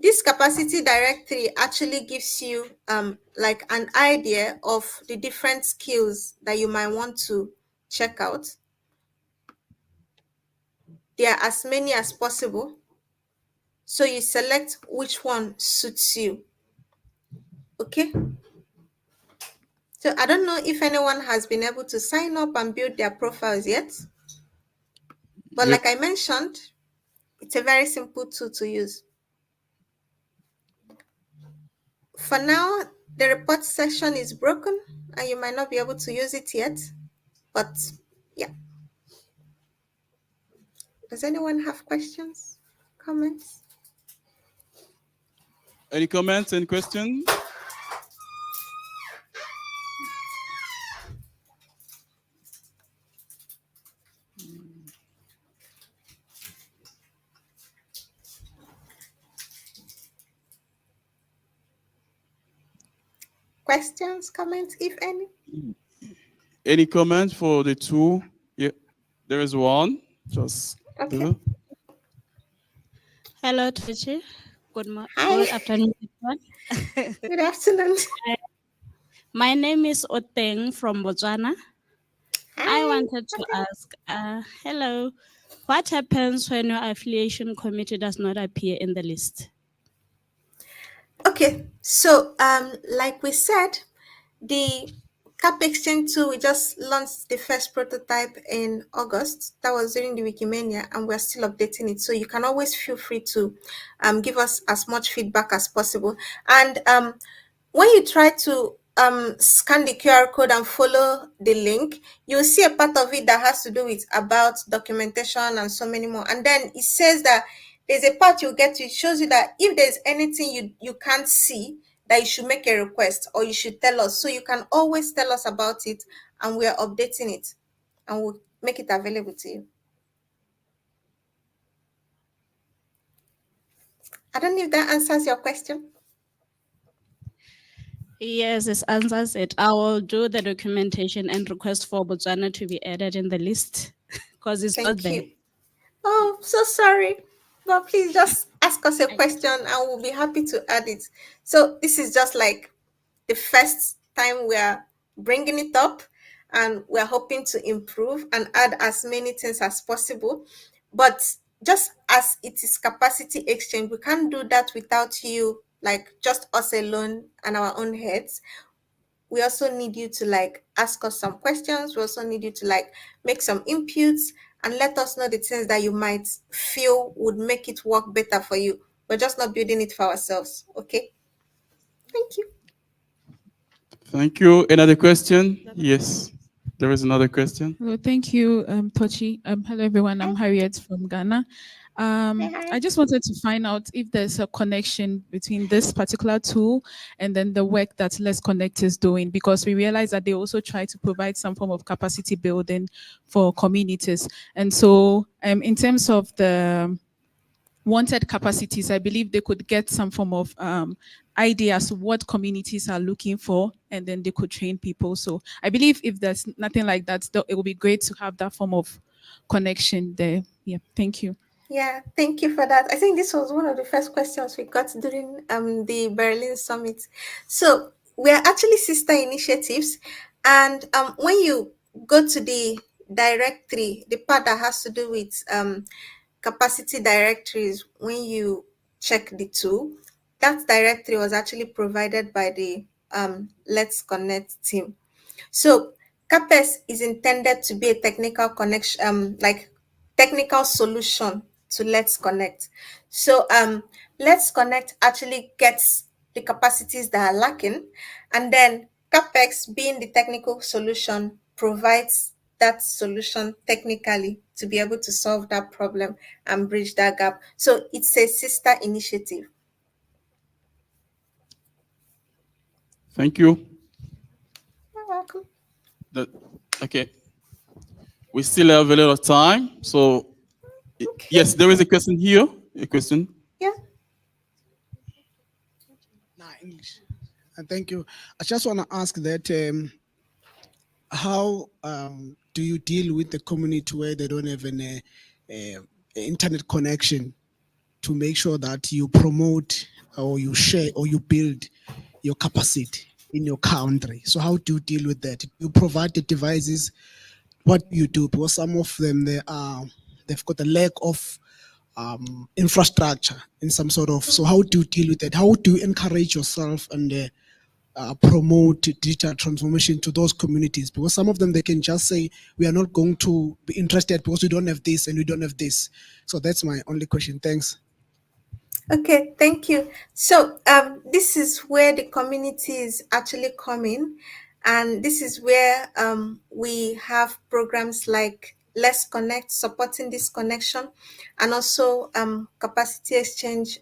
This capacity directory actually gives you like an idea of the different skills that you might want to check out. There are as many as possible, so you select which one suits you. Okay, so I don't know if anyone has been able to sign up and build their profiles yet, but Yep. like I mentioned, it's a very simple tool to use. For now, the report section is broken and you might not be able to use it yet, but yeah. Does anyone have questions, comments? Any comments, any questions? Questions, comments, if any? Any comments for the tool? Yeah, there is one. Just Okay. Hello, Tochi. Hi. Good afternoon, everyone. Good afternoon. My name is Oteng from Botswana. I Hi. wanted to ask, hello, what happens when your affiliation committee does not appear in the list? Okay, so like we said, the Cap Exchange 2, we just launched the first prototype in August. That was during the Wikimania, and we're still updating it. So you can always feel free to give us as much feedback as possible. And when you try to scan the QR code and follow the link, you'll see a part of it that has to do with about documentation and so many more. And then it says that there's a part you get to, it shows you that if there's anything you can't see, that you should make a request or you should tell us. So you can always tell us about it and we're updating it and we'll make it available to you. I don't know if that answers your question. Yes, this answers it. I will do the documentation and request for Botswana to be added in the list because it's not Thank there. you. Oh, so sorry. But please just ask us a question and we'll be happy to add it. So this is just like the first time we are bringing it up and we're hoping to improve and add as many things as possible. But just as it is capacity exchange, we can't do that without you, like just us alone and our own heads. We also need you to like ask us some questions. We also need you to like make some inputs and let us know the things that you might feel would make it work better for you. We're just not building it for ourselves. Okay. Thank you. Thank you. Another question? Yes, there is another question. Well, thank you, Tochi. Hello, everyone. I'm Harriet from Ghana. Hi. I just wanted to find out if there's a connection between this particular tool and then the work that Let's Connect is doing, because we realize that they also try to provide some form of capacity building for communities. And so, in terms of the wanted capacities, I believe they could get some form of idea as to what communities are looking for, and then they could train people. So I believe if there's nothing like that, it would be great to have that form of connection there. Yeah, thank you. Yeah, thank you for that. I think this was one of the first questions we got during the Berlin summit. So we are actually sister initiatives, and when you go to the directory, the part that has to do with capacity directories, when you check the tool, that directory was actually provided by the Let's Connect team. So CAPES is intended to be a technical connection, like technical solution to Let's Connect. So Let's Connect actually gets the capacities that are lacking, and then CAPEX, being the technical solution, provides that solution technically to be able to solve that problem and bridge that gap. So it's a sister initiative. Thank you. You're welcome. That, okay. We still have a little time. So, Okay. yes, there is a question here. A question. Yeah. English. And thank you. I just want to ask that how do you deal with the community where they don't have an internet connection? to make sure that you promote or you share or you build your capacity in your country. So how do you deal with that? You provide the devices. What do you do? Because some of them they've got a lack of infrastructure in some sort of. So how do you deal with that? How do you encourage yourself and promote digital transformation to those communities? Because some of them, they can just say, we are not going to be interested because we don't have this and we don't have this. So that's my only question. Thanks. Okay, thank you. So, this is where the community is actually coming, and this is where we have programs like Let's Connect, supporting this connection, and also Capacity Exchange,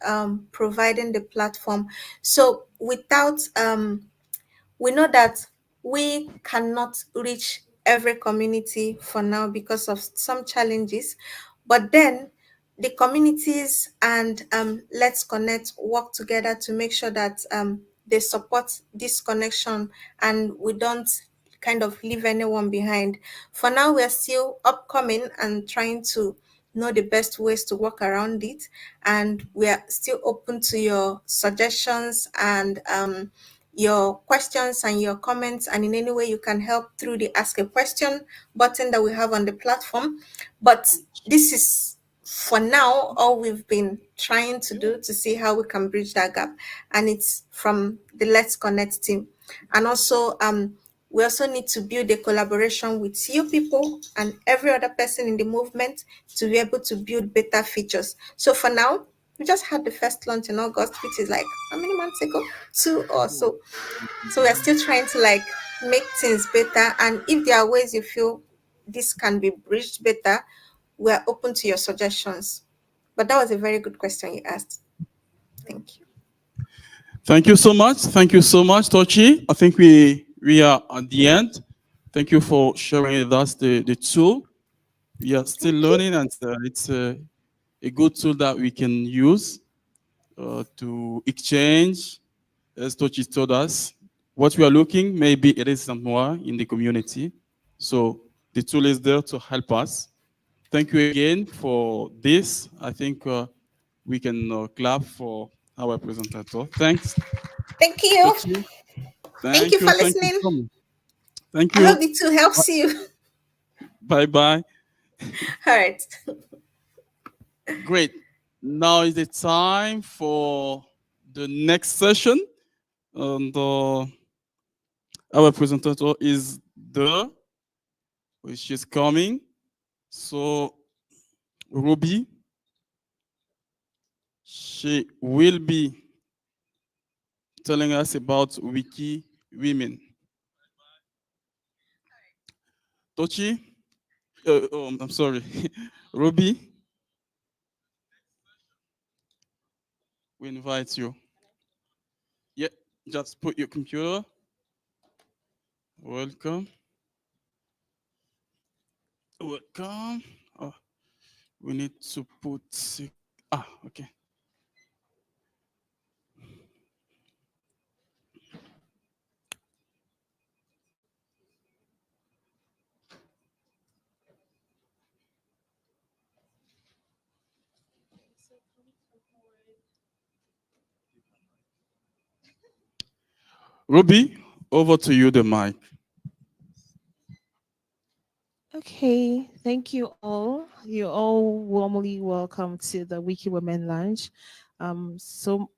providing the platform. So, without we know that we cannot reach every community for now because of some challenges, but then the communities and Let's Connect work together to make sure that they support this connection and we don't kind of leave anyone behind. For now, we're still upcoming and trying to know the best ways to work around it, and we are still open to your suggestions and your questions and your comments, and in any way you can help through the ask a question button that we have on the platform. But this is for now all we've been trying to do to see how we can bridge that gap, and it's from the Let's Connect team. And also we also need to build a collaboration with you people and every other person in the movement to be able to build better features. So for now, we just had the first launch in August, which is like how many months ago? 2 or so. So we're still trying to like make things better. And if there are ways you feel this can be bridged better, we're open to your suggestions. But that was a very good question you asked. Thank you. Thank you so much. Thank you so much, Tochi. I think we are at the end. Thank you for sharing with us the tool. We are still learning, and it's a good tool that we can use to exchange, as Tochi told us. What we are looking, maybe it is somewhere in the community. So the tool is there to help us. Thank you again for this. I think we can clap for our presenter. Thanks, Thank you. Tochi. Thank you Thank for you. Thank you listening. so much. Thank I hope you. the tool helps you. Bye bye. All right. Great. Now is the time for the next session. And our presenter is there, which is coming. So, Ruby, she will be telling us about Wiki women. Tochi, I'm sorry, Ruby, we invite you. Yeah, just put your computer. Welcome. Welcome. Oh, we need to put. Okay. Ruby, over to you, the mic. Okay, thank you all. You're all warmly welcome to the Wiki Women Lounge. So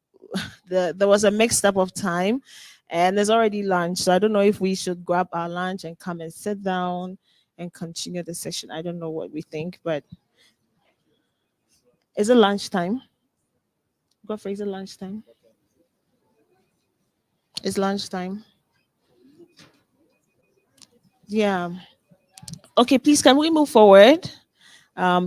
there was a mixed up of time, and there's already lunch. So I don't know if we should grab our lunch and come and sit down and continue the session. I don't know what we think, but is it lunchtime? Godfrey, is it lunchtime? It's lunchtime. Yeah. Okay, please can we move forward?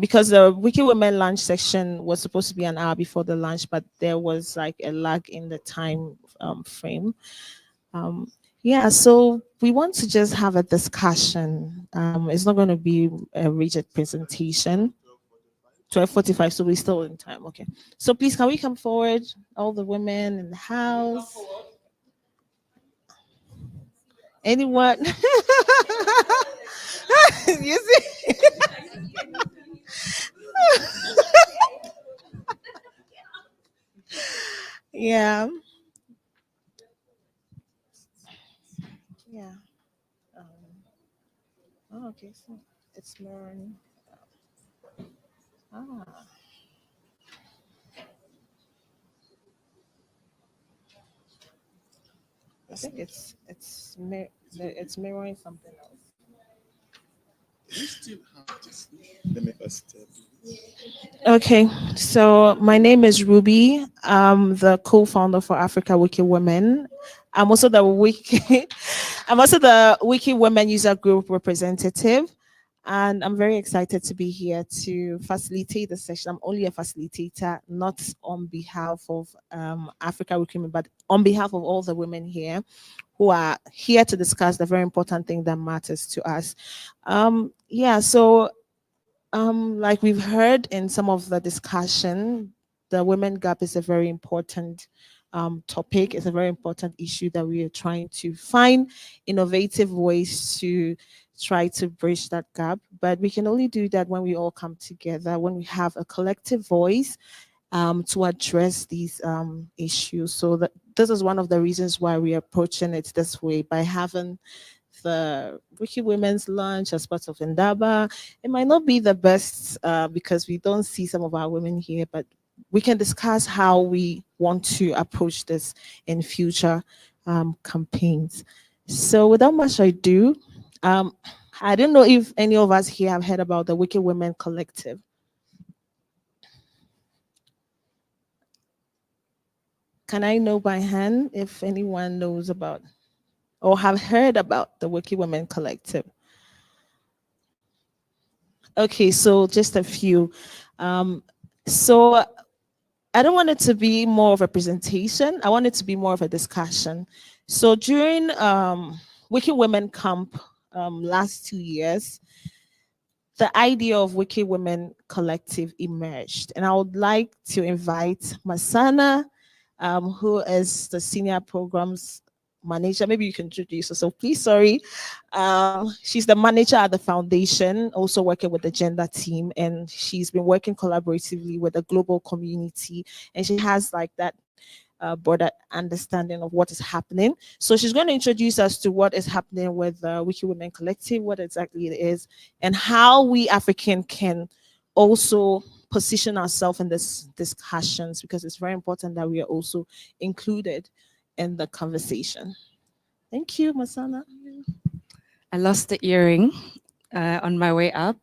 Because the Wiki Women lunch section was supposed to be an hour before the lunch, but there was like a lag in the time frame. Yeah, so we want to just have a discussion. It's not going to be a rigid presentation. 12:45, so we're still in time. Okay, so please can we come forward, all the women in the house? Anyone? You see? Yeah. Yeah. Um, oh, okay. So it's more. Ah, I think it's mirroring something else. You still have this. Let me first. Okay, so my name is Ruby. I'm the co-founder for Africa Wiki Women. I'm also the Wiki. I'm also the Wiki Women user group representative, and I'm very excited to be here to facilitate the session. I'm only a facilitator, not on behalf of Africa Wiki Women, but on behalf of all the women here who are here to discuss the very important thing that matters to us. Yeah, so like we've heard in some of the discussion, the women gap is a very important topic. It's a very important issue that we are trying to find innovative ways to try to bridge that gap. But we can only do that when we all come together, when we have a collective voice to address these issues. So that this is one of the reasons why we're approaching it this way, by having the Wiki Women's Lunch as part of Wikindaba. It might not be the best because we don't see some of our women here, but we can discuss how we want to approach this in future campaigns. So without much ado, I don't know if any of us here have heard about the Wiki Women Collective. Can I know by hand if anyone knows about or have heard about the Wiki Women Collective? Okay, so just a few. So I don't want it to be more of a presentation. I want it to be more of a discussion. So during Wiki Women Camp last 2 years, the idea of Wiki Women Collective emerged. And I would like to invite Masana, who is the senior programs manager. Maybe you can introduce her. So please, sorry. She's the manager at the foundation, also working with the gender team, and she's been working collaboratively with the global community, and she has like that broader understanding of what is happening. So she's going to introduce us to what is happening with Wiki Women Collective, what exactly it is, and how we African can also position ourselves in this discussions, because it's very important that we are also included in the conversation. Thank you, Masana. I lost the earring on my way up.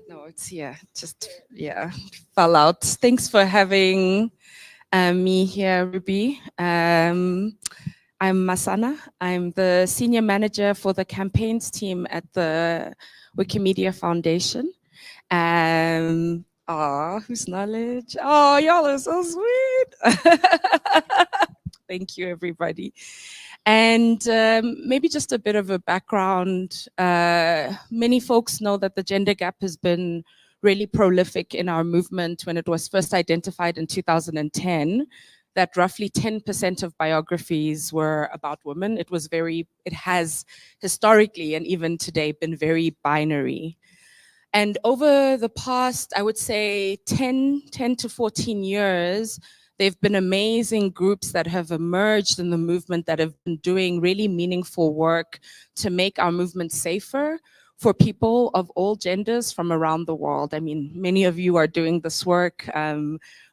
No, it's here. Just, yeah, fell out. Thanks for having me here, Ruby. I'm Masana. I'm the senior manager for the campaigns team at the Wikimedia Foundation. Whose knowledge? Oh, y'all are so sweet. Thank you, everybody. And maybe just a bit of a background. Many folks know that the gender gap has been really prolific in our movement when it was first identified in 2010, that roughly 10% of biographies were about women. It has historically and even today been very binary. And over the past, I would say 10 to 14 years, there've been amazing groups that have emerged in the movement that have been doing really meaningful work to make our movement safer for people of all genders from around the world. I mean, many of you are doing this work.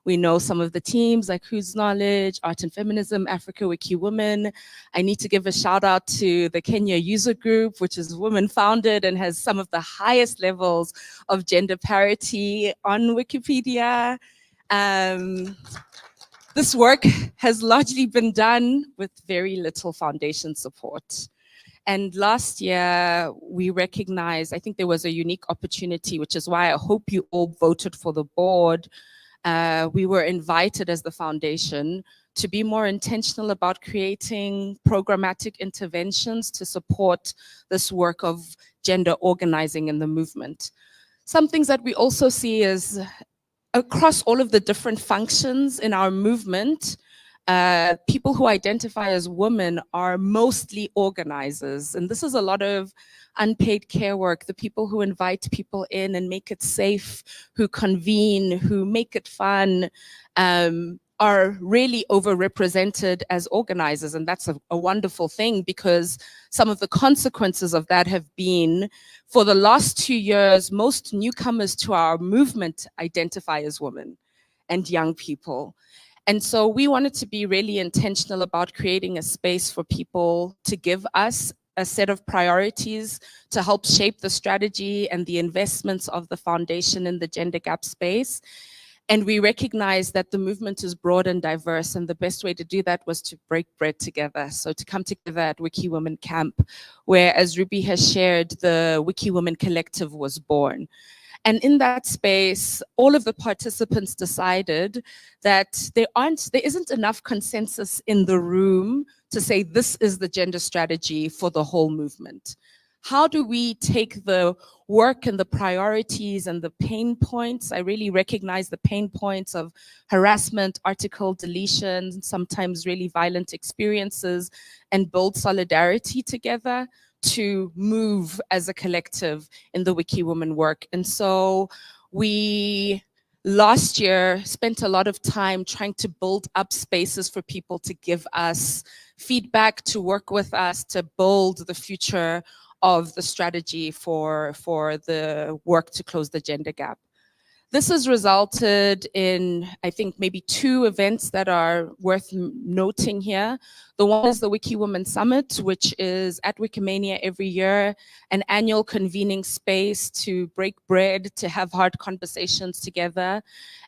We know some of the teams like Whose Knowledge, Art and Feminism, Africa Wiki Women. I need to give a shout out to the Kenya User Group, which is women founded and has some of the highest levels of gender parity on Wikipedia. This work has largely been done with very little foundation support. And last year, we recognized, I think there was a unique opportunity, which is why I hope you all voted for the board. We were invited as the foundation to be more intentional about creating programmatic interventions to support this work of gender organizing in the movement. Some things that we also see is across all of the different functions in our movement, people who identify as women are mostly organizers. And this is a lot of unpaid care work, the people who invite people in and make it safe, who convene, who make it fun. are really overrepresented as organizers. And that's a wonderful thing, because some of the consequences of that have been, for the last 2 years, most newcomers to our movement identify as women and young people. And so we wanted to be really intentional about creating a space for people to give us a set of priorities to help shape the strategy and the investments of the foundation in the gender gap space. And we recognize that the movement is broad and diverse, and the best way to do that was to break bread together. So to come together at Wiki Women Camp, where, as Ruby has shared, the Wiki Women Collective was born. And in that space, all of the participants decided that there isn't enough consensus in the room to say this is the gender strategy for the whole movement. How do we take the work and the priorities and the pain points? I really recognize the pain points of harassment, article deletion, sometimes really violent experiences, and build solidarity together to move as a collective in the Wiki Women work. And so we last year spent a lot of time trying to build up spaces for people to give us feedback, to work with us, to build the future of the strategy for the work to close the gender gap. This has resulted in, I think, maybe 2 events that are worth noting here. The one is the Wiki Women Summit, which is at Wikimania every year, an annual convening space to break bread, to have hard conversations together.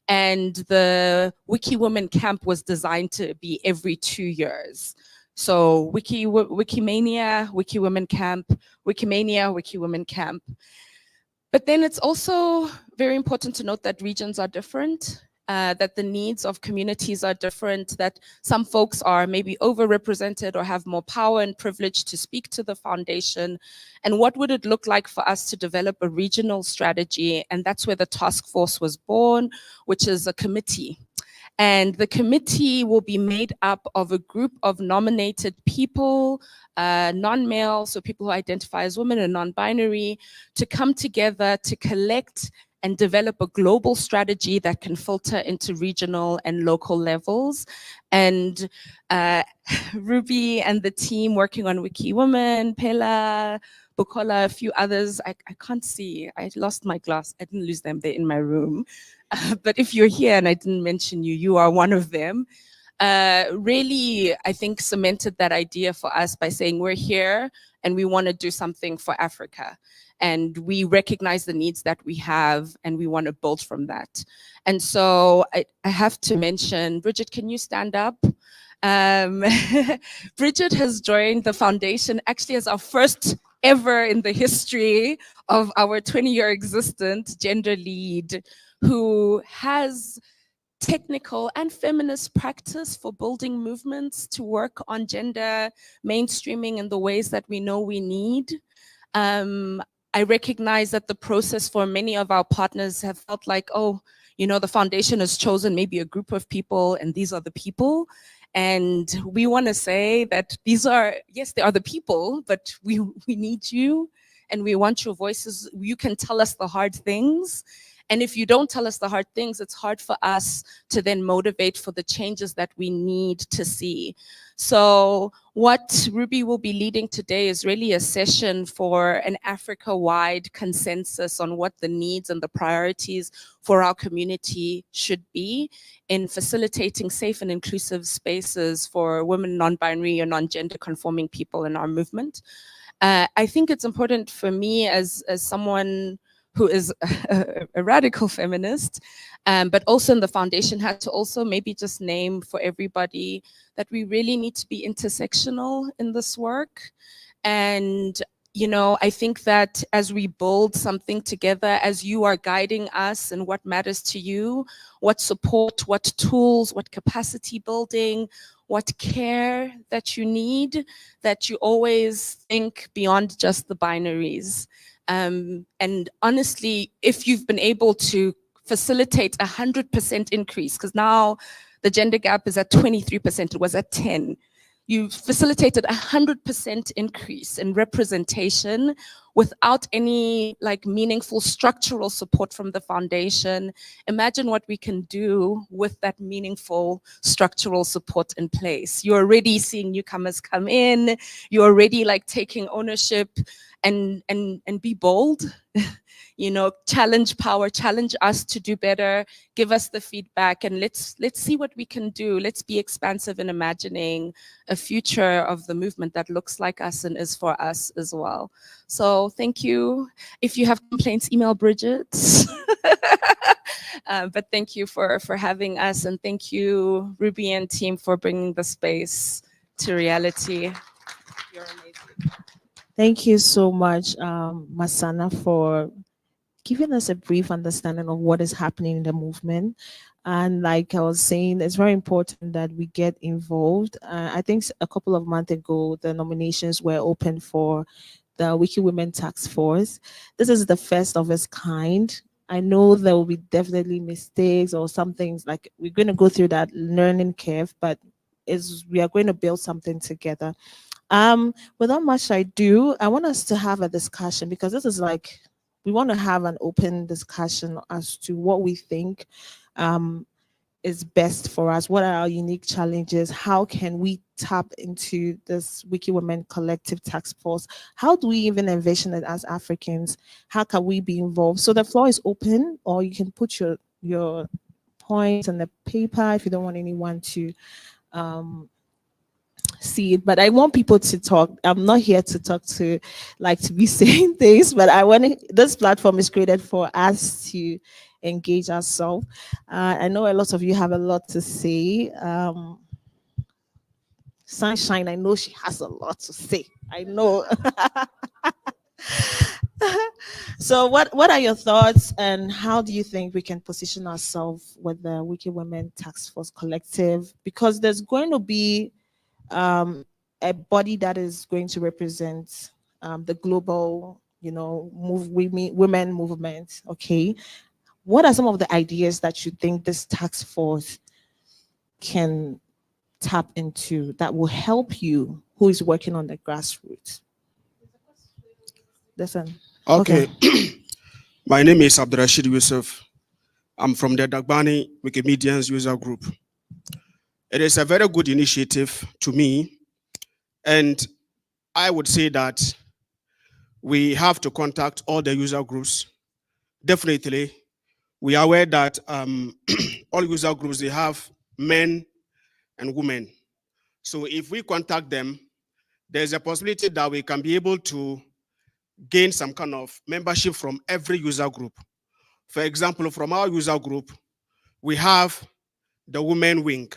And the Wiki Women Camp was designed to be every 2 years. So Wikimania, Wiki Women Camp, Wikimania, Wiki Women Camp. But then it's also very important to note that regions are different, that the needs of communities are different, that some folks are maybe overrepresented or have more power and privilege to speak to the foundation. And what would it look like for us to develop a regional strategy? And that's where the task force was born, which is a committee. And the committee will be made up of a group of nominated people, non-male, so people who identify as women and non-binary, to come together to collect and develop a global strategy that can filter into regional and local levels. And Ruby and the team working on Wiki Women, Pela, Bukola, a few others, I can't see, I lost my glass, I didn't lose them, they're in my room. But if you're here and I didn't mention you, you are one of them. Really, I think, cemented that idea for us by saying we're here and we want to do something for Africa. And we recognize the needs that we have and we want to build from that. And so I have to mention, Bridget, can you stand up? Bridget has joined the foundation actually as our first ever in the history of our 20-year existence gender lead, who has technical and feminist practice for building movements to work on gender mainstreaming in the ways that we know we need. I recognize that the process for many of our partners have felt like, oh, you know, the foundation has chosen maybe a group of people and these are the people. And we want to say that these are, yes, they are the people, but we need you and we want your voices. You can tell us the hard things. And if you don't tell us the hard things, it's hard for us to then motivate for the changes that we need to see. So what Ruby will be leading today is really a session for an Africa-wide consensus on what the needs and the priorities for our community should be in facilitating safe and inclusive spaces for women, non-binary or non-gender conforming people in our movement. I think it's important for me as someone who is a radical feminist, but also in the foundation, had to also maybe just name for everybody that we really need to be intersectional in this work. And, you know, I think that as we build something together, as you are guiding us and what matters to you, what support, what tools, what capacity building, what care that you need, that you always think beyond just the binaries. And honestly, if you've been able to facilitate 100% increase, because now the gender gap is at 23%, it was at 10. You facilitated 100% increase in representation without any like meaningful structural support from the foundation. Imagine what we can do with that meaningful structural support in place. You're already seeing newcomers come in. You're already like taking ownership and be bold. You know, challenge power, challenge us to do better, give us the feedback, and let's see what we can do. Let's be expansive in imagining a future of the movement that looks like us and is for us as well. So thank you. If you have complaints, email Bridget. But thank you for having us, and thank you, Ruby and team, for bringing the space to reality. You're amazing. Thank you so much, Masana, for giving us a brief understanding of what is happening in the movement. And like I was saying, it's very important that we get involved. I think a couple of months ago, the nominations were open for the Wiki Women Task Force. This is the first of its kind. I know there will be definitely mistakes or some things, like we're going to go through that learning curve, but we are going to build something together. Without much ado, I want us to have a discussion, because this is like, we want to have an open discussion as to what we think is best for us. What are our unique challenges? How can we tap into this Wiki Women Collective Task Force? How do we even envision it as Africans? How can we be involved? So the floor is open, or you can put your points on the paper if you don't want anyone to see it. But I want people to talk. I'm not here to talk to be saying things, but this platform is created for us to engage ourselves. I know a lot of you have a lot to say. Sunshine, I know she has a lot to say. I know. So what are your thoughts, and how do you think we can position ourselves with the Wiki Women Task Force Collective? Because there's going to be a body that is going to represent the global, women movement. Okay, what are some of the ideas that you think this task force can tap into that will help you, who is working on the grassroots? Listen. Okay. My name is Abdurrashid Yusuf. I'm from the Dagbani Wikimedians user group. It is a very good initiative to me, and I would say that we have to contact all the user groups. Definitely, we are aware that all user groups, they have men and women. So if we contact them, there's a possibility that we can be able to gain some kind of membership from every user group. For example, from our user group, we have the women wing.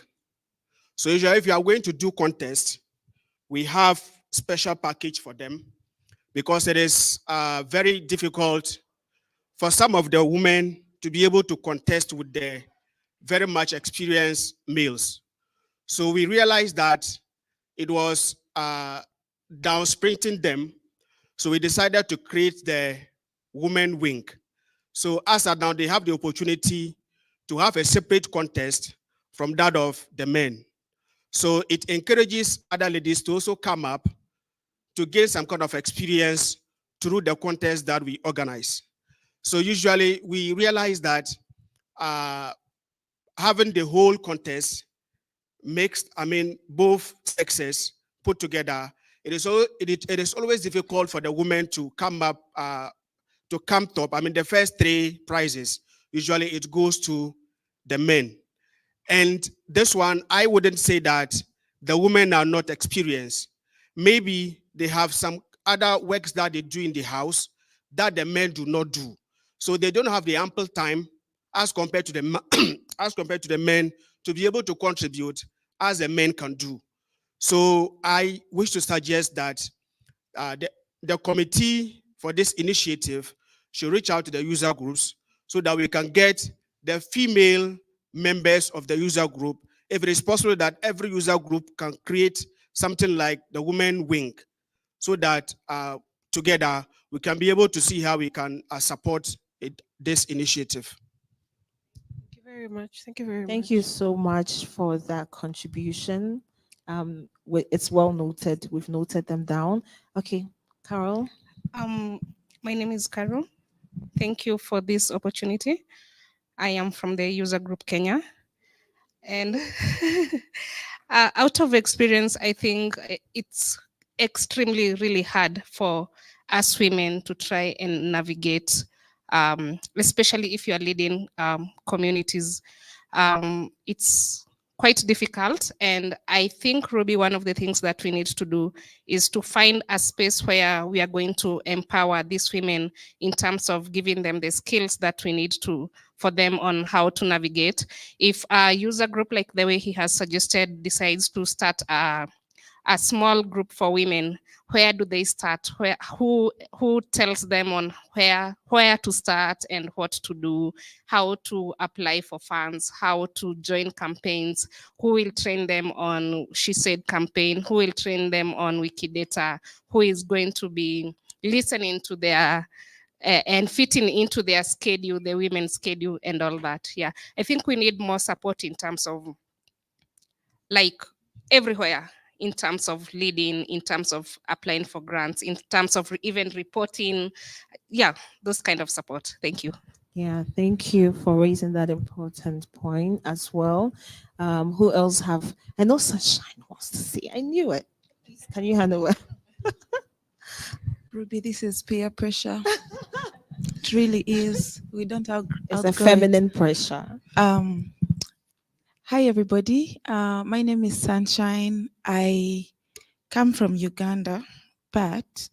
So usually if you are going to do contests, we have special package for them, because it is very difficult for some of the women to be able to contest with the very much experienced males. So we realized that it was down sprinting them. So we decided to create the women wing. So as of now, they have the opportunity to have a separate contest from that of the men. So it encourages other ladies to also come up to gain some kind of experience through the contest that we organize. So usually we realize that having the whole contest mixed, both sexes put together, it is always difficult for the women to come up, to come top. The first three prizes, usually it goes to the men. And this one, I wouldn't say that the women are not experienced. Maybe they have some other works that they do in the house that the men do not do. So they don't have the ample time as compared to the as compared to the men to be able to contribute as the men can do. So I wish to suggest that the committee for this initiative should reach out to the user groups so that we can get the female members of the user group. If it is possible that every user group can create something like the women wing, so that together we can be able to see how we can support this initiative. Thank you very much. Thank you very much. Thank you so much for that contribution. It's well noted. We've noted them down. Okay, Carol. Um, my name is Carol. Thank you for this opportunity. I am from the user group Kenya. And out of experience, I think it's extremely, really hard for us women to try and navigate, especially if you are leading communities. It's quite difficult. And I think, Ruby, one of the things that we need to do is to find a space where we are going to empower these women in terms of giving them the skills that we need to for them on how to navigate. If a user group, like the way he has suggested, decides to start a small group for women, where do they start? Who tells them on where to start and what to do, how to apply for funds, how to join campaigns, who will train them on She Said campaign, who will train them on Wikidata, who is going to be listening to their and fitting into their schedule, the women's schedule and all that. Yeah, I think we need more support in terms of like everywhere, in terms of leading, in terms of applying for grants, in terms of even reporting. Yeah, those kind of support. Thank you. Yeah, thank you for raising that important point as well. Who else have? I know Sunshine wants to say. I knew it. Please, can you hand over? Ruby, this is peer pressure. It really is. We don't have. It's a feminine pressure. Hi, everybody. My name is Sunshine. I come from Uganda, but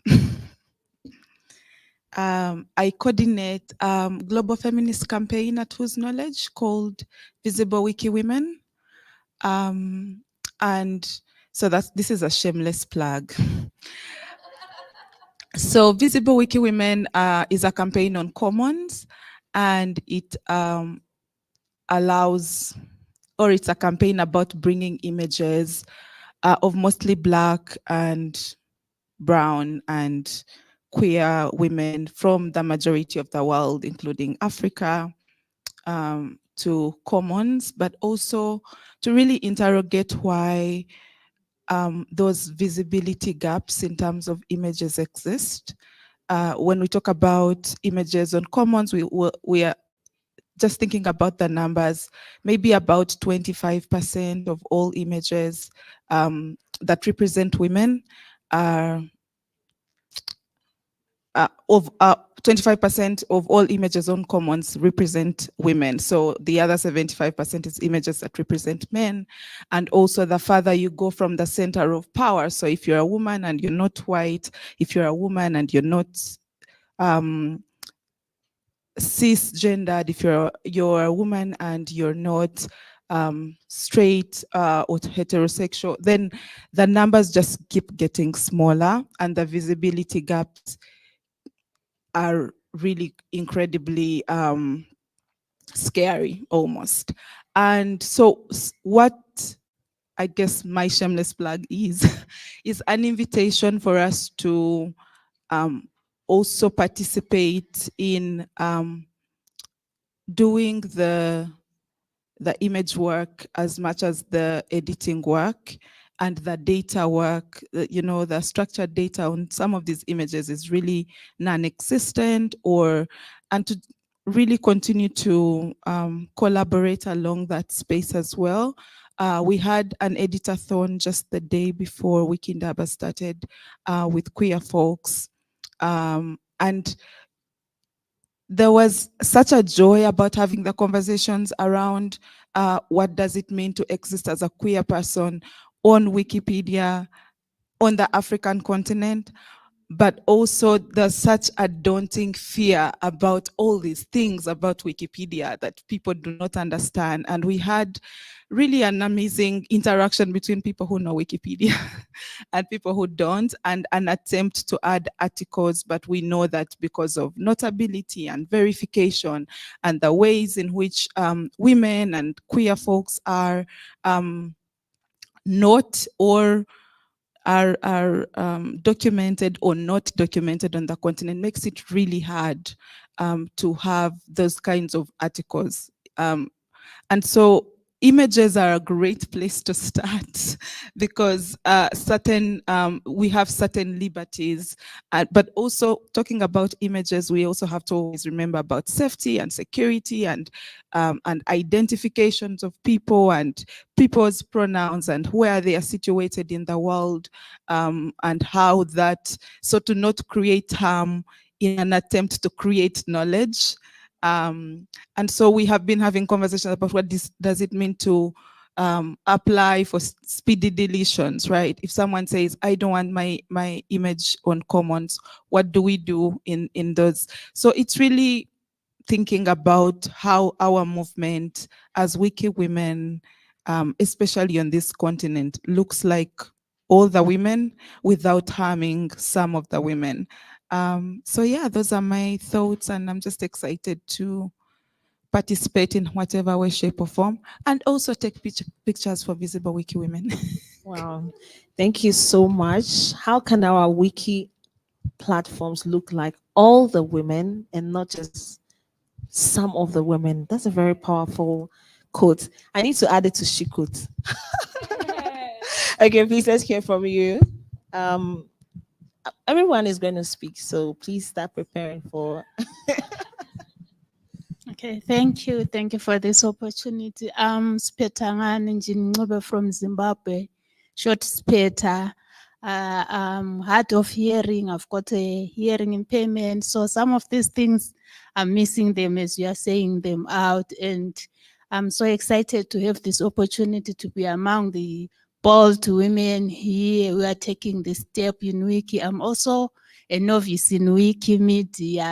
I coordinate global feminist campaign at Whose Knowledge called Visible Wiki Women. And so this is a shameless plug. So Visible Wiki Women is a campaign on commons, and it allows, or it's a campaign about bringing images of mostly Black and brown and queer women from the majority of the world, including Africa, to commons, but also to really interrogate why those visibility gaps in terms of images exist. When we talk about images on commons, we are just thinking about the numbers. Maybe about 25% of all images that represent women are 25% of all images on commons represent women. So the other 75% is images that represent men. And also the further you go from the center of power. So if you're a woman and you're not white, if you're a woman and you're not cisgendered, if you're a woman and you're not straight or heterosexual, then the numbers just keep getting smaller and the visibility gaps are really incredibly scary almost. And so what I guess my shameless plug is an invitation for us to also participate in doing the image work as much as the editing work and the data work. The structured data on some of these images is really non-existent, and to really continue to collaborate along that space as well. We had an editathon just the day before Wikindaba started with queer folks. And there was such a joy about having the conversations around what does it mean to exist as a queer person on Wikipedia, on the African continent, but also there's such a daunting fear about all these things about Wikipedia that people do not understand. And we had really an amazing interaction between people who know Wikipedia and people who don't, and an attempt to add articles. But we know that because of notability and verification and the ways in which women and queer folks are not or are documented or not documented on the continent, makes it really hard to have those kinds of articles. And so images are a great place to start because we have certain liberties, but also talking about images, we also have to always remember about safety and security and identifications of people and people's pronouns and where they are situated in the world, and how that, so to not create harm in an attempt to create knowledge. And so we have been having conversations about what does it mean to apply for speedy deletions, right? If someone says, I don't want my image on commons, what do we do in those? So it's really thinking about how our movement as Wiki women, especially on this continent, looks like all the women without harming some of the women. So yeah, those are my thoughts, and I'm just excited to participate in whatever way, shape, or form, and also take pictures for Visible Wiki Women. Wow, thank you so much. How can our wiki platforms look like all the women and not just some of the women? That's a very powerful quote. I need to add it to Shikut. Okay, please, let's hear from you. Um, Everyone is going to speak, so please start preparing for. Okay, thank you. Thank you for this opportunity. I'm Spetangani Njingobe from Zimbabwe, short Speta. I'm hard of hearing. I've got a hearing impairment. So some of these things, I'm missing them as you are saying them out. And I'm so excited to have this opportunity to be among the bold women here who are taking the step in Wiki. I'm also a novice in Wikimedia.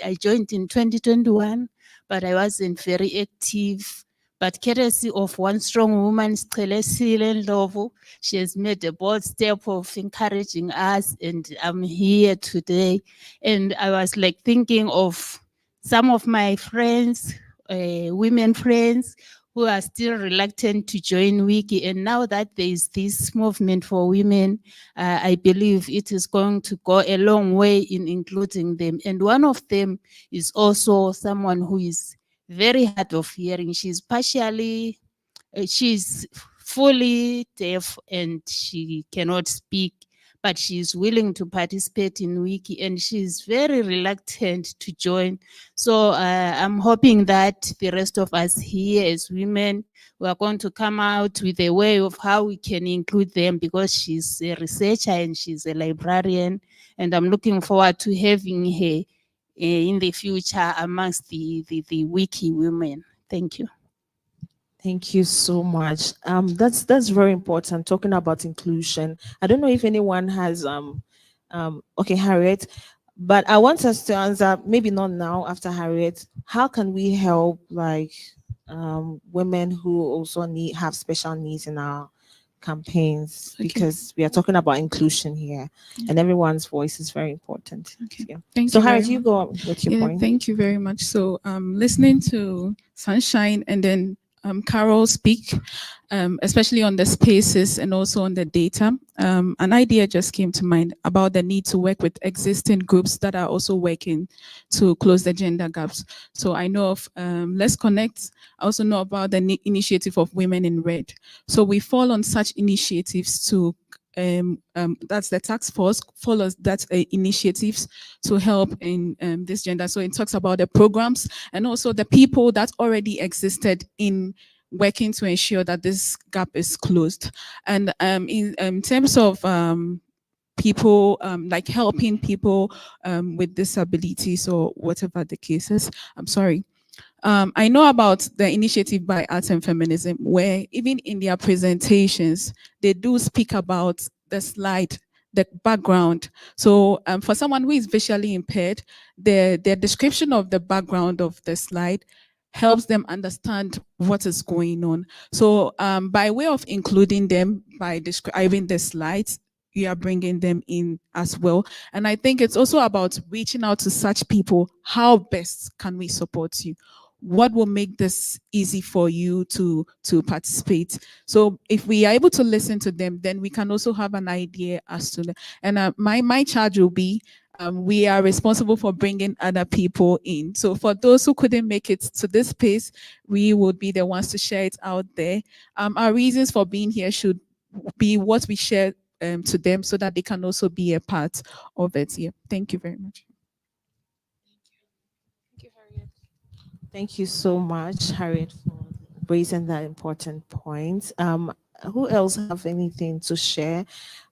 I joined in 2021, but I wasn't very active. But courtesy of one strong woman, Scelesile Ndlovu, she has made a bold step of encouraging us, and I'm here today. And I was like thinking of some of my friends, women friends, who are still reluctant to join Wiki. And now that there is this movement for women, I believe it is going to go a long way in including them. And one of them is also someone who is very hard of hearing. She's fully deaf and she cannot speak, but she's willing to participate in Wiki, and she's very reluctant to join. So I'm hoping that the rest of us here as women, we are going to come out with a way of how we can include them, because she's a researcher and she's a librarian, and I'm looking forward to having her in the future amongst the Wiki women. Thank you. Thank you so much. That's very important. Talking about inclusion. I don't know if anyone has okay, Harriet, but I want us to answer. Maybe not now. After Harriet, how can we help like women who also have special needs in our campaigns? Okay. Because we are talking about inclusion here, and everyone's voice is very important. Okay. Yeah. Thank So you very Harriet, you much. go on with your point. Thank you very much. So listening to Sunshine and then Carol speak, especially on the spaces and also on the data, an idea just came to mind about the need to work with existing groups that are also working to close the gender gaps. So I know of Let's Connect. I also know about the initiative of Women in Red. So we fall on such initiatives to that's the task force follows that initiatives to help in this gender. So it talks about the programs and also the people that already existed in working to ensure that this gap is closed. And in terms of people like helping people with disabilities or whatever the case is, I'm sorry. I know about the initiative by Arts and Feminism, where even in their presentations, they do speak about the slide, the background. So for someone who is visually impaired, their description of the background of the slide helps them understand what is going on. So by way of including them by describing the slides, you are bringing them in as well. And I think it's also about reaching out to such people. How best can we support you? What will make this easy for you to participate? So if we are able to listen to them, then we can also have an idea as to and my charge will be we are responsible for bringing other people in. So for those who couldn't make it to this space, we would be the ones to share it out there. Our reasons for being here should be what we share to them so that they can also be a part of it. Yeah. Thank you very much. Thank you so much, Harriet, for raising that important point. Who else have anything to share?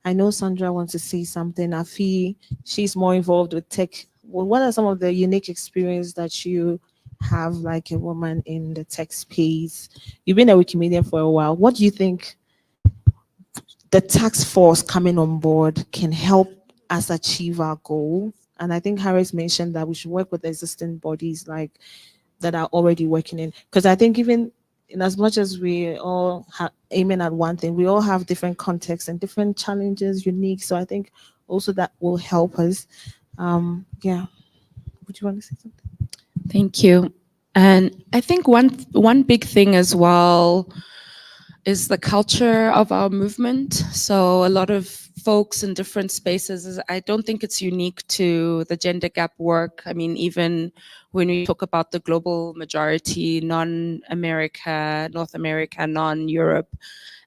I know Sandra wants to say something. Afi, she's more involved with tech. Well, what are some of the unique experience that you have, like a woman in the tech space? You've been a Wikimedia for a while. What do you think the task force coming on board can help us achieve our goal? And I think Harris mentioned that we should work with existing bodies like that are already working in, because I think even in as much as we all aiming at one thing, we all have different contexts and different challenges, unique. So I think also that will help us. Yeah. Would you want to say something? Thank you. And I think one big thing as well is the culture of our movement. So a lot of folks in different spaces, I don't think it's unique to the gender gap work. I mean, even when we talk about the global majority, non-America, North America, non-Europe,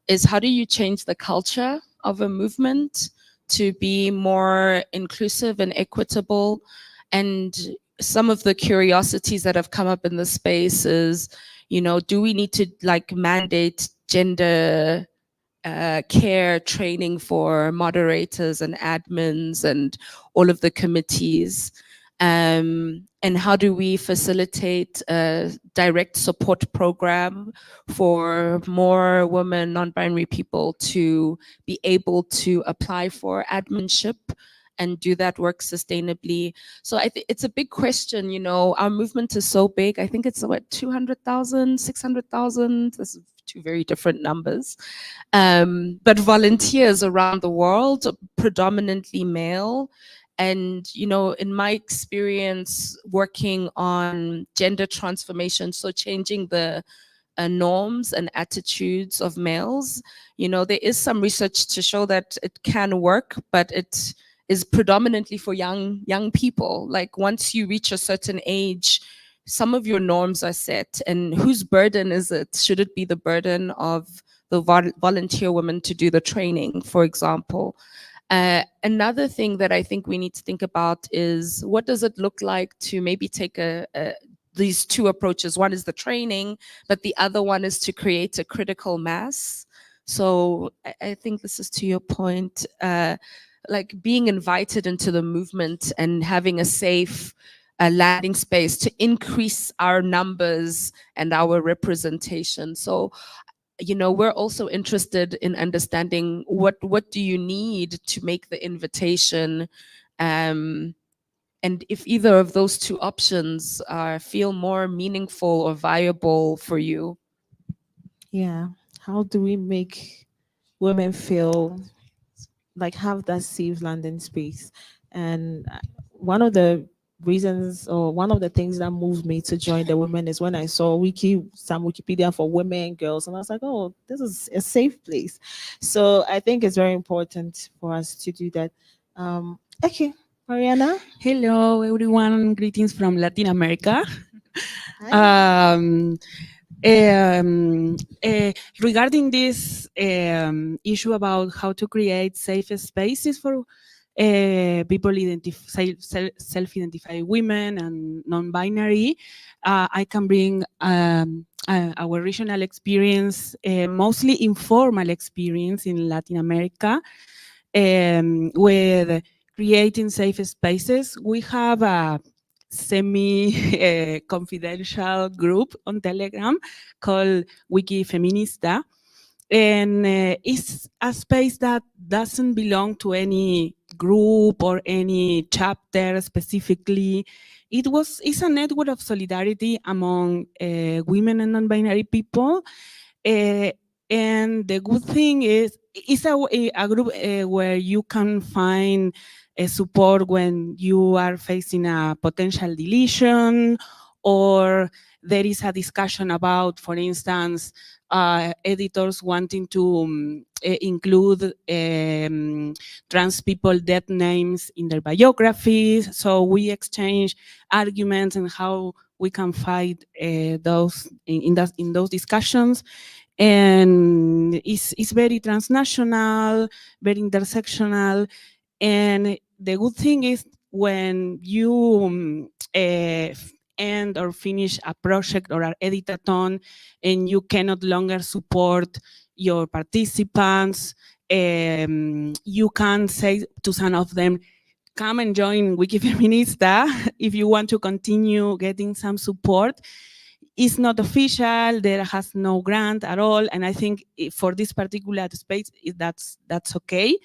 is how do you change the culture of a movement to be more inclusive and equitable? And some of the curiosities that have come up in the space is, you know, do we need to like mandate gender care training for moderators and admins and all of the committees? And how do we facilitate a direct support program for more women, non-binary people to be able to apply for adminship and do that work sustainably? So I think it's a big question, you know, our movement is so big. I think it's what, 200,000, 600,000, this is two very different numbers. But volunteers around the world, predominantly male. And, you know, in my experience working on gender transformation, so changing the norms and attitudes of males, you know, there is some research to show that it can work, but it is predominantly for young people. Like once you reach a certain age, some of your norms are set, and whose burden is it? Should it be the burden of the volunteer women to do the training, for example? Another thing that I think we need to think about is what does it look like to maybe take these two approaches. One is the training, but the other one is to create a critical mass. So I think this is to your point, like being invited into the movement and having a safe landing space to increase our numbers and our representation. So, you know, we're also interested in understanding what do you need to make the invitation, and if either of those two options feel more meaningful or viable for you. Yeah. How do we make women feel like have that safe landing space? And one of the reasons or one of the things that moved me to join the women is when I saw some Wikipedia for women and girls, and I was like, oh, this is a safe place. So I think it's very important for us to do that. Okay, Mariana. Hello, everyone. Greetings from Latin America. Hi. Regarding this issue about how to create safe spaces for people self-identified women and non-binary, I can bring our regional experience, mostly informal experience in Latin America, with creating safe spaces. We have a semi-confidential group on Telegram called Wiki Feminista. And it's a space that doesn't belong to any group or any chapter specifically. It's a network of solidarity among women and non-binary people. And the good thing is, it's a group where you can find support when you are facing a potential deletion, or there is a discussion about, for instance, editors wanting to include trans people dead names in their biographies. So we exchange arguments and how we can fight those in those discussions. And it's very transnational, very intersectional. And the good thing is when you end or finish a project or an editathon and you cannot longer support your participants, you can say to some of them, come and join Wiki Feminista if you want to continue getting some support. It's not official, there has no grant at all, and I think for this particular space, that's okay.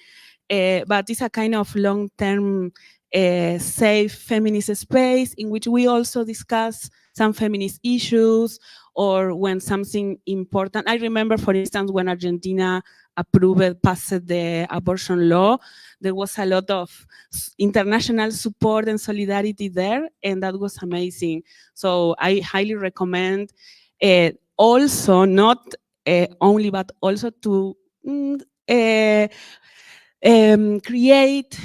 But it's a kind of long-term, safe feminist space in which we also discuss some feminist issues or when something important. I remember, for instance, when Argentina passed the abortion law, there was a lot of international support and solidarity there, and that was amazing. So I highly recommend also not only, but also to create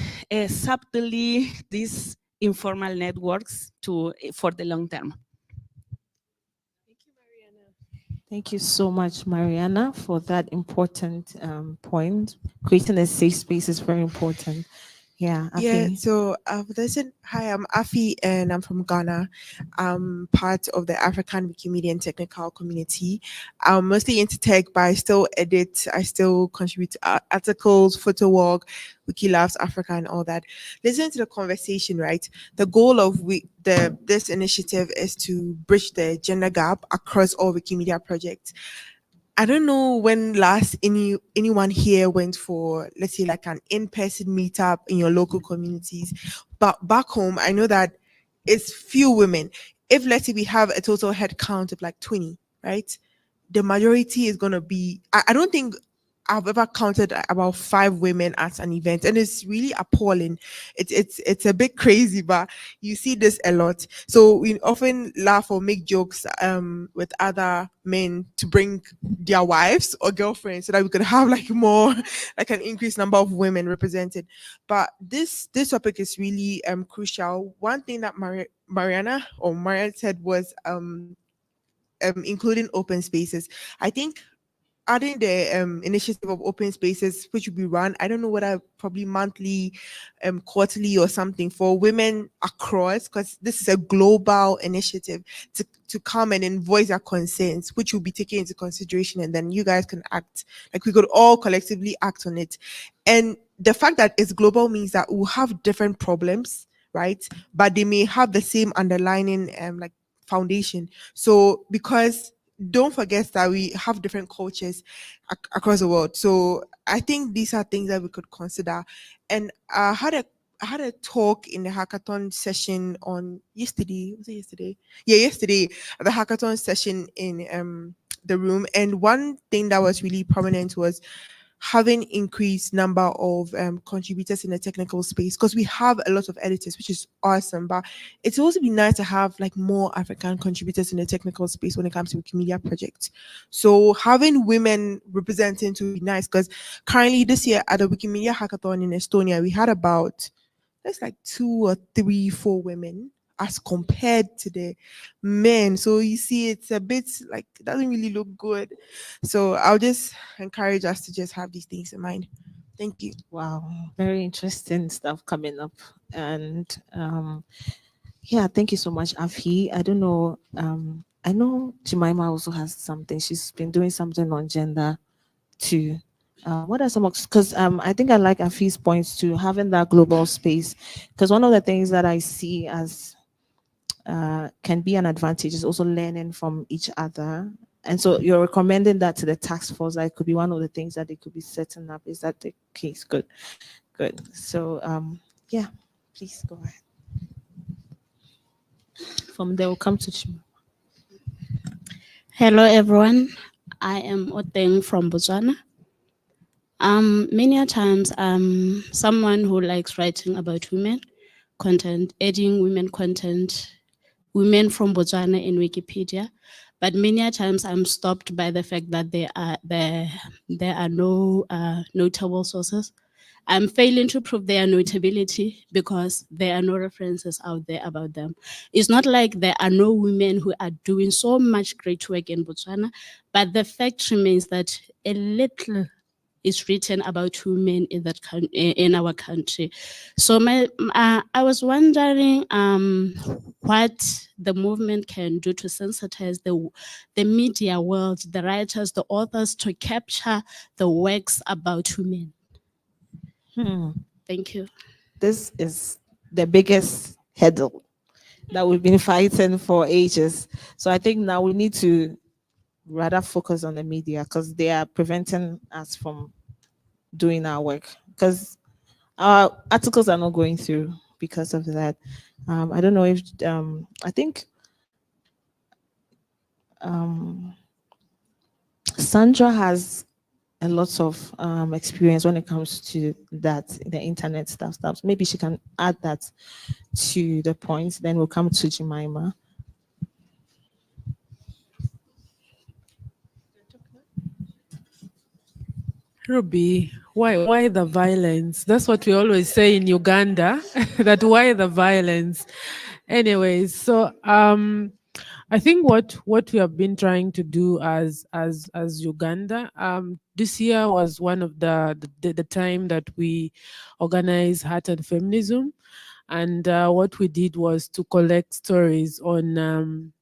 subtly these informal networks for the long term. Thank you so much, Mariana, for that important point. Creating a safe space is very important. Yeah, Yeah, Afi. so listen, hi, I'm Afi and I'm from Ghana. I'm part of the African Wikimedia and Technical community. I'm mostly into tech, but I still edit, I still contribute to articles, photo work, Wiki Loves Africa and all that. Listening to the conversation, right? The goal of this initiative is to bridge the gender gap across all Wikimedia projects. I don't know when last anyone here went for, let's say, like an in-person meetup in your local communities, but back home I know that it's few women. If, let's say, we have a total head count of like 20, right, the majority is going to be, I don't think I've ever counted about 5 women at an event, and it's really appalling. It's a bit crazy, but you see this a lot. So we often laugh or make jokes with other men to bring their wives or girlfriends so that we could have like more, like an increased number of women represented. But this topic is really crucial. One thing that Mariana said was including open spaces. I think adding the initiative of open spaces, which will be run, I don't know whether probably monthly, quarterly or something, for women across, because this is a global initiative to come and voice their concerns, which will be taken into consideration, and then you guys can act. Like, we could all collectively act on it. And the fact that it's global means that we'll have different problems, right? But they may have the same underlining like foundation. So because don't forget that we have different cultures across the world. So I think these are things that we could consider. And I had a talk in the hackathon session on yesterday. Was it yesterday? Yeah, yesterday, at the hackathon session in the room. And one thing that was really prominent was having increased number of contributors in the technical space, because we have a lot of editors, which is awesome, but it's also be nice to have like more African contributors in the technical space when it comes to Wikimedia projects. So having women representing to be nice, because currently this year at the Wikimedia hackathon in Estonia, we had about, there's like 2 or 3, 4 women as compared to the men. So you see, it's a bit like, it doesn't really look good. So I'll just encourage us to just have these things in mind. Thank you. Wow, very interesting stuff coming up. And yeah, thank you so much, Afi. I don't know. I know Jemima also has something. She's been doing something on gender too. What are some of, because I think I like Afi's points to having that global space, because one of the things that I see as can be an advantage is also learning from each other. And so you're recommending that to the task force. That could be one of the things that they could be setting up. Is that the case? Good, good. So yeah, please go ahead. From there, we'll come to Chima. Hello, everyone. I am Oteng from Botswana. Many a times I'm someone who likes writing about women content, adding women content, women from Botswana in Wikipedia. but many a times I'm stopped by the fact that there are no notable sources. I'm failing to prove their notability because there are no references out there about them. It's not like there are no women who are doing so much great work in Botswana, but the fact remains that a little is written about women in in our country. So I was wondering what the movement can do to sensitize the media world, the writers, the authors, to capture the works about women. Thank you. This is the biggest hurdle that we've been fighting for ages. So I think now we need to rather focus on the media because they are preventing us from doing our work. Because our articles are not going through because of that. I don't know if I think Sandra has a lot of experience when it comes to that, the internet stuff. Maybe she can add that to the points. Then we'll come to Jemima. Ruby, why the violence? That's what we always say in Uganda. That why the violence? Anyways, so I think what we have been trying to do as Uganda, this year was one of the time that we organized Heart and Feminism, and what we did was to collect stories on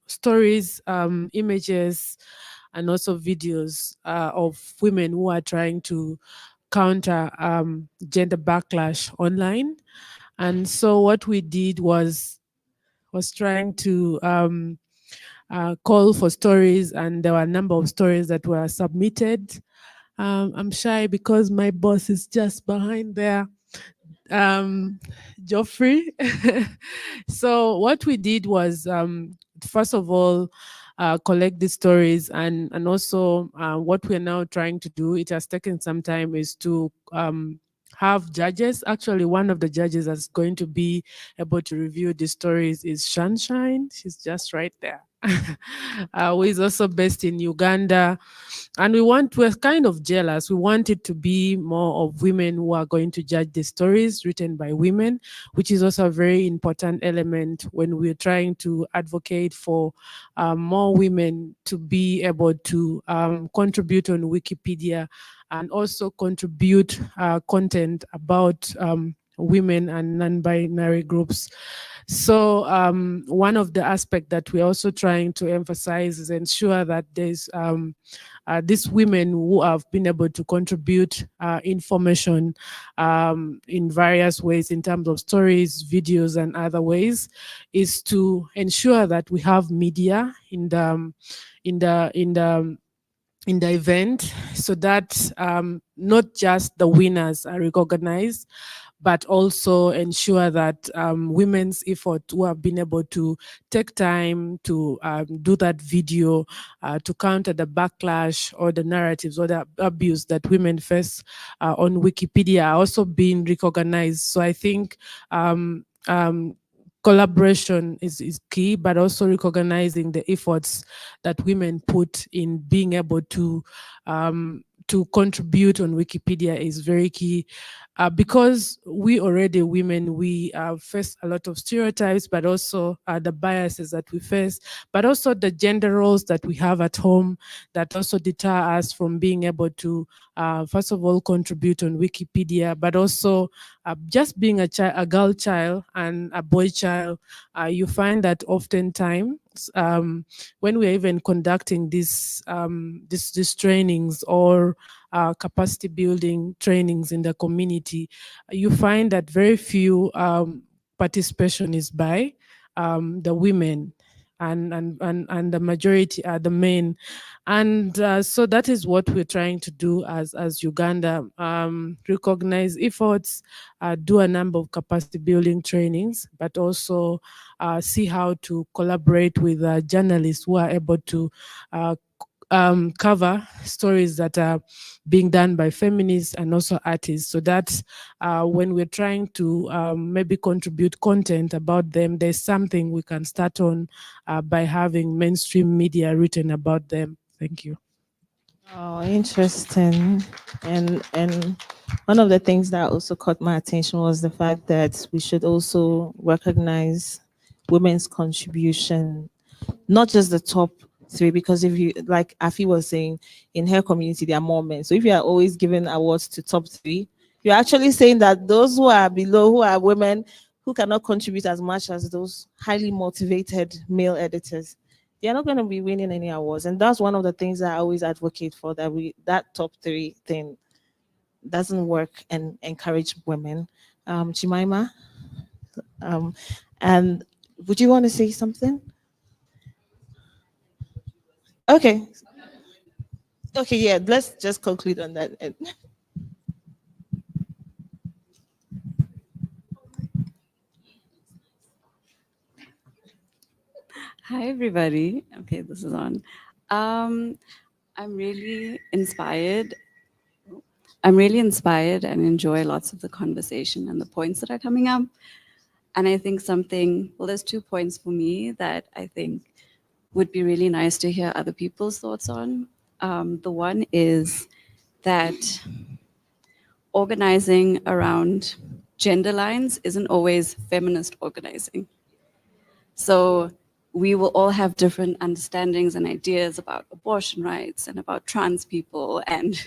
stories, images, and also videos of women who are trying to counter gender backlash online. And so what we did was trying to call for stories, and there were a number of stories that were submitted. I'm shy because my boss is just behind there, Geoffrey. So what we did was, first of all, collect the stories, and also what we're now trying to do, it has taken some time, is to have judges. Actually, one of the judges that's going to be able to review the stories is Sunshine. She's just right there. Who is also based in Uganda. And we're kind of jealous. We want it to be more of women who are going to judge the stories written by women, which is also a very important element when we're trying to advocate for more women to be able to contribute on Wikipedia and also contribute content about women and non-binary groups. So one of the aspects that we're also trying to emphasize is ensure that there's these women who have been able to contribute information in various ways in terms of stories, videos, and other ways, is to ensure that we have media in the event, so that not just the winners are recognized, but also ensure that women's effort who have been able to take time to do that video to counter the backlash or the narratives or the abuse that women face on Wikipedia are also being recognized. So I think collaboration is key, but also recognizing the efforts that women put in being able to contribute on Wikipedia is very key. Because we already women, we face a lot of stereotypes, but also the biases that we face, but also the gender roles that we have at home that also deter us from being able to, first of all, contribute on Wikipedia, but also just being a girl child and a boy child, you find that oftentimes when we're even conducting these trainings or capacity building trainings in the community, you find that very few participation is by the women, and the majority are the men. And so that is what we're trying to do as Uganda, recognize efforts, do a number of capacity building trainings, but also see how to collaborate with journalists who are able to cover stories that are being done by feminists and also artists, so that when we're trying to maybe contribute content about them, there's something we can start on by having mainstream media written about them. Thank you. Oh, interesting. And one of the things that also caught my attention was the fact that we should also recognize women's contribution, not just the top three, because if you, like Afi was saying, in her community there are more men. So if you are always giving awards to top three, you're actually saying that those who are below, who are women, who cannot contribute as much as those highly motivated male editors, they're not going to be winning any awards. And that's one of the things that I always advocate for, that that top three thing doesn't work and encourage women. Jemima, and would you want to say something? Okay. Okay, yeah, let's just conclude on that. Hi, everybody. Okay, this is on. Um, I'm really inspired. I'm really inspired and enjoy lots of the conversation and the points that are coming up. And I think well, there's 2 points for me that I think would be really nice to hear other people's thoughts on. The one is that organizing around gender lines isn't always feminist organizing. So we will all have different understandings and ideas about abortion rights and about trans people and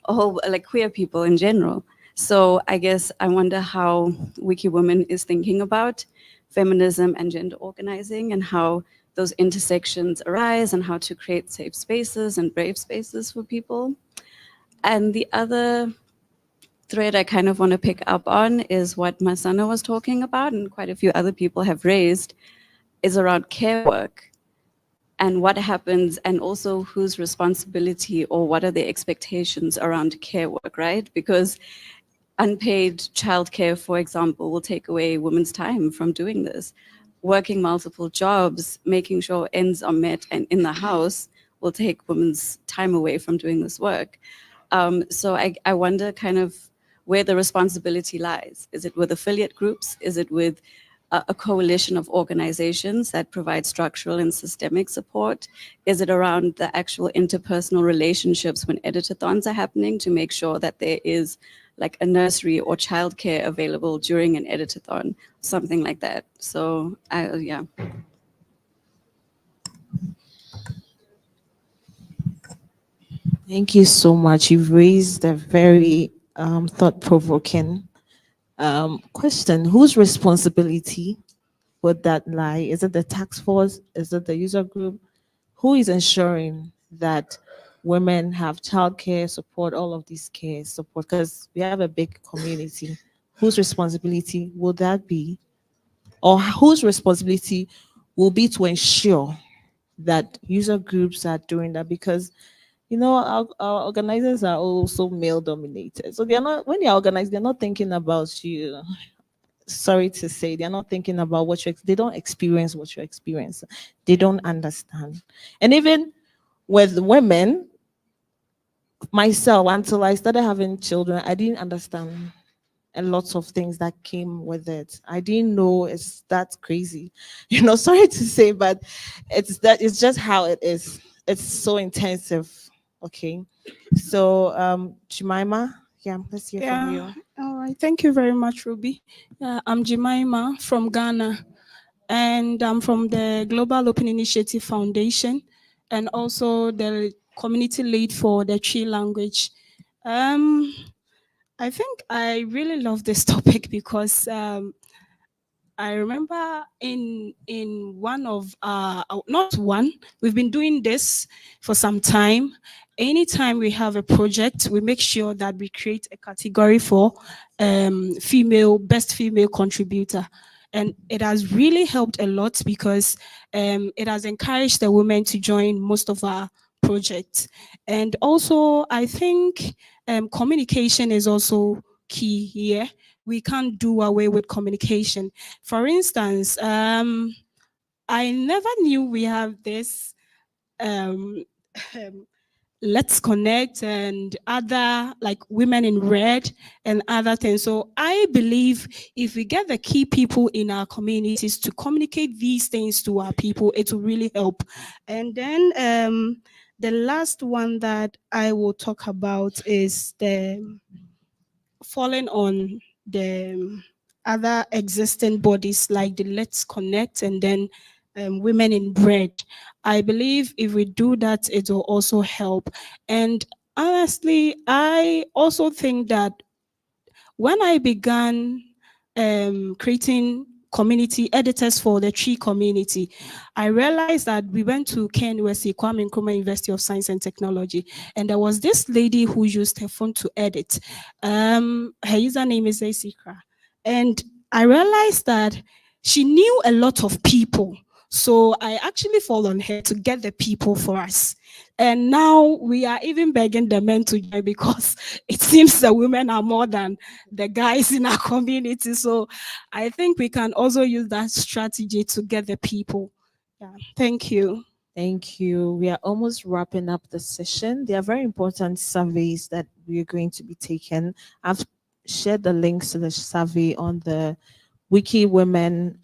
all like queer people in general. So I guess I wonder how Wiki Women is thinking about feminism and gender organizing and how those intersections arise and how to create safe spaces and brave spaces for people. And the other thread I kind of want to pick up on is what Masana was talking about and quite a few other people have raised, is around care work and what happens, and also whose responsibility or what are the expectations around care work, right? Because unpaid childcare, for example, will take away women's time from doing this. Working multiple jobs, making sure ends are met and in the house will take women's time away from doing this work. So I wonder kind of where the responsibility lies. Is it with affiliate groups? Is it with a coalition of organizations that provide structural and systemic support? Is it around the actual interpersonal relationships when editathons are happening to make sure that there is like a nursery or childcare available during an editathon, something like that? So yeah. Thank you so much. You've raised a very thought-provoking question. Whose responsibility would that lie? Is it the task force? Is it the user group? Who is ensuring that women have childcare support, all of these care support? Because we have a big community. Whose responsibility will that be? Or whose responsibility will be to ensure that user groups are doing that? Because our organizers are also male dominated. So they're not, when they're organized, they're not thinking about you. Sorry to say, they're not thinking about they don't experience what you experience. They don't understand. And even with women, myself, until I started having children, I didn't understand a lot of things that came with it. I didn't know it's that crazy. Sorry to say, but it's just how it is. It's so intensive. Okay. So Jemima, yeah, let's hear from you. All right. Thank you very much, Ruby. I'm Jemima from Ghana, and I'm from the Global Open Initiative Foundation, and also the community lead for the Tree language. I think I really love this topic because I remember in one of not one, we've been doing this for some time. Anytime we have a project, we make sure that we create a category for best female contributor. And it has really helped a lot because it has encouraged the women to join most of our projects. And also, I think communication is also key here. We can't do away with communication. For instance, I never knew we have this Let's Connect and other like Women in Red and other things. So I believe if we get the key people in our communities to communicate these things to our people, it will really help. And then the last one that I will talk about is the falling on the other existing bodies like the Let's Connect and then Women in Red. I believe if we do that, it will also help. And honestly, I also think that when I began creating community editors for the tree community, I realized that we went to KNUST, Kwame Nkrumah University of Science and Technology, and there was this lady who used her phone to edit. Her username is Asikra. And I realized that she knew a lot of people. So I actually fall on her to get the people for us. And now we are even begging the men to join because it seems the women are more than the guys in our community. So I think we can also use that strategy to get the people. Yeah. Thank you. Thank you. We are almost wrapping up the session. There are very important surveys that we are going to be taking. I've shared the links to the survey on the Wiki Women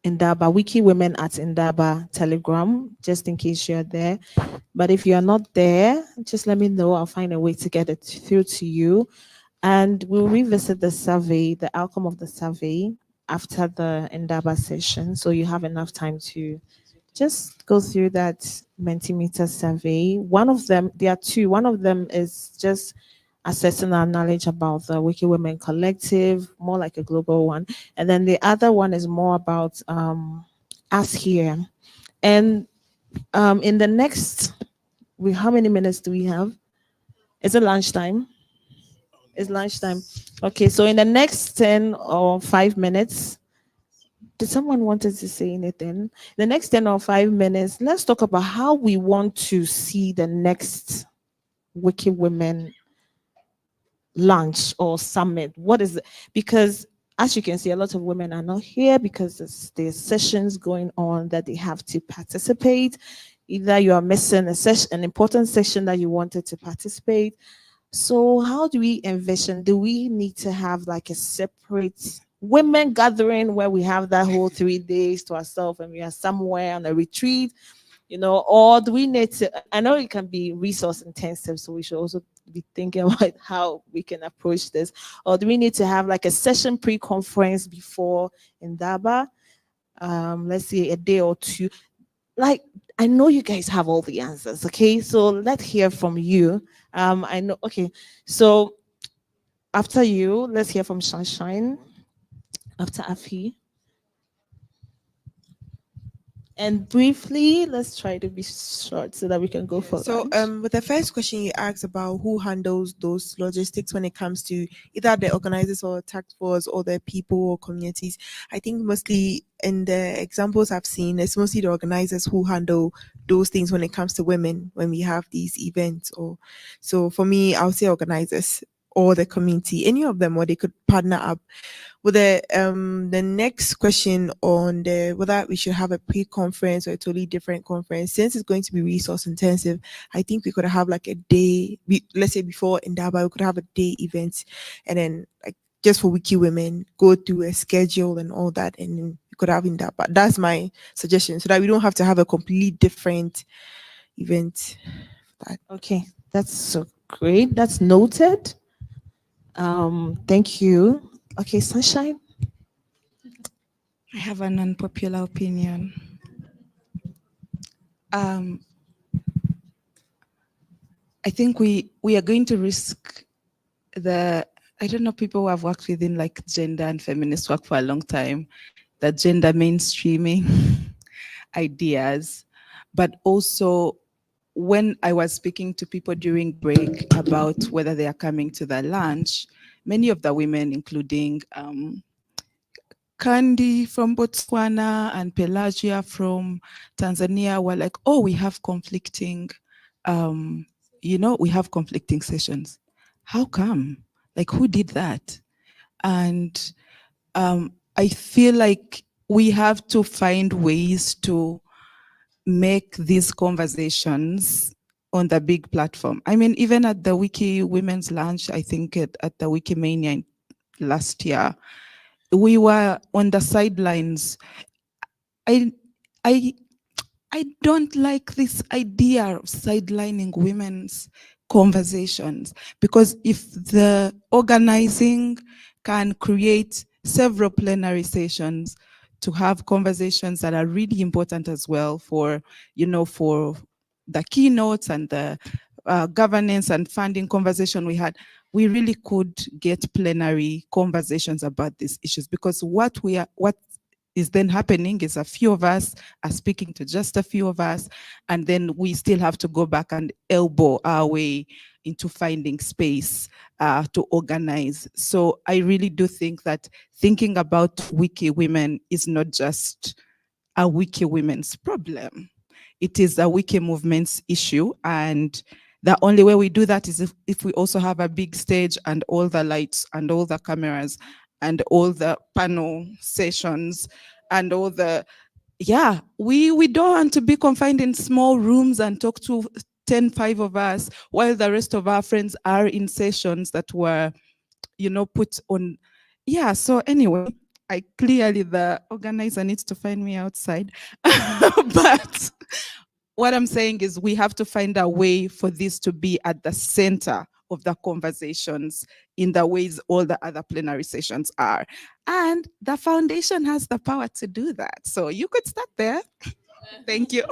Indaba, Wiki Women at Indaba Telegram, just in case you're there. But if you're not there, just let me know. I'll find a way to get it through to you. And we'll revisit the survey, the outcome of the survey after the Indaba session. So you have enough time to just go through that Mentimeter survey. One of them, there are two. One of them is just assessing our knowledge about the Wiki Women Collective, more like a global one. And then the other one is more about us here. And in the next, how many minutes do we have? Is it lunchtime? It's lunchtime. Okay, so in the next 10 or 5 minutes, did someone want us to say anything? The next 10 or 5 minutes, let's talk about how we want to see the next Wiki Women launch or summit. What is it? Because as you can see, a lot of women are not here because there's sessions going on that they have to participate. Either you are missing a session, an important session that you wanted to participate. So how do we envision? Do we need to have like a separate women gathering where we have that whole 3 days to ourselves and we are somewhere on a retreat, or do we need to, I know it can be resource intensive, so we should also be thinking about how we can approach this, or do we need to have like a session pre-conference before Indaba, let's say a day or two? Like, I know you guys have all the answers, okay? So let's hear from you. I know, okay, so after you, let's hear from Sunshine, after Afi. And briefly, let's try to be short so that we can go for So, lunch. with the first question you asked about who handles those logistics when it comes to either the organizers or task force or the people or communities, I think mostly in the examples I've seen, it's mostly the organizers who handle those things when it comes to women when we have these events. Or so for me, I'll say organizers or the community, any of them, or they could partner up. With the next question on the whether we should have a pre-conference or a totally different conference, since it's going to be resource intensive, I think we could have like a day, let's say before Indaba, we could have a day event, and then like just for Wiki Women, go through a schedule and all that, and then we could have Indaba. That's my suggestion, so that we don't have to have a completely different event. Okay, that's so great. That's noted. Thank you. Okay, Sunshine. I have an unpopular opinion. I think we are going to risk I don't know, people who have worked within like gender and feminist work for a long time, the gender mainstreaming ideas, but also when I was speaking to people during break about whether they are coming to the lunch, many of the women, including Candy from Botswana and Pelagia from Tanzania, were like, oh, we have conflicting, we have conflicting sessions. How come? Like, who did that? And I feel like we have to find ways to make these conversations on the big platform. I mean, even at the Wiki Women's Lunch, I think at the Wikimania last year, we were on the sidelines. I don't like this idea of sidelining women's conversations, because if the organizing can create several plenary sessions to have conversations that are really important as well for, for the keynotes and the governance and funding conversation we had, we really could get plenary conversations about these issues, because what is then happening is a few of us are speaking to just a few of us, and then we still have to go back and elbow our way into finding space to organize. So I really do think that thinking about Wiki Women is not just a Wiki Women's problem. It is a Wiki movement's issue, and the only way we do that is if we also have a big stage and all the lights and all the cameras and all the panel sessions and all the, we don't want to be confined in small rooms and talk to 5 of us while the rest of our friends are in sessions that were, put on. So anyway, the organizer needs to find me outside. But what I'm saying is we have to find a way for this to be at the center of the conversations in the ways all the other plenary sessions are. And the foundation has the power to do that. So you could start there. Thank you.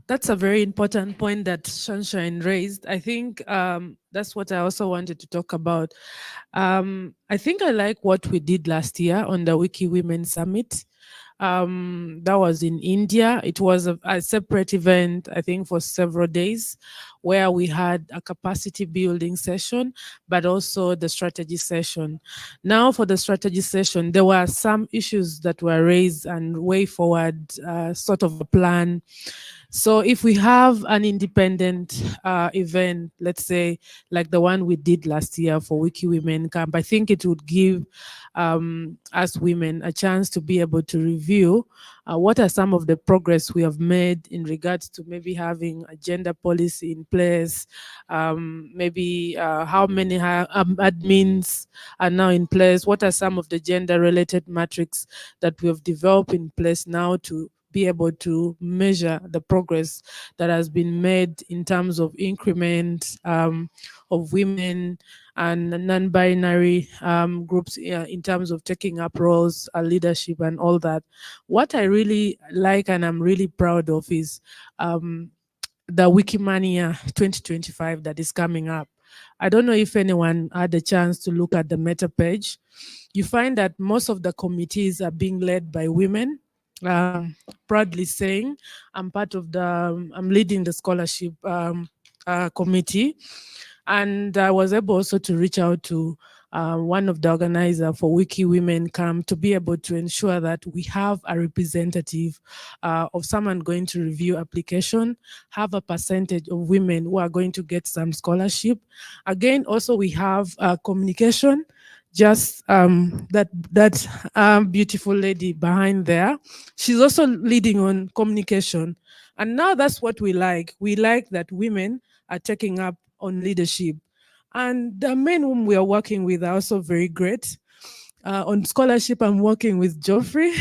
That's a very important point that Sunshine raised. I think that's what I also wanted to talk about. I think I like what we did last year on the Wiki Women Summit. That was in India. It was a separate event, I think, for several days, where we had a capacity building session, but also the strategy session. Now for the strategy session, there were some issues that were raised and way forward, sort of a plan. So if we have an independent event, let's say like the one we did last year for Wiki Women Camp, I think it would give us women a chance to be able to review what are some of the progress we have made in regards to maybe having a gender policy in place, maybe how many admins are now in place, what are some of the gender related metrics that we have developed in place now to be able to measure the progress that has been made in terms of increment of women and non-binary groups in terms of taking up roles, leadership and all that. What I really like and I'm really proud of is the Wikimania 2025 that is coming up. I don't know if anyone had a chance to look at the meta page. You find that most of the committees are being led by women. Proudly saying, I'm part of I'm leading the scholarship committee. And I was able also to reach out to one of the organizers for Wiki Women Camp to be able to ensure that we have a representative of someone going to review application, have a percentage of women who are going to get some scholarship. Again, also we have communication, just that beautiful lady behind there. She's also leading on communication. And now that's what we like. We like that women are taking up on leadership. And the men whom we are working with are also very great. On scholarship, I'm working with Geoffrey.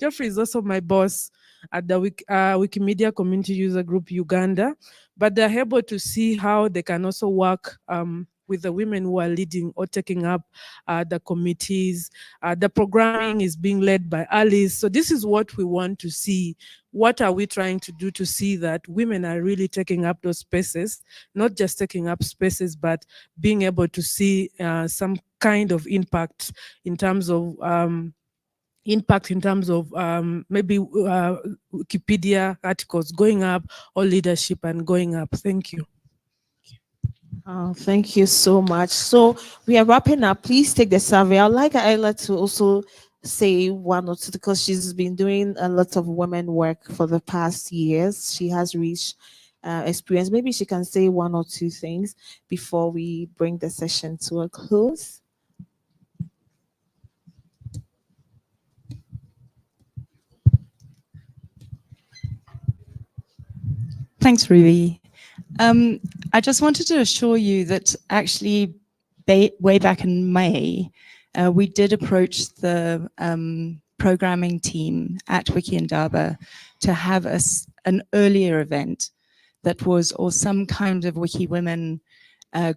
Geoffrey is also my boss at the Wikimedia Community User Group Uganda, but they're able to see how they can also work with the women who are leading or taking up the committees. The programming is being led by Alice. So this is what we want to see. What are we trying to do to see that women are really taking up those spaces, not just taking up spaces, but being able to see some kind of impact in terms of maybe Wikipedia articles going up or leadership and going up. Thank you. Thank you so much. So we are wrapping up. Please take the survey. I'd like Ayla to also say one or two, because she's been doing a lot of women work for the past years. She has reached experience. Maybe she can say one or two things before we bring the session to a close. Thanks, Ruby. I just wanted to assure you that actually way back in May, we did approach the programming team at Wikindaba to have an earlier event that was, or some kind of Wiki Women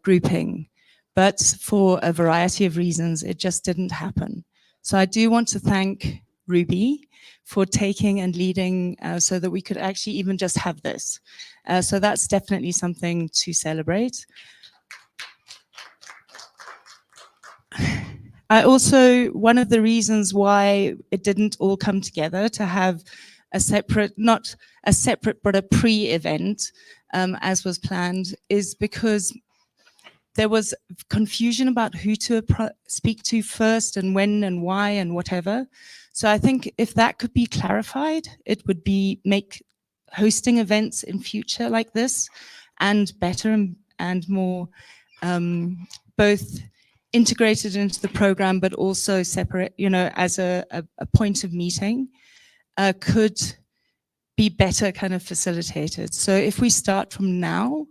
grouping. But for a variety of reasons, it just didn't happen. So I do want to thank Ruby for taking and leading so that we could actually even just have this. So that's definitely something to celebrate. I also, one of the reasons why it didn't all come together to have a separate, not a separate, but a pre-event as was planned, is because there was confusion about who to speak to first and when and why and whatever. So I think if that could be clarified, it would make hosting events in future like this and better and more both integrated into the program, but also separate, as a point of meeting, could be better kind of facilitated. So if we start from now,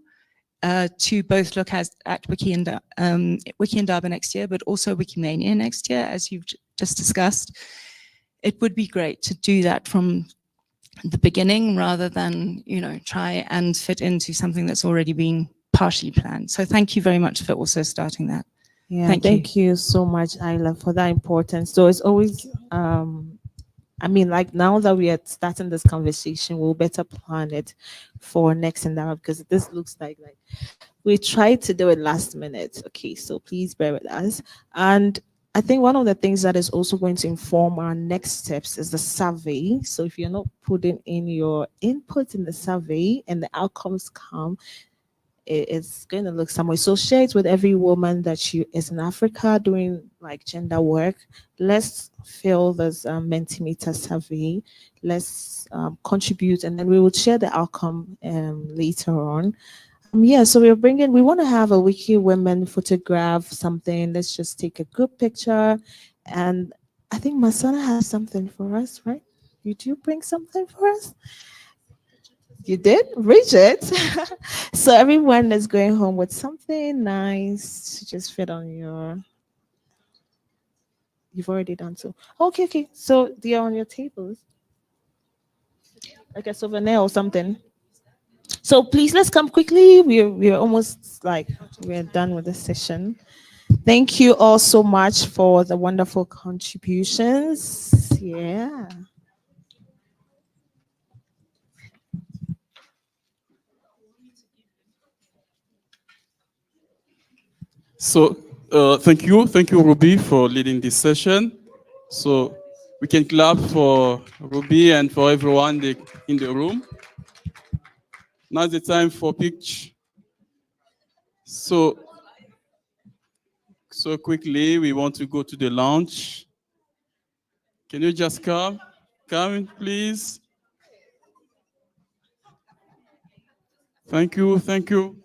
to both look at Wikindaba next year, but also Wikimania next year, as you've just discussed. It would be great to do that from the beginning rather than, try and fit into something that's already been partially planned. So thank you very much for also starting that. Yeah, Thank you. you so much, Isla, for that importance. So it's always, I mean, like now that we are starting this conversation, we'll better plan it for next and that, because this looks like we tried to do it last minute. Okay, so please bear with us. And I think one of the things that is also going to inform our next steps is the survey. So if you're not putting in your input in the survey and the outcomes come, it's going to look some way. So share it with every woman that is in Africa doing like gender work. Let's fill this Mentimeter survey. Let's contribute, and then we will share the outcome later on. Yeah, so we want to have a Wiki Women photograph, something. Let's just take a good picture. And I think Masana has something for us, right? Did you bring something for us? You did? Bridget. So everyone is going home with something nice to just fit on your. You've already done so. Okay, okay. So they are on your tables. Like a souvenir or something. So please, let's come quickly. We're almost we're done with the session. Thank you all so much for the wonderful contributions. Yeah. So thank you, Ruby, for leading this session. So we can clap for Ruby and for everyone in the room. Now's the time for pitch. So quickly, we want to go to the lounge. Can you just come? Come in, please. Thank you, thank you.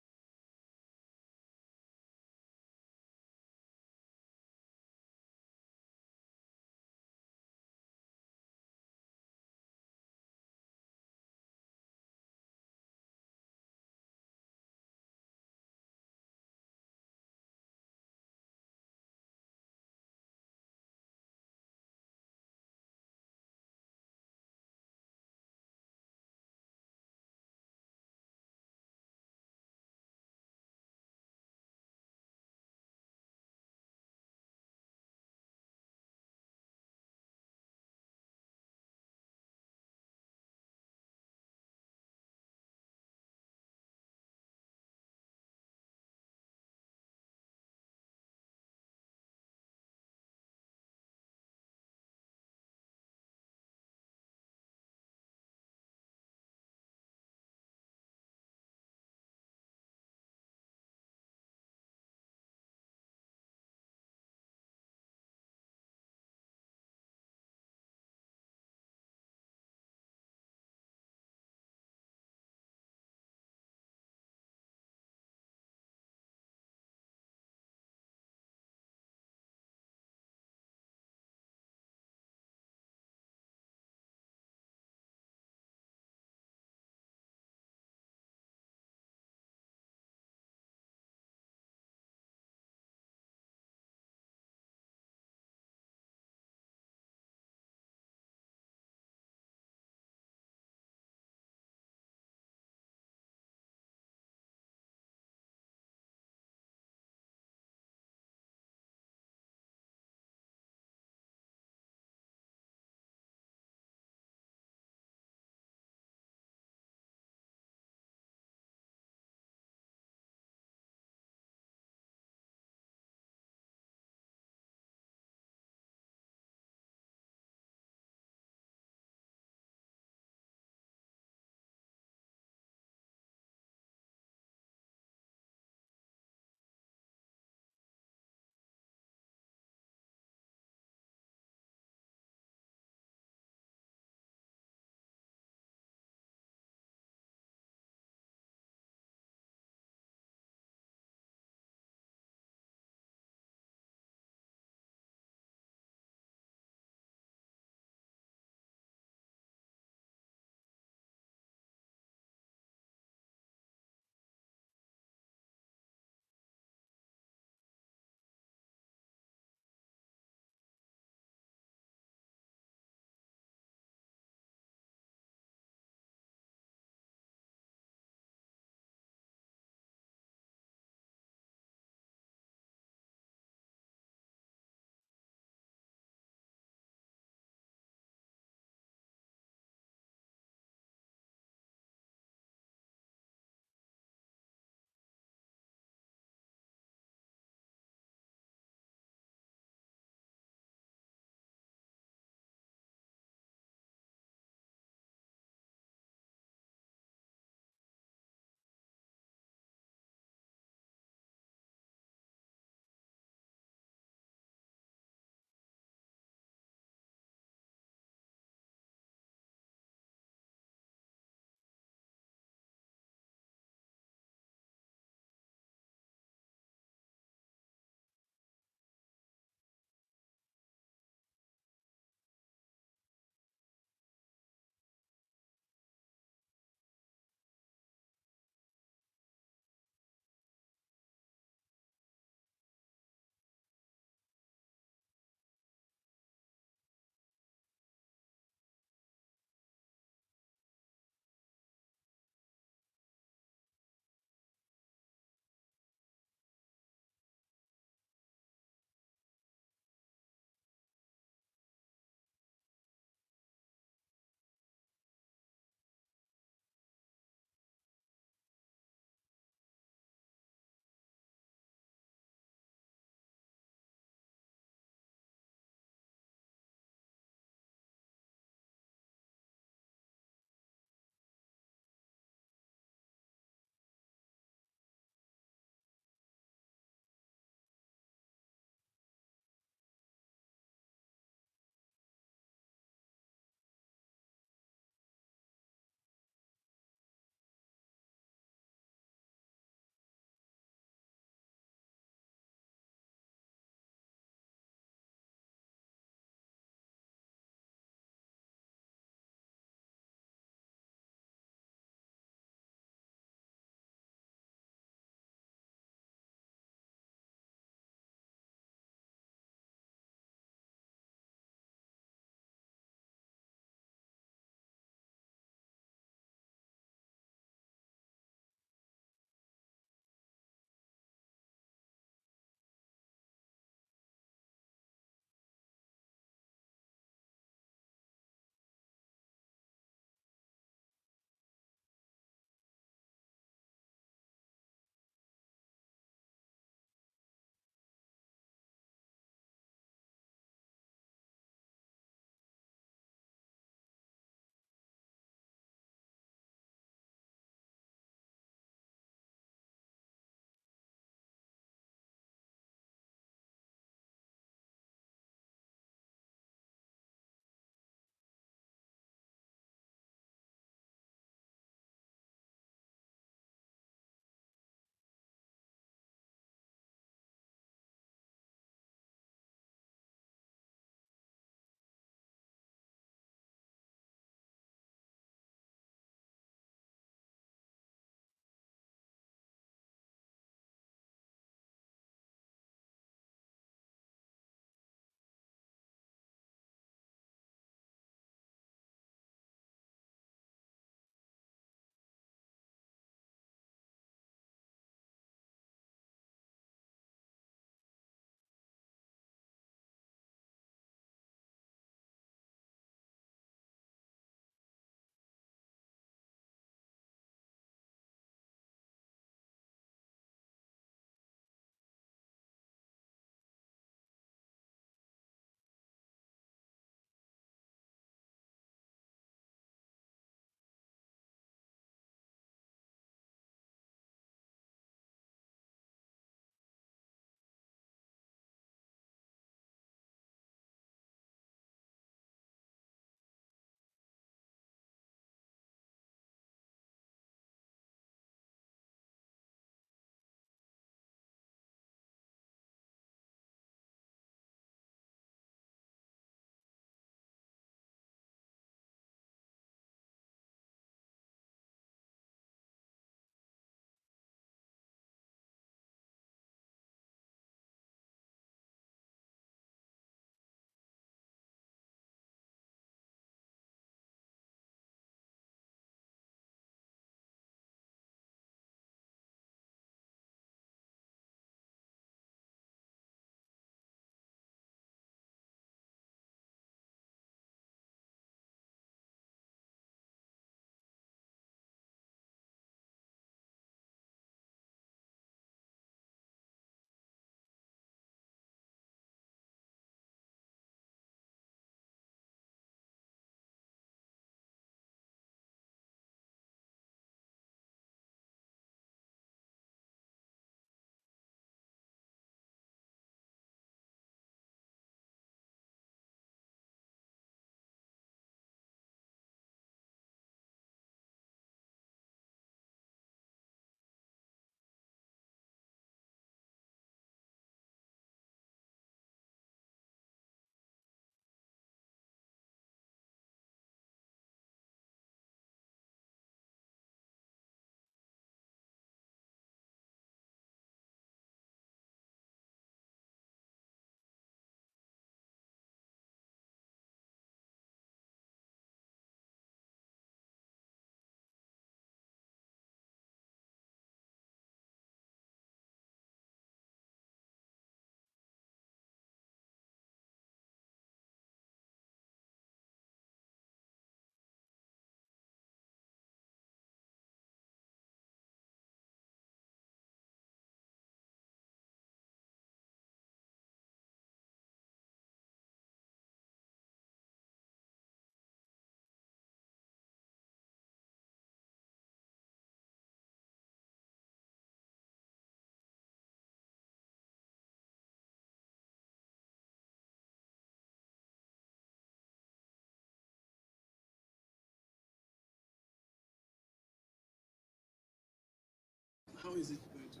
How is it going to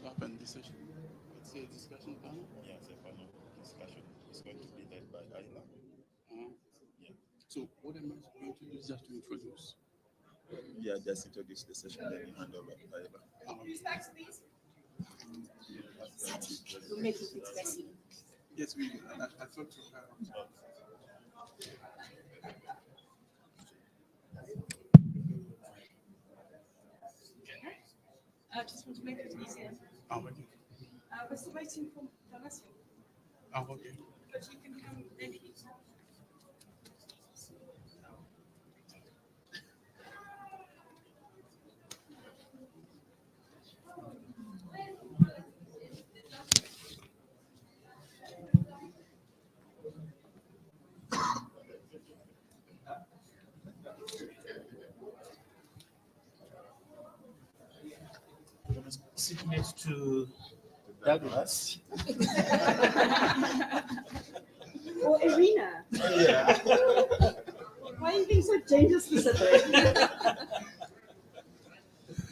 happen this session? It's a discussion panel? Yeah, it's a panel discussion. It's going to be led by Ayla. Yeah. So what am I going to do just to introduce? Yeah, just introduce the session, then you hand over to Ayla. We'll make it expressive. Yes, we. I thought to her. I just want to make it easier. Oh, okay. We're still waiting for Vanessa. Oh, okay. But you can come any. Sit next to Douglas. Or Irina. Yeah. Why are you being so gender specific?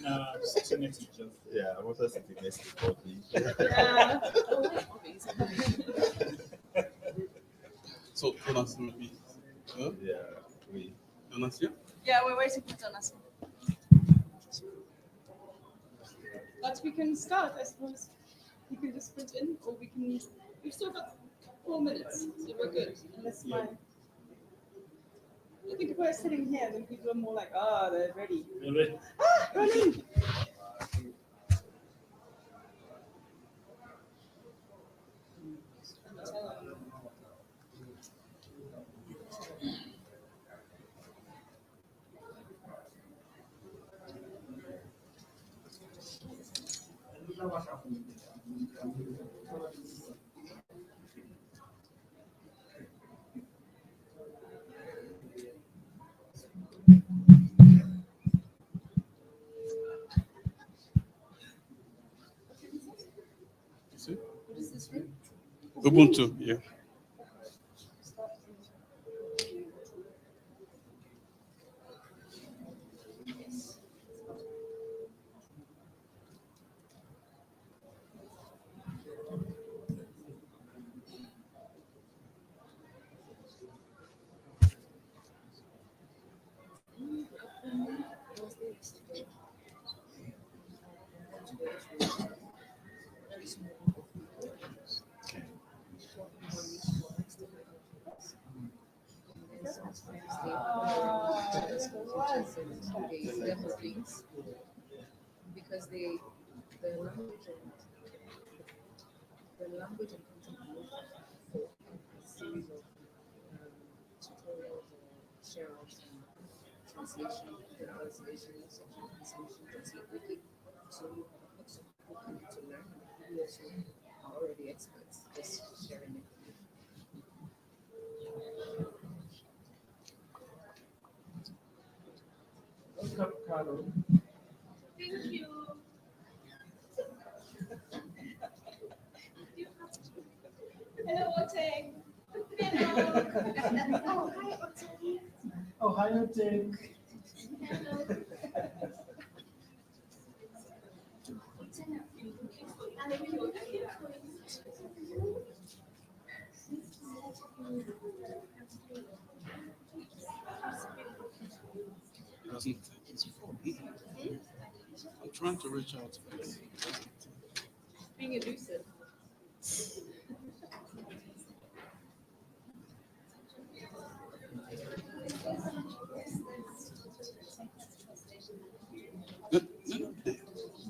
No, sit next to each other. Yeah, I'm also sitting next to Bobby. Yeah. So, Jonas will be. Yeah, we. Jonas, yeah? Yeah, we're waiting for Vanessa. But we can start, I suppose. You can just sprint in, or we can. We've still got 4 minutes, so we're good. Unless my. I think if we're sitting here, then people are more like, oh, they're ready. Really? Ah, running! What is this room? Ubuntu, yeah. Because the language and content for a series of tutorials or share-outs and translation, Wiki. So lots of people come to learn, who also are already experts, just sharing it. Welcome, Carol. Thank you. Hello, Oteng. Hello. Oh, hi, Oteng. Oh, hi, Oteng. He doesn't take his phone. I'm trying to reach out to him. Being elusive.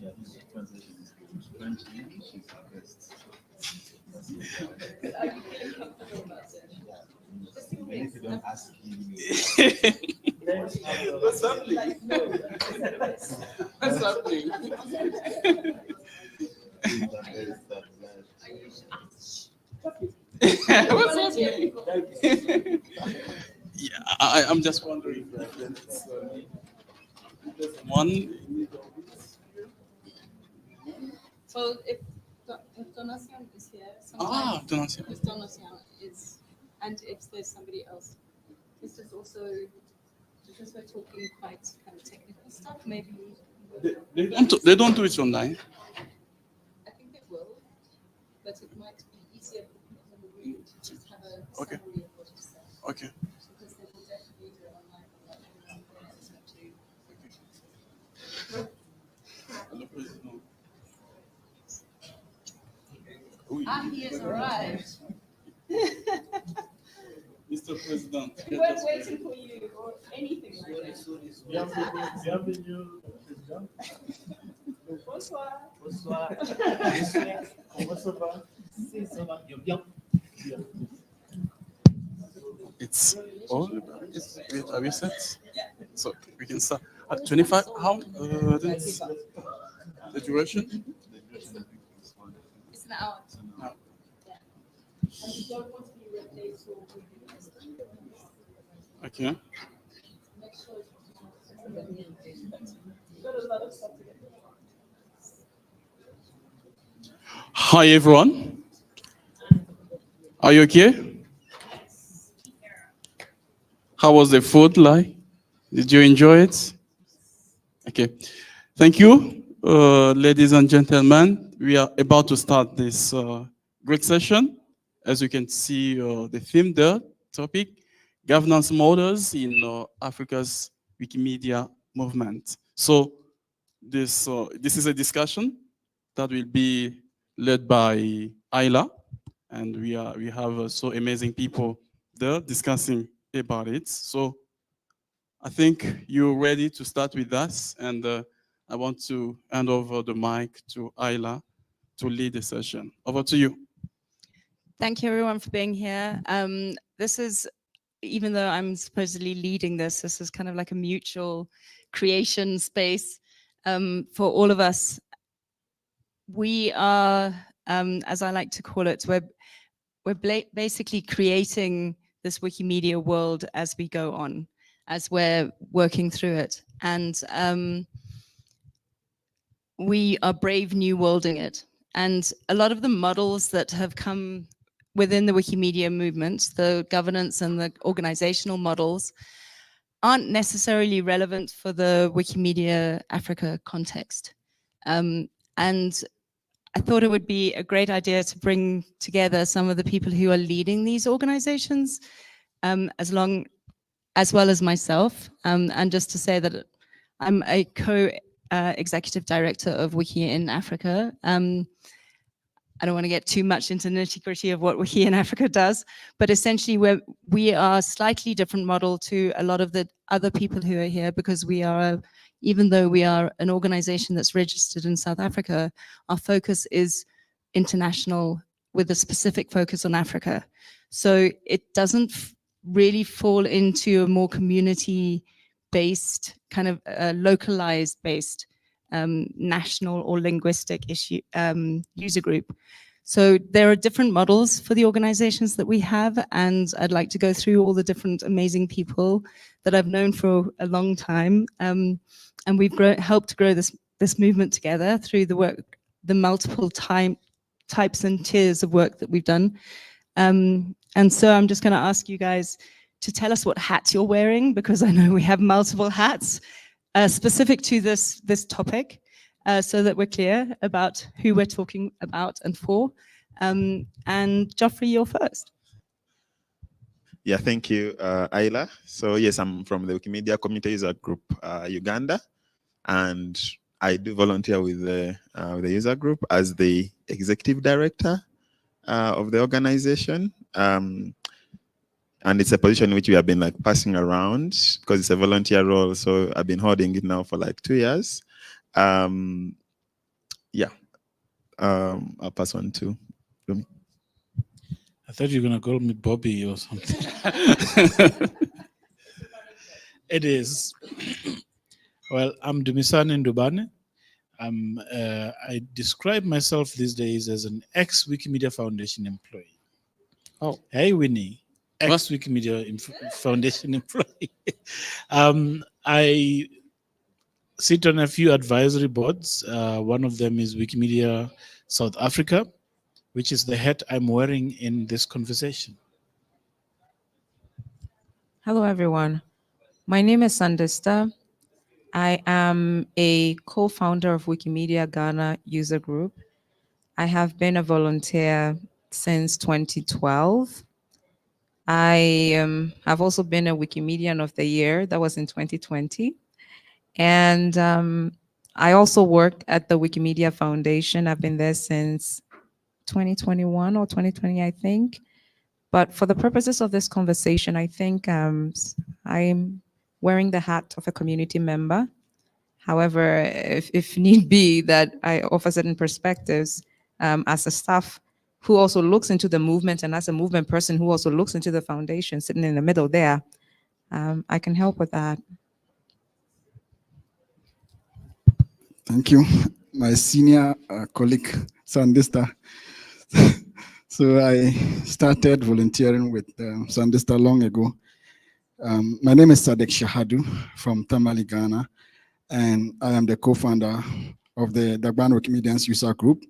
Yeah, his translation is French English is the best. Are you feeling comfortable about it? Just in Even if case. you don't ask him, What's happening? Like, no. What's happening? What's happening? Yeah, I'm just wondering if there's one. So if Donasian is here, Donasian. If Donasian is, and if there's somebody else, this is also because we're talking quite kind of technical stuff. Maybe They don't do it online. I think they will, but it might be easier for the to just have a Okay. summary of what you said. Okay. Because they will definitely do it online. He has arrived. Mr. President. We weren't waiting for you or anything like that. Bienvenue, Président. Bonsoir. Bonsoir. Comment ça va? Ça va bien. It's all. Are we set? So we can start at 25. How? That's the duration? It's an hour. No. And you don't want to be replaced or Okay. make sure you've got a lot of stuff to get. Hi everyone. Are you okay? How was the food like? Did you enjoy it? Okay. Thank you, ladies and gentlemen. We are about to start this great session. As you can see, the theme there, topic, governance models in Africa's Wikimedia movement. So this is a discussion that will be led by Ayla, and we have so amazing people there discussing about it. So I think you're ready to start with us, and I want to hand over the mic to Ayla to lead the session. Over to you. Thank you everyone for being here. This is, even though I'm supposedly leading this is kind of like a mutual creation space for all of us. We are, as I like to call it, we're basically creating this Wikimedia world as we go on, as we're working through it. And we are brave new worlding it. And a lot of the models that have come within the Wikimedia movement, the governance and the organizational models, aren't necessarily relevant for the Wikimedia Africa context. And I thought it would be a great idea to bring together some of the people who are leading these organizations, as well as myself, and just to say that I'm a co-executive director of Wiki in Africa. I don't want to get too much into nitty-gritty of what Wiki in Africa does, but essentially we are a slightly different model to a lot of the other people who are here, because we are, even though we are an organization that's registered in South Africa, our focus is international with a specific focus on Africa. So it doesn't really fall into a more community-based, kind of localized based national or linguistic issue user group. So there are different models for the organizations that we have, and I'd like to go through all the different amazing people that I've known for a long time. And we've helped grow this movement together through the work, the multiple types and tiers of work that we've done. And so I'm just going to ask you guys to tell us what hat you're wearing, because I know we have multiple hats specific to this topic, so that we're clear about who we're talking about and for. And Geoffrey, you're first. Yeah, thank you, Ayla. So yes, I'm from the Wikimedia Community User Group, Uganda, and I do volunteer with the user group as the executive director of the organization. And it's a position which we have been like passing around because it's a volunteer role. So I've been holding it now for like 2 years. Yeah, I'll pass on to Lumi. I thought you were going to call me Bobby or something. It is. Well, I'm Dumisani Ndubane. I describe myself these days as an ex-Wikimedia Foundation employee. Oh. Hey, Winnie. Ex-Wikimedia Foundation employee. I sit on a few advisory boards. One of them is Wikimedia South Africa, which is the hat I'm wearing in this conversation. Hello, everyone. My name is Sandista. I am a co-founder of Wikimedia Ghana user group. I have been a volunteer since 2012. I have also been a Wikimedian of the Year. That was in 2020. And I also work at the Wikimedia Foundation. I've been there since 2021 or 2020, I think. But for the purposes of this conversation, I think I'm wearing the hat of a community member. However, if need be, that I offer certain perspectives as a staff who also looks into the movement, and as a movement person who also looks into the foundation, sitting in the middle there, I can help with that. Thank you, my senior colleague, Sandista. So I started volunteering with Sandista long ago. My name is Sadek Shahadu from Tamale, Ghana, and I am the co-founder of the Dagbani Wikimedians User Group.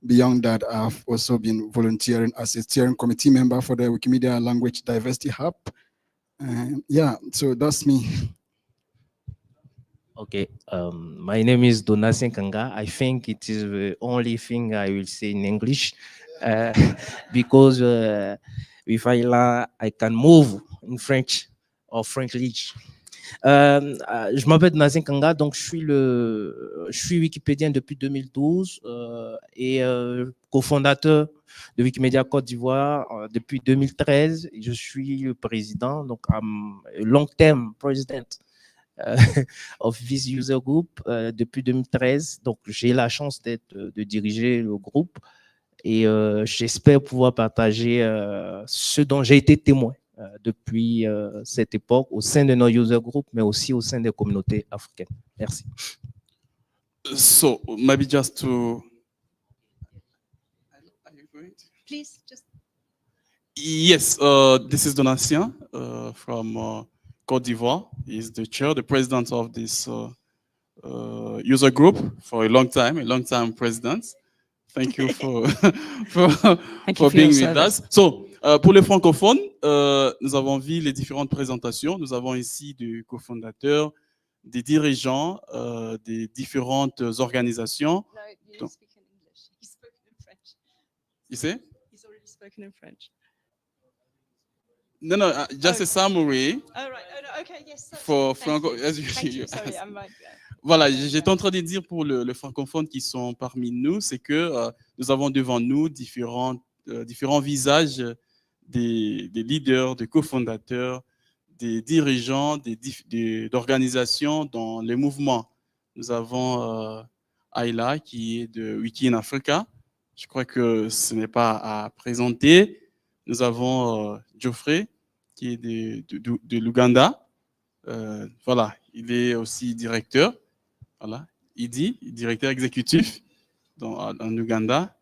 Beyond that, I've also been volunteering as a steering committee member for the Wikimedia Language Diversity Hub. Yeah, so that's me. Okay, my name is Donatien Kanga. I think it is the only thing I will say in English because with Ayla, I can move in French or French English. Je m'appelle Donatien Kanga, donc je suis wikipédien depuis 2012 et cofondateur de Wikimedia Côte d'Ivoire depuis 2013. Je suis le président, donc I'm a long-term president of this user group depuis 2013. Donc, j'ai la chance de diriger le groupe et j'espère pouvoir partager ce dont j'ai été témoin depuis cette époque au sein de nos user group, mais aussi au sein des communautés africaines. Merci. So, maybe just to... Please, just... Yes, this is Donatien from Côte d'Ivoire. He's the chair, the president of this user group for a long time president. Thank you for, for being with us. So, pour les francophones, nous avons vu les différentes présentations. Nous avons ici des cofondateurs, des dirigeants, des différentes organisations. No, you Donc, speak in English. He's spoken in French. you say? He's already spoken in French. No, just a summary. Oh, right. Oh, no. Okay, yes. For Thank Franco, you. as you, Thank you you. Sorry, asked. I'm like... Voilà, j'étais en train de dire pour le francophone qui sont parmi nous, c'est que nous avons devant nous différents visages des leaders, des cofondateurs, des dirigeants, d'organisations dans les mouvements. Nous avons Ayla qui est de Wiki in Africa. Je crois que ce n'est pas à présenter. Nous avons Geoffrey qui est de l'Ouganda. Voilà, il est aussi directeur. Voilà, Idi, directeur exécutif en Ouganda.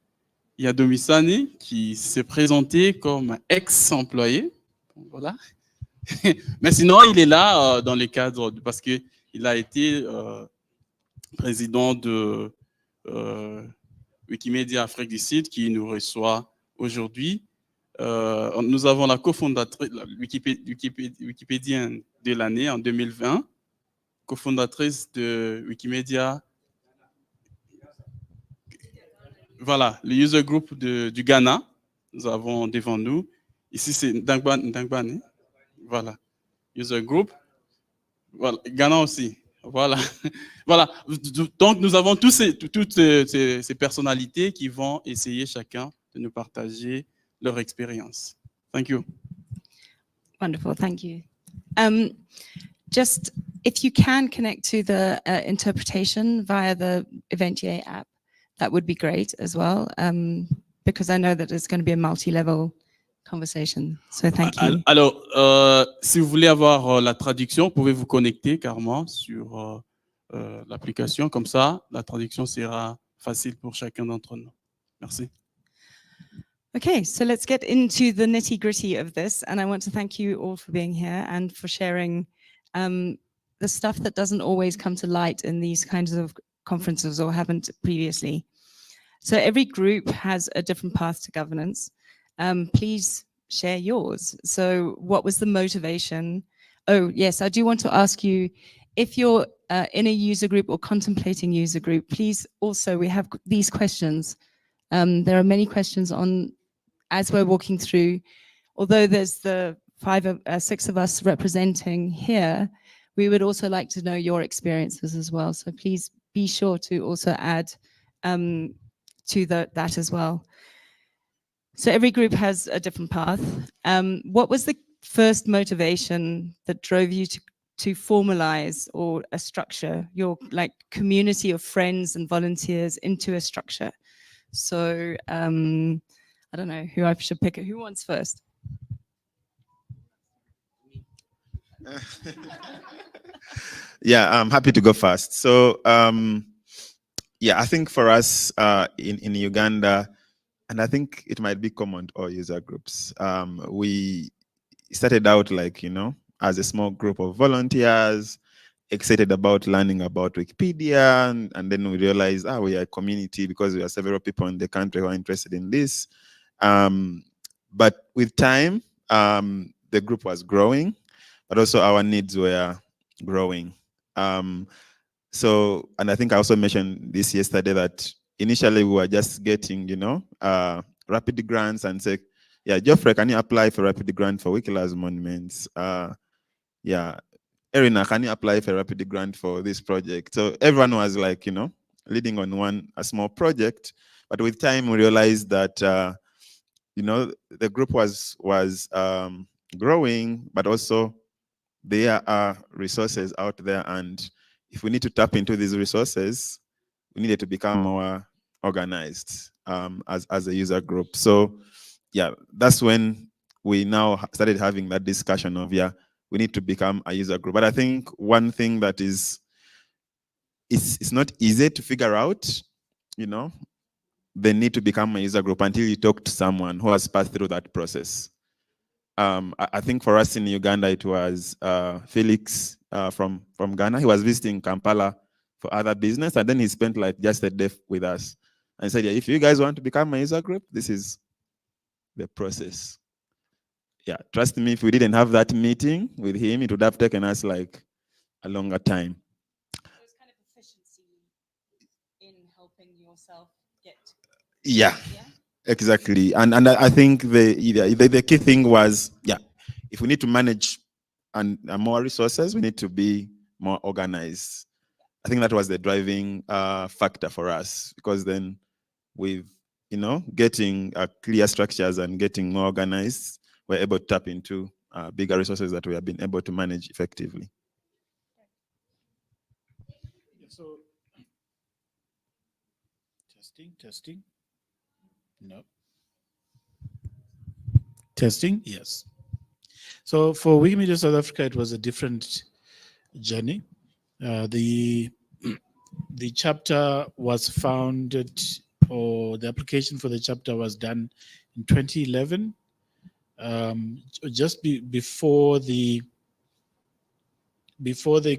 Il y a Domisani qui s'est présenté comme ex-employé. Voilà. Mais sinon, il est là dans le cadre, parce qu'il a été président de Wikimedia Afrique du Sud qui nous reçoit aujourd'hui. Nous avons la cofondatrice, wikipédienne de l'année en 2020, cofondatrice de Wikimedia. Voilà, le user group du Ghana. Nous avons devant nous. Ici, c'est Dangbani. Voilà, user group. Voilà, Ghana aussi. Voilà. Voilà. Donc, nous avons toutes ces personnalités qui vont essayer chacun de nous partager leur expérience. Thank you. Wonderful, thank you. Just if you can connect to the interpretation via the Eventier app, that would be great as well, because I know that it's going to be a multi-level conversation. So thank you. Alors, si vous voulez avoir la traduction, vous pouvez vous connecter carrément sur l'application. Comme ça, la traduction sera facile pour chacun d'entre nous. Merci. Okay, so let's get into the nitty-gritty of this, and I want to thank you all for being here and for sharing the stuff that doesn't always come to light in these kinds of conferences or haven't previously. So every group has a different path to governance. Please share yours. So what was the motivation? Oh, yes, I do want to ask you if you're in a user group or contemplating user group, please also, we have these questions. There are many questions on, as we're walking through, although there's the six of us representing here, we would also like to know your experiences as well. So please be sure to also add to that as well. So every group has a different path. What was the first motivation that drove you to formalize or a structure, your like community of friends and volunteers into a structure? So I don't know who I should pick. Who wants first? Yeah, I'm happy to go first. So yeah, I think for us in Uganda, and I think it might be common to all user groups, we started out like, as a small group of volunteers, excited about learning about Wikipedia, and then we realized, we are a community because we are several people in the country who are interested in this. But with time, the group was growing, but also our needs were growing. So, and I think I also mentioned this yesterday that initially we were just getting, rapid grants and say, yeah, Geoffrey, can you apply for rapid grant for Wikilas monuments? Yeah, Erina, can you apply for a rapid grant for this project? So everyone was like, leading on a small project. But with time, we realized that, the group was growing, but also there are resources out there. And if we need to tap into these resources, we needed to become more organized as a user group. So yeah, that's when we now started having that discussion of, we need to become a user group. But I think one thing that it's not easy to figure out, the need to become a user group until you talk to someone who has passed through that process. I think for us in Uganda, it was Felix from Ghana. He was visiting Kampala for other business, and then he spent like just a day with us and said, yeah, if you guys want to become a user group, this is the process. Yeah, trust me, if we didn't have that meeting with him, it would have taken us like a longer time. There's kind of efficiency in helping yourself get. Yeah, exactly. And I think the key thing was, if we need to manage and more resources, we need to be more organized. I think that was the driving factor for us, because then with getting clear structures and getting more organized, we're able to tap into bigger resources that we have been able to manage effectively. So, testing. No. Testing, yes. So for Wikimedia South Africa, it was a different journey. The chapter was founded, or the application for the chapter was done in 2011, just before the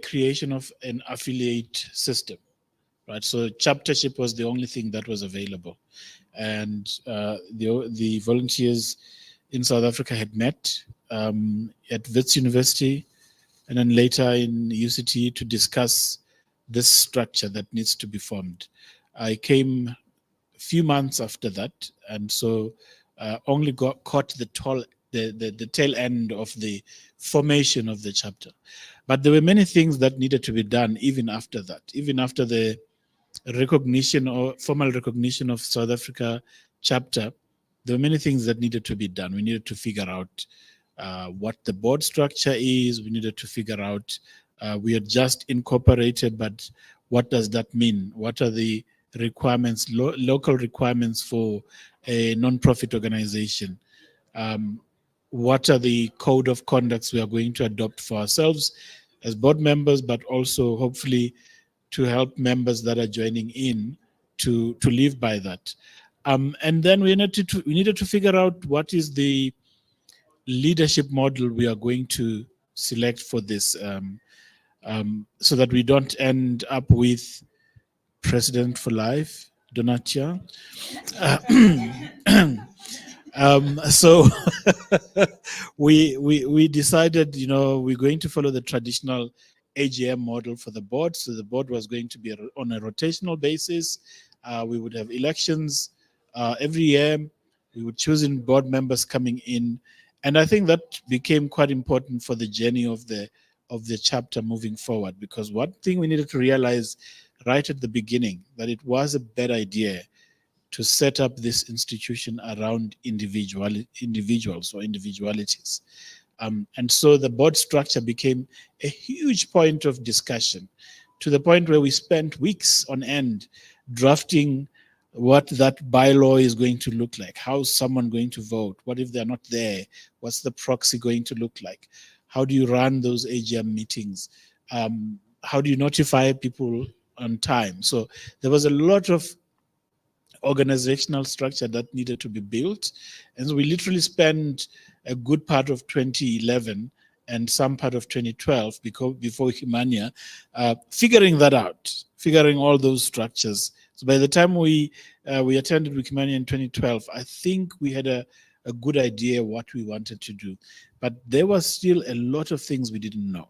creation of an affiliate system, right? So chaptership was the only thing that was available, and the volunteers in South Africa had met at Wits University, and then later in UCT to discuss this structure that needs to be formed. I came a few months after that, and so only caught the tail end of the formation of the chapter. But there were many things that needed to be done even after that, even after the recognition or formal recognition of South Africa chapter. There were many things that needed to be done. We needed to figure out what the board structure is. We needed to figure out, we had just incorporated, but what does that mean? What are the requirements, local requirements for a non-profit organization? What are the code of conducts we are going to adopt for ourselves as board members, but also hopefully to help members that are joining in to live by that. And then we needed to figure out what is the leadership model we are going to select for this, so that we don't end up with president for life, Donatia. So we decided, we're going to follow the traditional AGM model for the board. So the board was going to be on a rotational basis. We would have elections every year. We would choose in board members coming in. And I think that became quite important for the journey of the chapter moving forward, because one thing we needed to realize right at the beginning, that it was a bad idea to set up this institution around individuals or individualities. And so the board structure became a huge point of discussion, to the point where we spent weeks on end drafting what that bylaw is going to look like. How is someone going to vote? What if they're not there? What's the proxy going to look like? How do you run those AGM meetings? How do you notify people on time? So there was a lot of organizational structure that needed to be built. And so we literally spent a good part of 2011 and some part of 2012 before Himania, figuring that out, figuring all those structures. So by the time we attended Wikimania in 2012, I think we had a good idea what we wanted to do. But there was still a lot of things we didn't know.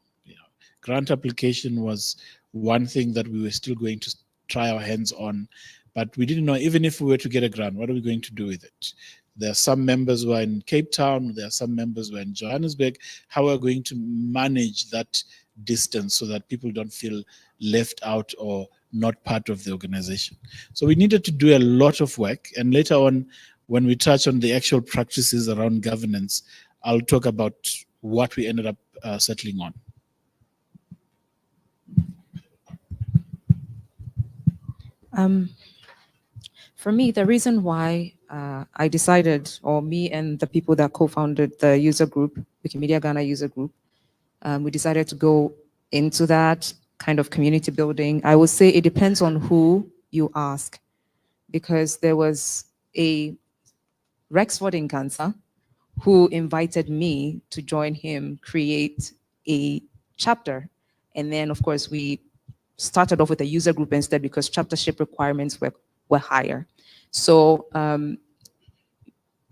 Grant application was one thing that we were still going to try our hands on, but we didn't know, even if we were to get a grant, what are we going to do with it? There are some members who are in Cape Town, there are some members who are in Johannesburg. How are we going to manage that distance so that people don't feel left out or not part of the organization? So we needed to do a lot of work, and later on, when we touch on the actual practices around governance, I'll talk about what we ended up settling on. For me, the reason why I decided, or me and the people that co-founded the user group, Wikimedia Ghana user group, we decided to go into that kind of community building. I would say it depends on who you ask, because there was a Rexford in Cancer who invited me to join him create a chapter. And then, of course, we started off with a user group instead because chaptership requirements were higher. So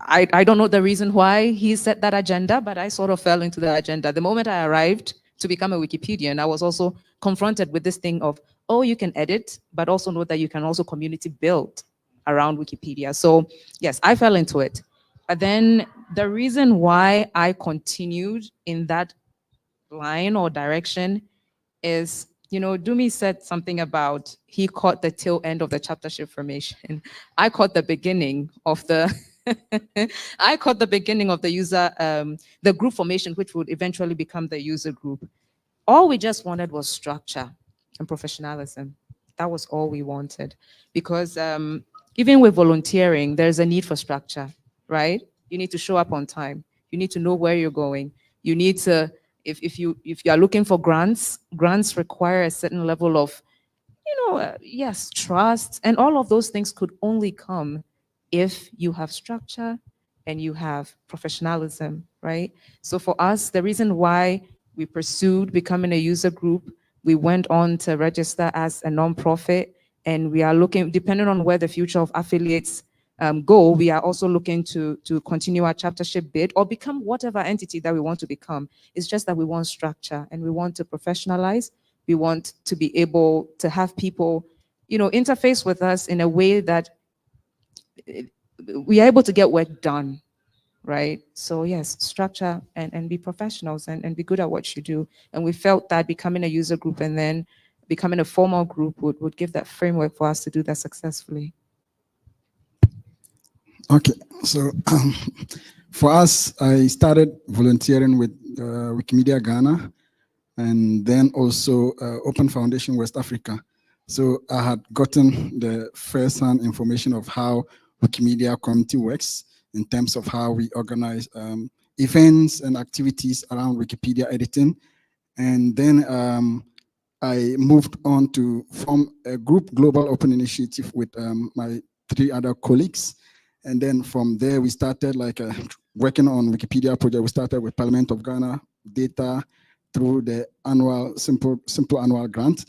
I don't know the reason why he set that agenda, but I sort of fell into the agenda. The moment I arrived to become a Wikipedian, I was also confronted with this thing of, oh, you can edit, but also know that you can also community build around Wikipedia. So yes, I fell into it. But then the reason why I continued in that line or direction is, you know, Dumi said something about he caught the tail end of the chaptership formation. I caught the beginning of the I caught the beginning of the user, the group formation, which would eventually become the user group. All we just wanted was structure and professionalism. That was all we wanted, because even with volunteering, there's a need for structure, right? You need to show up on time. You need to know where you're going. You need to, if you are looking for grants require a certain level of, yes, trust, and all of those things could only come if you have structure and you have professionalism, right? So for us, the reason why we pursued becoming a user group, we went on to register as a nonprofit, and we are looking, depending on where the future of affiliates go, we are also looking to continue our chaptership bid or become whatever entity that we want to become. It's just that we want structure and we want to professionalize. We want to be able to have people, interface with us in a way that we are able to get work done, right? So yes, structure and be professionals and be good at what you do. And we felt that becoming a user group and then becoming a formal group would give that framework for us to do that successfully. Okay, so for us, I started volunteering with Wikimedia Ghana and then also Open Foundation West Africa. So I had gotten the first-hand information of how Wikimedia community works in terms of how we organize events and activities around Wikipedia editing. And then I moved on to form a group, Global Open Initiative, with my 3 other colleagues. And then from there, we started working on Wikipedia project. We started with Parliament of Ghana data through the annual simple annual grant.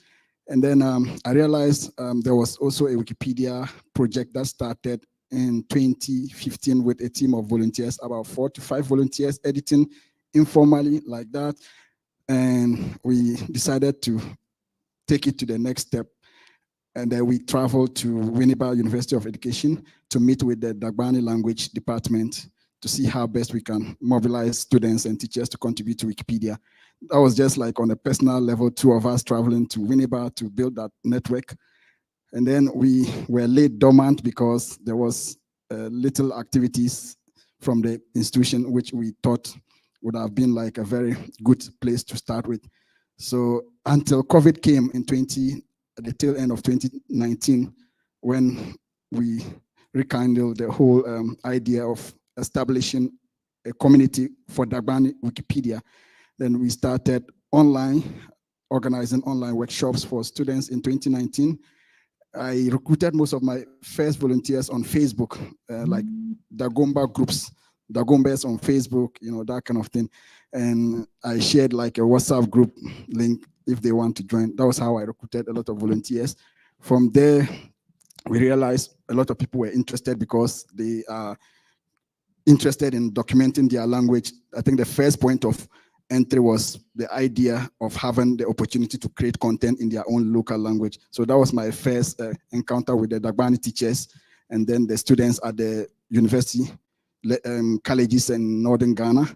And then I realized there was also a Wikipedia project that started in 2015 with a team of volunteers, about 4 to 5 volunteers editing informally like that. And we decided to take it to the next step. And then we traveled to Wikindaba University of Education to meet with the Dagbani language department to see how best we can mobilize students and teachers to contribute to Wikipedia. That was just like on a personal level, two of us traveling to Wikindaba to build that network. And then we were laid dormant because there was little activities from the institution, which we thought would have been like a very good place to start with. So until COVID came at the tail end of 2019, when we rekindled the whole idea of establishing a community for Dagbani Wikipedia, then we started organizing online workshops for students in 2019. I recruited most of my first volunteers on Facebook, like Dagomba groups, Dagombas on Facebook, that kind of thing. And I shared like a WhatsApp group link if they want to join. That was how I recruited a lot of volunteers. From there, we realized a lot of people were interested because they are interested in documenting their language. I think the first point of entry was the idea of having the opportunity to create content in their own local language. So that was my first encounter with the Dagbani teachers and then the students at the university colleges in Northern Ghana.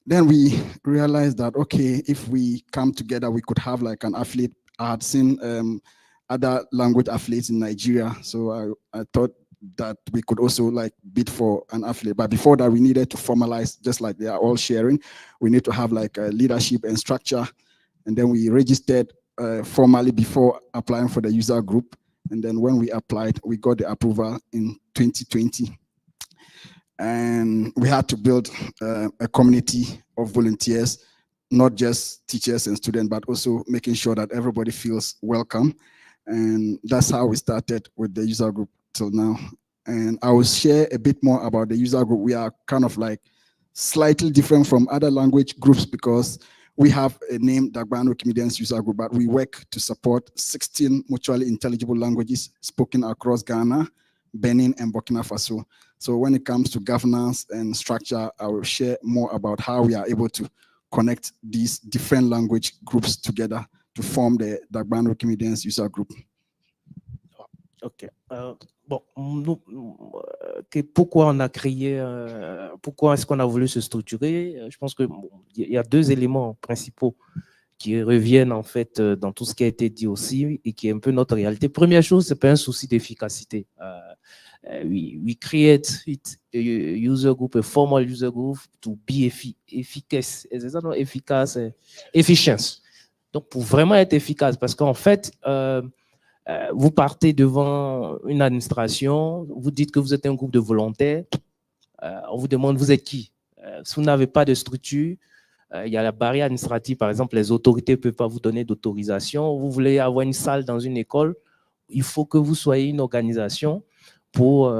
Then we realized that, okay, if we come together, we could have like an affiliate. I had seen other language affiliates in Nigeria. So I thought that we could also like bid for an affiliate. But before that, we needed to formalize, just like they are all sharing. We need to have like a leadership and structure. And then we registered formally before applying for the user group. And then when we applied, we got the approval in 2020. And we had to build a community of volunteers, not just teachers and students, but also making sure that everybody feels welcome. And that's how we started with the user group till now. And I will share a bit more about the user group. We are kind of like slightly different from other language groups because we have a name, Dagbani Wikimedians User Group, but we work to support 16 mutually intelligible languages spoken across Ghana, Benin, and Burkina Faso. So when it comes to governance and structure, I will share more about how we are able to connect these different language groups together to form the Dagbani Wikimedians User Group. Ok. Bon, pourquoi on a créé, pourquoi est-ce qu'on a voulu se structurer? Je pense que il y a deux éléments principaux qui reviennent en fait dans tout ce qui a été dit aussi et qui est un peu notre réalité. Première chose, c'est pas un souci d'efficacité. We create a user group, a formal user group to be efficace. C'est ça, non? Efficace, efficience. Donc, pour vraiment être efficace, parce qu'en fait, vous partez devant une administration, vous dites que vous êtes un groupe de volontaires, on vous demande vous êtes qui? Si vous n'avez pas de structure, il y a la barrière administrative, par exemple, les autorités ne peuvent pas vous donner d'autorisation. Vous voulez avoir une salle dans une école, il faut que vous soyez une organisation pour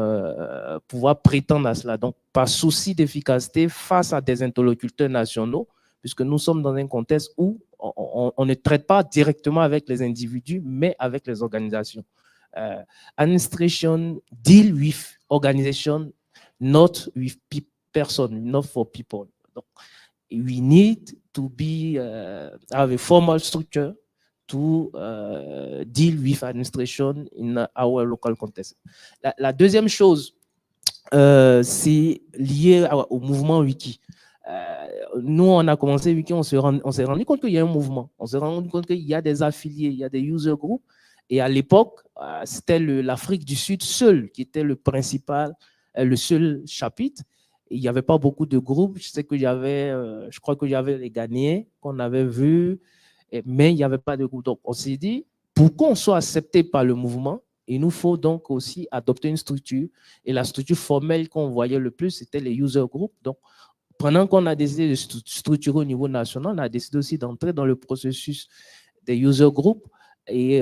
pouvoir prétendre à cela. Donc, par souci d'efficacité face à des interlocuteurs nationaux, puisque nous sommes dans un contexte où on ne traite pas directement avec les individus, mais avec les organisations. Administration deal with organization, not with person, not for people. Donc, we need to be have a formal structure to deal with administration in our local context. La deuxième chose, c'est lié au mouvement Wiki. Nous, on a commencé Wiki, on s'est rendu compte qu'il y a un mouvement. On s'est rendu compte qu'il y a des affiliés, il y a des user groups. Et à l'époque, c'était l'Afrique du Sud seul qui était le principal, le seul chapitre. Et il n'y avait pas beaucoup de groupes. Je sais qu'il y avait, je crois qu'il y avait les Ghanéens qu'on avait vus, mais il n'y avait pas de groupe. Donc, on s'est dit, pour qu'on soit accepté par le mouvement, il nous faut donc aussi adopter une structure. Et la structure formelle qu'on voyait le plus, c'était les user groups. Donc, pendant qu'on a décidé de structurer au niveau national, on a décidé aussi d'entrer dans le processus des user groups et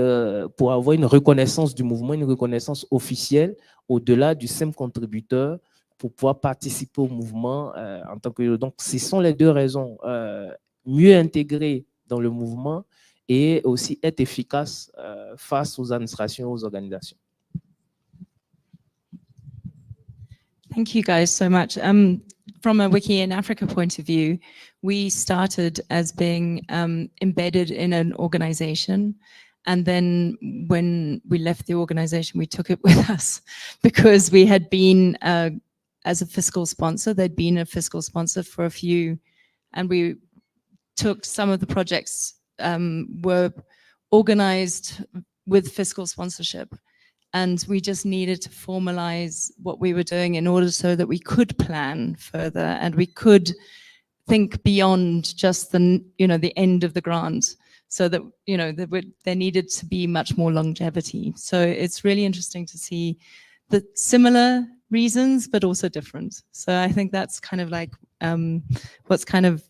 pour avoir une reconnaissance du mouvement, une reconnaissance officielle au-delà du simple contributeur pour pouvoir participer au mouvement en tant que... Donc, ce sont les deux raisons. Mieux intégrer dans le mouvement et aussi être efficace face aux administrations et aux organisations. Thank you guys so much. From a Wiki in Africa point of view, we started as being embedded in an organization. And then when we left the organization, we took it with us because we had been as a fiscal sponsor. There'd been a fiscal sponsor for a few, and we took some of the projects were organized with fiscal sponsorship. And we just needed to formalize what we were doing in order so that we could plan further and we could think beyond just the, the end of the grant, so that, there needed to be much more longevity. So it's really interesting to see the similar reasons, but also different. So I think that's kind of like what's kind of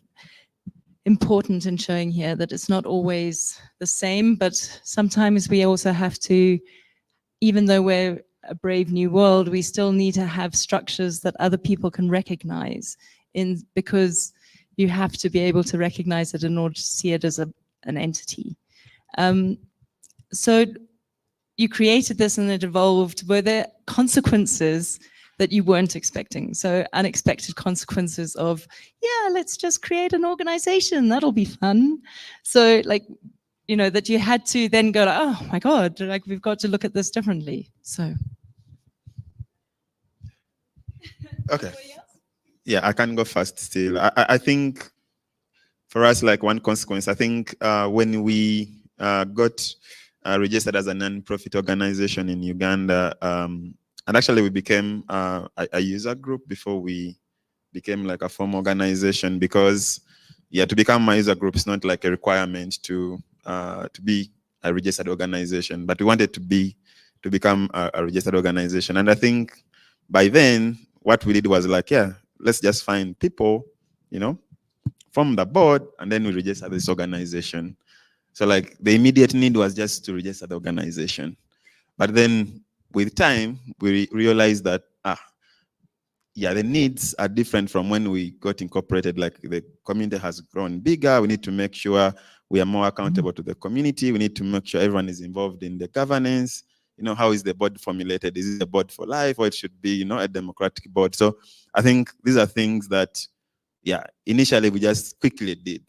important in showing here, that it's not always the same, but sometimes we also have to, even though we're a brave new world, we still need to have structures that other people can recognize because you have to be able to recognize it in order to see it as an entity. So you created this and it evolved. Were there consequences that you weren't expecting? So unexpected consequences of, yeah, let's just create an organization, that'll be fun. So like, that you had to then go, oh my God, like we've got to look at this differently. So. Okay. Yeah, I can go first still. I think for us, like one consequence, I think when we got registered as a non-profit organization in Uganda, and actually we became a user group before we became like a formal organization, because yeah, to become a user group is not like a requirement to be a registered organization, but we wanted to become a registered organization. And I think by then what we did was like, yeah, let's just find people, from the board, and then we register this organization. So like the immediate need was just to register the organization. But then with time, we realized that, yeah, the needs are different from when we got incorporated. Like the community has grown bigger. We need to make sure we are more accountable to the community. We need to make sure everyone is involved in the governance. How is the board formulated? Is it a board for life, or it should be, a democratic board? So I think these are things that, yeah, initially we just quickly did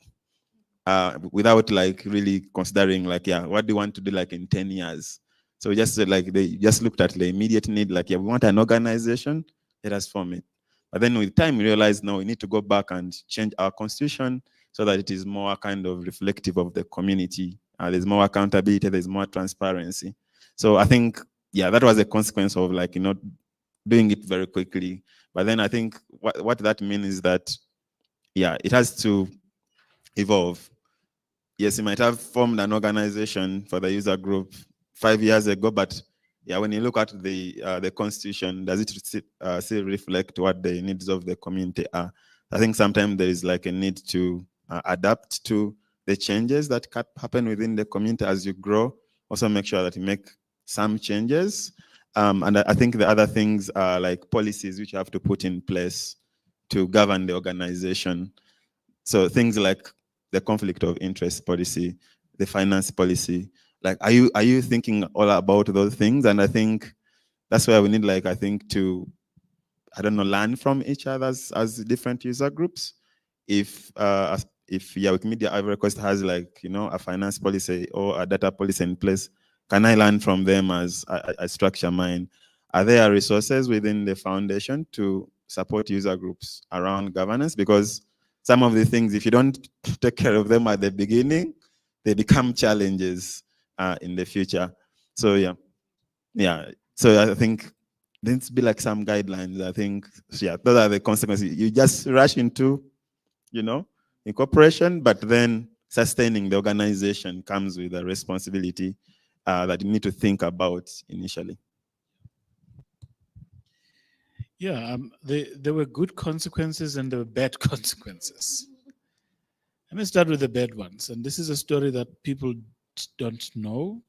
without like really considering like, yeah, what do you want to do like in 10 years? So we just said like, they just looked at the immediate need, like, yeah, we want an organization, let us form it. But then with time, we realized, no, we need to go back and change our constitution so that it is more kind of reflective of the community. There's more accountability, there's more transparency. So I think, yeah, that was a consequence of like, doing it very quickly. But then I think what that means is that, yeah, it has to evolve. Yes, you might have formed an organization for the user group 5 years ago, but yeah, when you look at the constitution, does it still reflect what the needs of the community are? I think sometimes there is like a need to adapt to the changes that happen within the community as you grow. Also make sure that you make some changes. And I think the other things are like policies which you have to put in place to govern the organization. So things like the conflict of interest policy, the finance policy, like, are you thinking all about those things? And I think that's where we need, like, I think to, I don't know, learn from each other as different user groups. If Wikimedia Ivory Coast has like, a finance policy or a data policy in place, can I learn from them as I structure mine? Are there resources within the foundation to support user groups around governance? Because some of the things, if you don't take care of them at the beginning, they become challenges in the future. So yeah. So I think there needs to be like some guidelines. I think, yeah, those are the consequences. You just rush into, incorporation, but then sustaining the organization comes with a responsibility that you need to think about initially. Yeah, there were good consequences and there were bad consequences. Let me start with the bad ones. And this is a story that people don't know.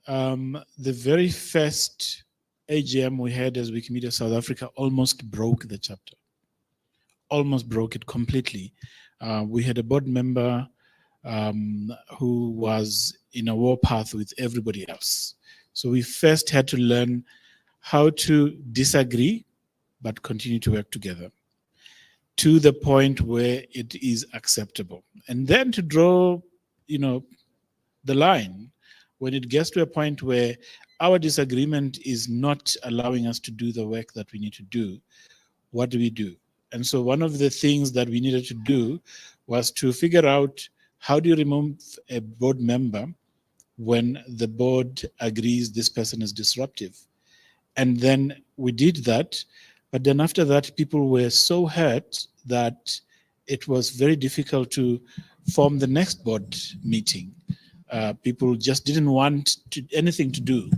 The very first AGM we had as Wikimedia South Africa almost broke the chapter. Almost broke it completely. We had a board member who was in a warpath with everybody else. So we first had to learn how to disagree, but continue to work together to the point where it is acceptable. And then to draw, the line when it gets to a point where our disagreement is not allowing us to do the work that we need to do, what do we do? And so one of the things that we needed to do was to figure out, how do you remove a board member when the board agrees this person is disruptive? And then we did that. But then after that, people were so hurt that it was very difficult to form the next board meeting. People just didn't want anything to do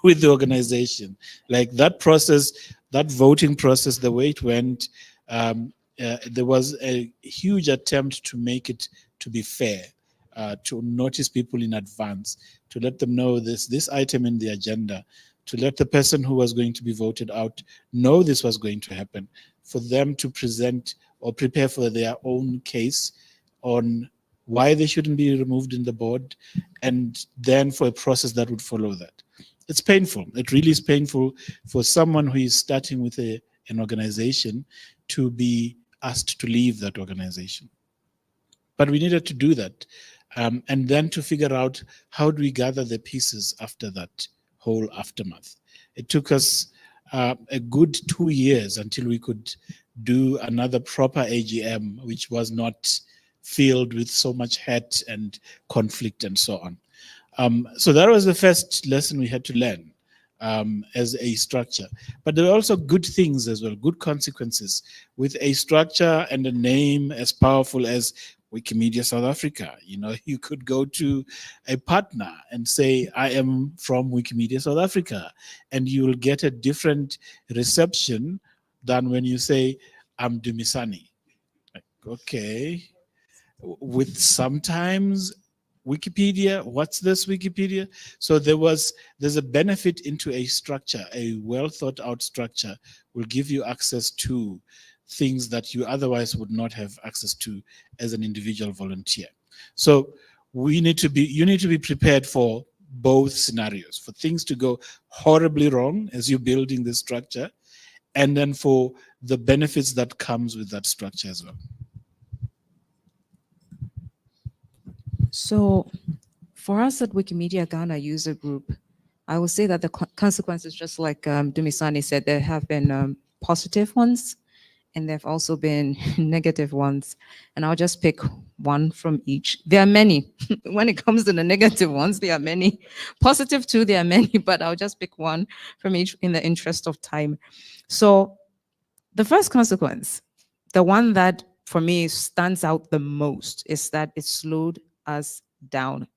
with the organization. Like that process, that voting process, the way it went, there was a huge attempt to make it to be fair, to notice people in advance, to let them know this item in the agenda, to let the person who was going to be voted out know this was going to happen, for them to present or prepare for their own case on why they shouldn't be removed in the board, and then for a process that would follow that. It's painful. It really is painful for someone who is starting with an organization to be asked to leave that organization. But we needed to do that. And then to figure out, how do we gather the pieces after that whole aftermath? It took us a good 2 years until we could do another proper AGM, which was not filled with so much hate and conflict and so on. So that was the first lesson we had to learn as a structure. But there are also good things as well, good consequences. With a structure and a name as powerful as Wikimedia South Africa, you could go to a partner and say, I am from Wikimedia South Africa, and you will get a different reception than when you say, I'm Dumisani. Like, okay. With sometimes Wikipedia, what's this Wikipedia? So there's a benefit into a structure. A well thought out structure will give you access to things that you otherwise would not have access to as an individual volunteer. So you need to be prepared for both scenarios, for things to go horribly wrong as you're building the structure, and then for the benefits that comes with that structure as well. So for us at Wikimedia Ghana user group, I will say that the consequences, just like Dumisani said, there have been positive ones, and there have also been negative ones. And I'll just pick one from each. There are many. When it comes to the negative ones, there are many. Positive too, there are many, but I'll just pick one from each in the interest of time. So the first consequence, the one that for me stands out the most, is that it slowed us down.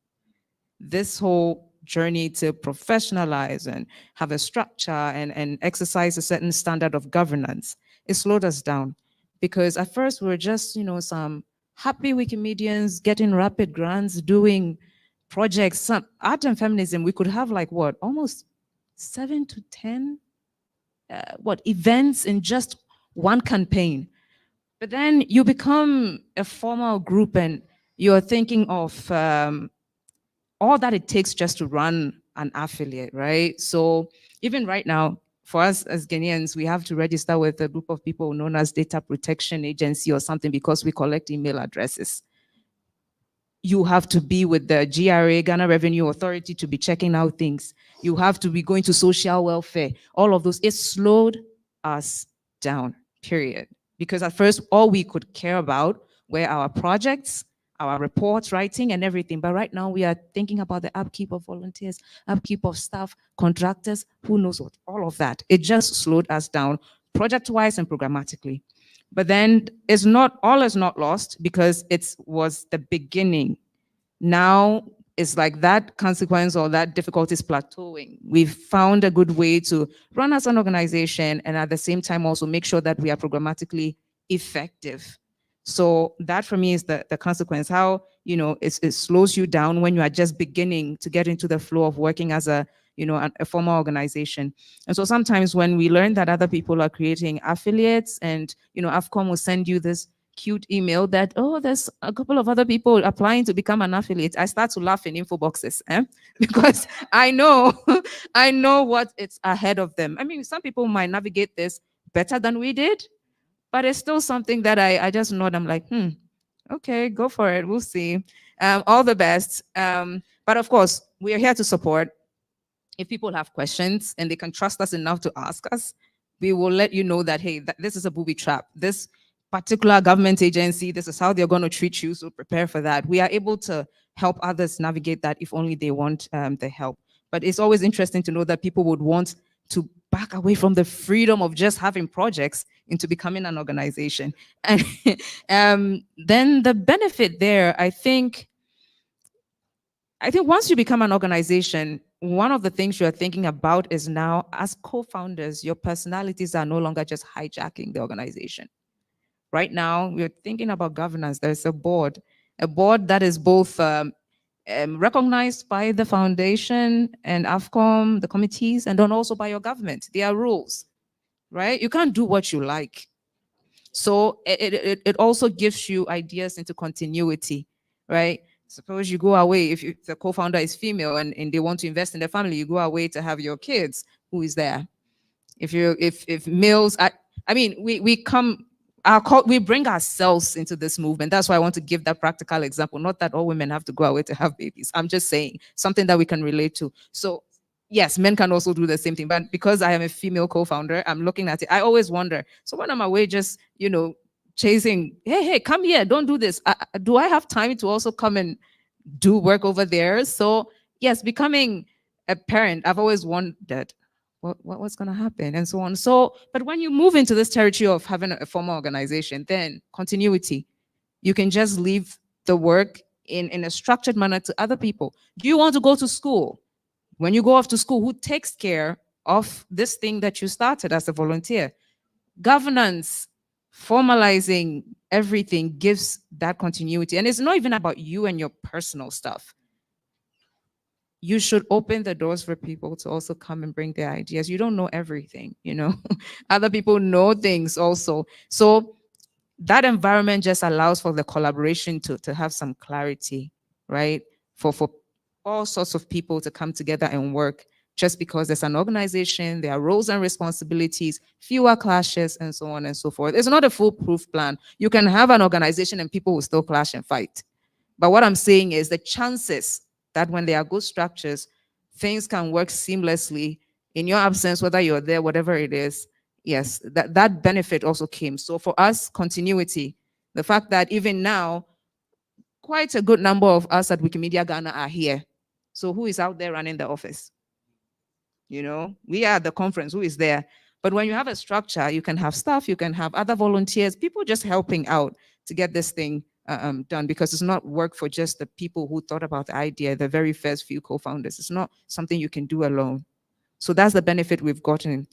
This whole journey to professionalize and have a structure and exercise a certain standard of governance, it slowed us down, because at first we were just, some happy Wikimedians getting rapid grants, doing projects, some art and feminism. We could have almost 7 to 10 events in just one campaign. But then you become a formal group and you're thinking of all that it takes just to run an affiliate, right? So even right now, for us as Ghanaians, we have to register with a group of people known as Data Protection Agency or something, because we collect email addresses. You have to be with the GRA, Ghana Revenue Authority, to be checking out things. You have to be going to social welfare. All of those, it slowed us down, period. Because at first, all we could care about were our projects, our reports, writing, and everything. But right now, we are thinking about the upkeep of volunteers, upkeep of staff, contractors, who knows what, all of that. It just slowed us down, project-wise and programmatically. But then all is not lost, because it was the beginning. Now it's like that consequence or that difficulty is plateauing. We've found a good way to run as an organization and at the same time also make sure that we are programmatically effective. So that for me is the consequence, how it slows you down when you are just beginning to get into the flow of working as a formal organization. And so sometimes when we learn that other people are creating affiliates and AFCOM will send you this cute email that, oh, there's a couple of other people applying to become an affiliate, I start to laugh in info boxes, because I know what it's ahead of them. I mean, some people might navigate this better than we did, but it's still something that I just nod. I'm like, okay, go for it. We'll see. All the best. But of course, we are here to support. If people have questions and they can trust us enough to ask us, we will let you know that, hey, this is a booby trap. This particular government agency, this is how they're going to treat you, so prepare for that. We are able to help others navigate that if only they want the help. But it's always interesting to know that people would want to back away from the freedom of just having projects into becoming an organization. And then the benefit there, I think once you become an organization, one of the things you're thinking about is now, as co-founders, your personalities are no longer just hijacking the organization. Right now, we're thinking about governance. There's a board that is both recognized by the foundation and AFCOM, the committees, and then also by your government. There are rules, right? You can't do what you like. So it also gives you ideas into continuity, right? Suppose you go away, if the co-founder is female and they want to invest in the family, you go away to have your kids. Who is there? If males, I mean, we bring ourselves into this movement. That's why I want to give that practical example. Not that all women have to go away to have babies. I'm just saying something that we can relate to. So yes, men can also do the same thing. But because I am a female co-founder, I'm looking at it. I always wonder, so when I'm away just, chasing, hey, come here, don't do this. Do I have time to also come and do work over there? So yes, becoming a parent, I've always wondered, what's going to happen and so on. So, but when you move into this territory of having a formal organization, then continuity, you can just leave the work in a structured manner to other people. Do you want to go to school? When you go off to school, who takes care of this thing that you started as a volunteer? Governance, formalizing everything gives that continuity. And it's not even about you and your personal stuff. You should open the doors for people to also come and bring their ideas. You don't know everything, Other people know things also. So that environment just allows for the collaboration to have some clarity, right? For all sorts of people to come together and work, just because there's an organization, there are roles and responsibilities, fewer clashes, and so on and so forth. It's not a foolproof plan. You can have an organization and people will still clash and fight. But what I'm saying is the chances that when there are good structures, things can work seamlessly in your absence, whether you're there, whatever it is. Yes, that benefit also came. So for us, continuity, the fact that even now, quite a good number of us at Wikimedia Ghana are here. So who is out there running the office? We are at the conference, who is there? But when you have a structure, you can have staff, you can have other volunteers, people just helping out to get this thing done, because it's not work for just the people who thought about the idea, the very first few co-founders. It's not something you can do alone. So that's the benefit we've gotten.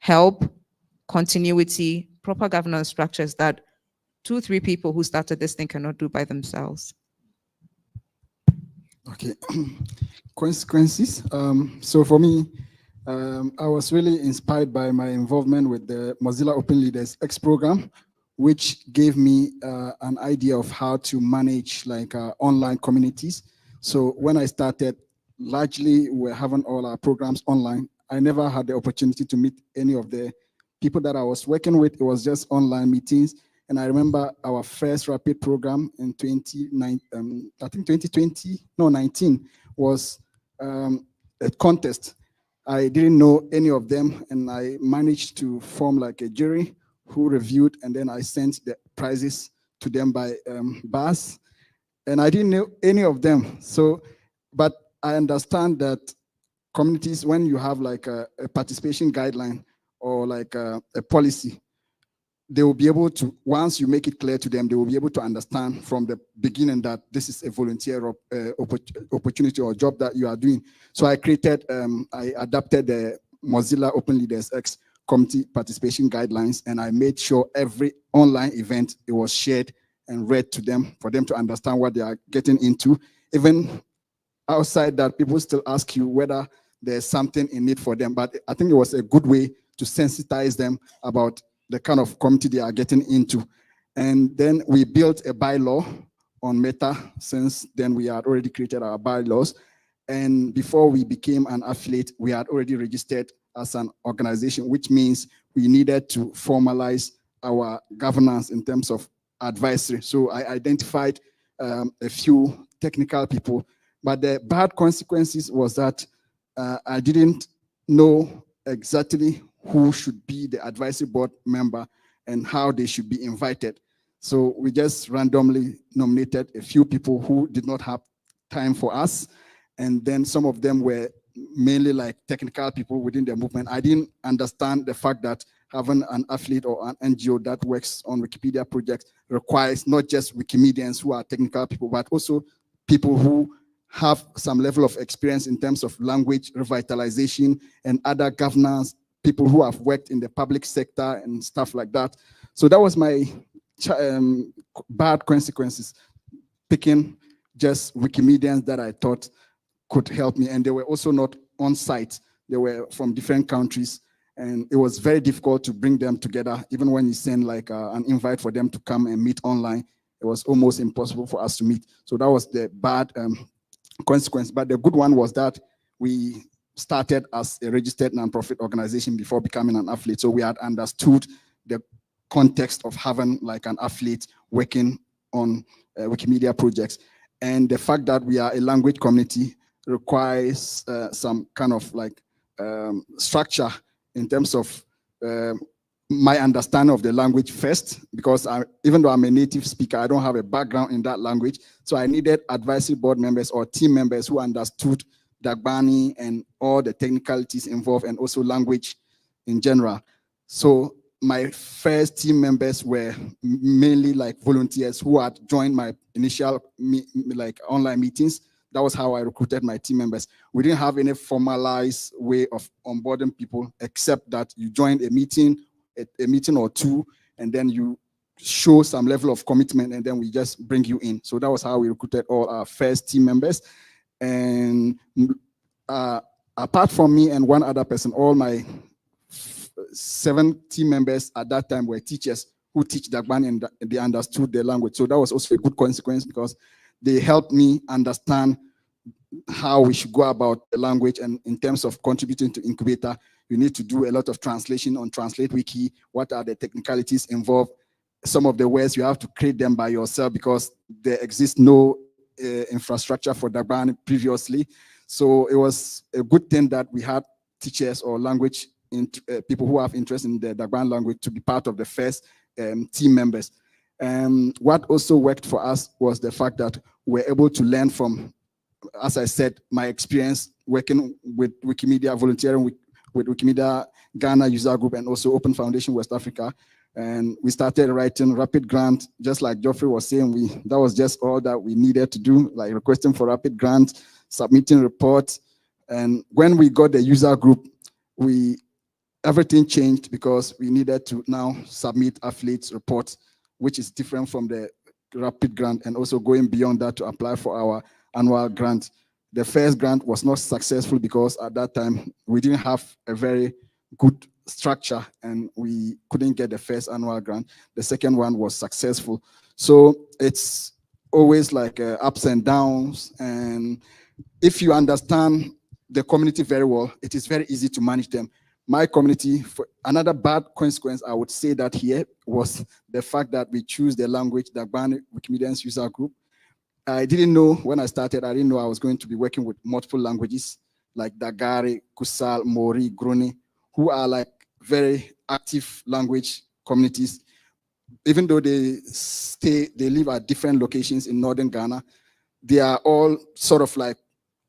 Help, continuity, proper governance structures that 2-3 people who started this thing cannot do by themselves. Okay, consequences. So for me, I was really inspired by my involvement with the Mozilla Open Leaders X program, which gave me an idea of how to manage online communities. So when I started, largely we're having all our programs online. I never had the opportunity to meet any of the people that I was working with. It was just online meetings. And I remember our first rapid program in 2019 was a contest. I didn't know any of them, and I managed to form a jury who reviewed, and then I sent the prizes to them by bus. And I didn't know any of them. So, but I understand that communities, when you have a participation guideline or a policy, they will be able to, once you make it clear to them, they will be able to understand from the beginning that this is a volunteer opportunity or job that you are doing. So I adapted the Mozilla Open Leaders X community participation guidelines, and I made sure every online event, it was shared and read to them for them to understand what they are getting into. Even outside that, people still ask you whether there's something in it for them. But I think it was a good way to sensitize them about the kind of community they are getting into. And then we built a bylaw on Meta. Since then, we had already created our bylaws. And before we became an affiliate, we had already registered as an organization, which means we needed to formalize our governance in terms of advisory. So I identified a few technical people, but the bad consequences was that I didn't know exactly who should be the advisory board member and how they should be invited. So we just randomly nominated a few people who did not have time for us. And then some of them were mainly like technical people within the movement. I didn't understand the fact that having an affiliate or an NGO that works on Wikipedia projects requires not just Wikimedians who are technical people, but also people who have some level of experience in terms of language revitalization and other governance, people who have worked in the public sector and stuff like that. So that was my bad consequences, picking just Wikimedians that I thought could help me. And they were also not on site. They were from different countries. And it was very difficult to bring them together. Even when you send like an invite for them to come and meet online, it was almost impossible for us to meet. So that was the bad consequence. But the good one was that we started as a registered nonprofit organization before becoming an affiliate. So we had understood the context of having like an affiliate working on Wikimedia projects. And the fact that we are a language community requires some kind of like structure in terms of my understanding of the language first, because even though I'm a native speaker, I don't have a background in that language. So I needed advisory board members or team members who understood Dagbani and all the technicalities involved, and also language in general. So my first team members were mainly like volunteers who had joined my initial like online meetings. That was how I recruited my team members. We didn't have any formalized way of onboarding people, except that you joined a meeting or two, and then you show some level of commitment, and then we just bring you in. So that was how we recruited all our first team members. And apart from me and one other person, all my 7 team members at that time were teachers who teach Dagbani, and they understood the language. So that was also a good consequence, because they helped me understand how we should go about the language. And in terms of contributing to Incubator, you need to do a lot of translation on Translate Wiki. What are the technicalities involved? Some of the words, you have to create them by yourself because there exists no infrastructure for Dagbani previously. So it was a good thing that we had teachers or language people who have interest in the Dagbani language to be part of the first team members. What also worked for us was the fact that we're able to learn from, as I said, my experience working with Wikimedia, volunteering with Wikimedia Ghana user group, and also Open Foundation West Africa. And we started writing rapid grant, just like Geoffrey was saying. That was just all that we needed to do, like requesting for rapid grant, submitting reports. And when we got the user group, everything changed, because we needed to now submit affiliates reports, which is different from the rapid grant, and also going beyond that to apply for our annual grant. The first grant was not successful because at that time we didn't have a very good structure and we couldn't get the first annual grant. The second one was successful. So it's always like ups and downs. And if you understand the community very well, it is very easy to manage them. My community, another bad consequence I would say that here was the fact that we choose the language, the Dagbani Wikimedians user group. I didn't know when I started, I didn't know I was going to be working with multiple languages like Dagari, Kusal, Mori, Groni, who are like very active language communities. Even though they live at different locations in northern Ghana, they are all sort of like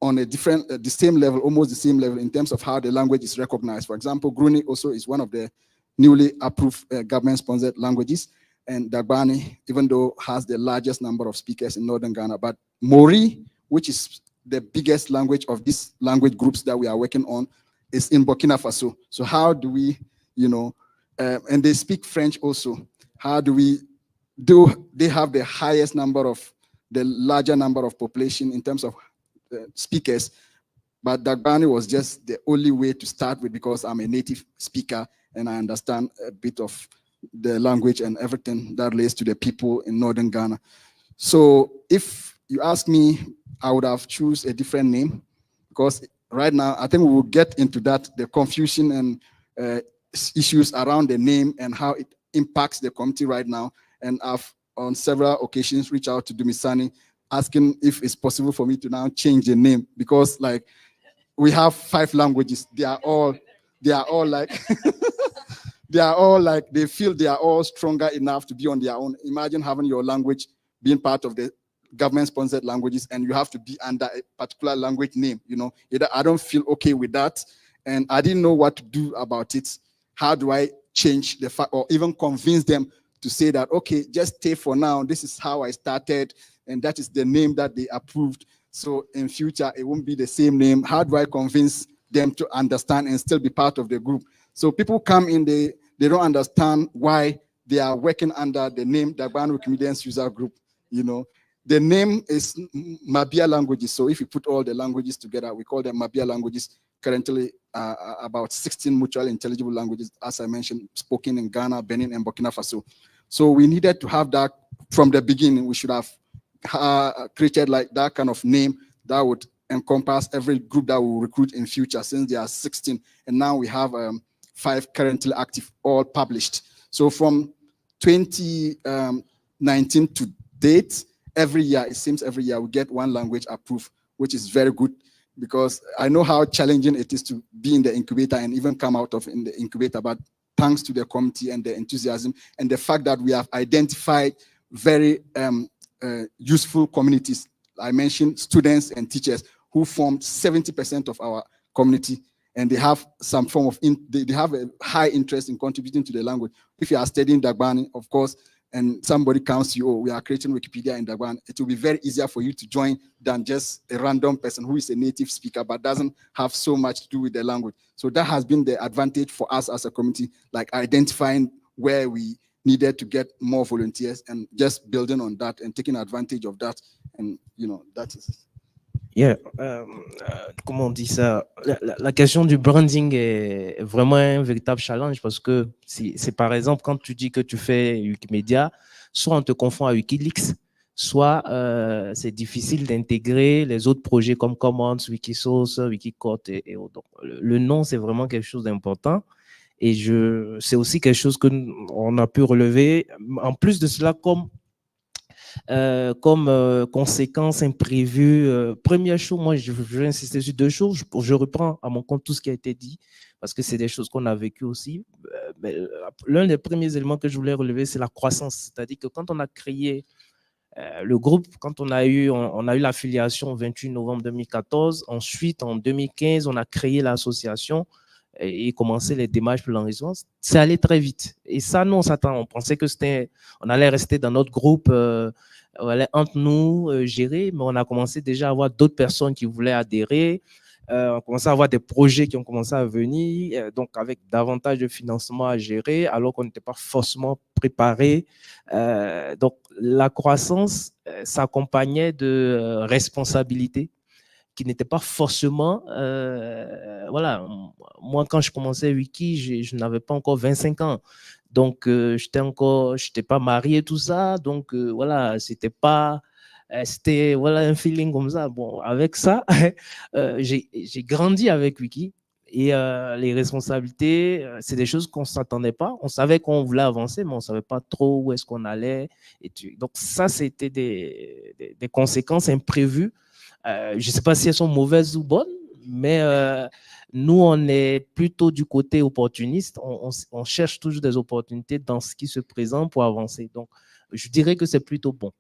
on a different, the same level, almost the same level in terms of how the language is recognized. For example, Gruni also is one of the newly approved government-sponsored languages, and Dagbani, even though has the largest number of speakers in northern Ghana, but Mori, which is the biggest language of these language groups that we are working on, is in Burkina Faso. So how do we, and they speak French also. How do we do? They have the highest number of, the larger number of population in terms of speakers, but Dagbani was just the only way to start with, because I'm a native speaker and I understand a bit of the language and everything that relates to the people in northern Ghana. So if you ask me, I would have choose a different name, because right now I think we will get into that, the confusion and issues around the name and how it impacts the community right now. And I've on several occasions reached out to Dumisani asking if it's possible for me to now change the name, because like we have 5 languages. They are all like they feel they are all stronger enough to be on their own. Imagine having your language being part of the government-sponsored languages, and you have to be under a particular language name. I don't feel okay with that, and I didn't know what to do about it. How do I change the fact, or even convince them to say that, okay, just stay for now. This is how I started, and that is the name that they approved. So in future, it won't be the same name. How do I convince them to understand and still be part of the group? So people come in, they don't understand why they are working under the name Dagbani Wikimedians User Group. The name is Mabia languages. So if you put all the languages together, we call them Mabia languages. Currently, about 16 mutually intelligible languages, as I mentioned, spoken in Ghana, Benin, and Burkina Faso. So we needed to have that from the beginning. We should have created like that kind of name that would encompass every group that will recruit in future, since there are 16. And now we have 5 currently active, all published. So from 2019 to date, every year, it seems every year we get 1 language approved, which is very good, because I know how challenging it is to be in the incubator and even come out of in the incubator, but thanks to the committee and the enthusiasm and the fact that we have identified very useful communities. I mentioned students and teachers who form 70% of our community, and they have some form of, they have a high interest in contributing to the language. If you are studying Dagbani, of course, and somebody comes to you, oh, we are creating Wikipedia in Dagbani, it will be very easier for you to join than just a random person who is a native speaker but doesn't have so much to do with the language. So that has been the advantage for us as a community, like identifying where we needed to get more volunteers and just building on that and taking advantage of that. And, that is. Yeah, comment on dit ça? La question du branding est vraiment un véritable challenge, parce que c'est par exemple quand tu dis que tu fais Wikimedia, soit on te confond à Wikileaks, soit c'est difficile d'intégrer les autres projets comme Commons, Wikisource, Wikicode et autres. Donc, le nom, c'est vraiment quelque chose d'important. Et c'est aussi quelque chose qu'on a pu relever. En plus de cela, comme conséquence imprévue. Première chose, moi, je vais insister sur 2 choses. Je reprends à mon compte tout ce qui a été dit, parce que c'est des choses qu'on a vécues aussi. L'un des premiers éléments que je voulais relever, c'est la croissance. C'est-à-dire que quand on a créé le groupe, quand on a eu l'affiliation au 28 novembre 2014, ensuite, en 2015, on a créé l'association et commencé les démarches pour l'enregistrement, c'est allé très vite. Et ça, nous, on pensait que on allait rester dans notre groupe, on allait entre nous gérer, mais on a commencé déjà à avoir d'autres personnes qui voulaient adhérer. On a commencé à avoir des projets qui ont commencé à venir, donc avec davantage de financement à gérer, alors qu'on n'était pas forcément préparé. Donc, la croissance s'accompagnait de responsabilités qui n'étaient pas forcément... voilà, moi, quand je commençais Wiki, je n'avais pas encore 25 ans. Donc, je n'étais pas marié, tout ça. Donc, voilà, c'était pas... C'était voilà, un feeling comme ça. Bon, avec ça, j'ai grandi avec Wiki. Et les responsabilités, c'est des choses qu'on ne s'attendait pas. On savait qu'on voulait avancer, mais on ne savait pas trop où est-ce qu'on allait. Donc, ça, c'était des conséquences imprévues. Je ne sais pas si elles sont mauvaises ou bonnes, mais nous, on est plutôt du côté opportuniste. On cherche toujours des opportunités dans ce qui se présente pour avancer. Donc, je dirais que c'est plutôt bon.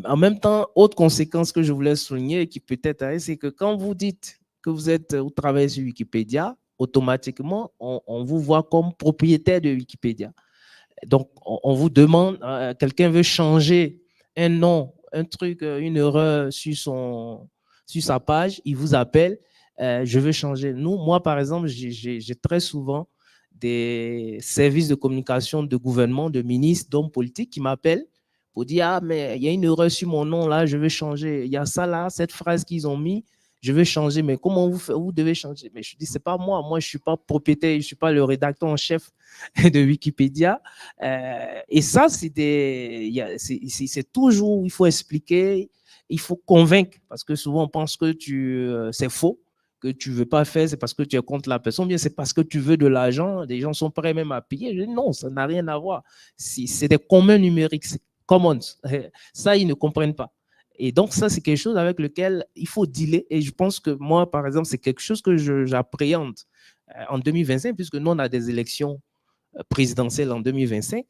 En même temps, autre conséquence que je voulais souligner, qui peut-être, c'est que quand vous dites que vous travaillez sur Wikipédia, automatiquement, on vous voit comme propriétaire de Wikipédia. Donc, on vous demande, quelqu'un veut changer un nom, un truc, une erreur sur sa page, il vous appelle, je veux changer. Moi, par exemple, j'ai très souvent des services de communication de gouvernement, de ministres, d'hommes politiques qui m'appellent pour dire, ah, mais il y a une erreur sur mon nom, là, je veux changer. Il y a ça, là, cette phrase qu'ils ont mis, je veux changer. Mais comment vous devez changer? Mais je dis, c'est pas moi. Moi, je suis pas propriétaire, je suis pas le rédacteur en chef de Wikipédia. Et ça, c'est toujours, il faut expliquer, il faut convaincre, parce que souvent, on pense que c'est faux, que tu veux pas faire, c'est parce que tu es contre la personne, bien c'est parce que tu veux de l'argent, des gens sont prêts même à payer. Je dis non, ça n'a rien à voir. C'est des communs numériques, c'est commons. Ça, ils ne comprennent pas. Et donc, ça, c'est quelque chose avec lequel il faut dealer. Et je pense que moi, par exemple, c'est quelque chose que j'appréhende en 2025, puisque nous, on a des élections présidentielles en 2025.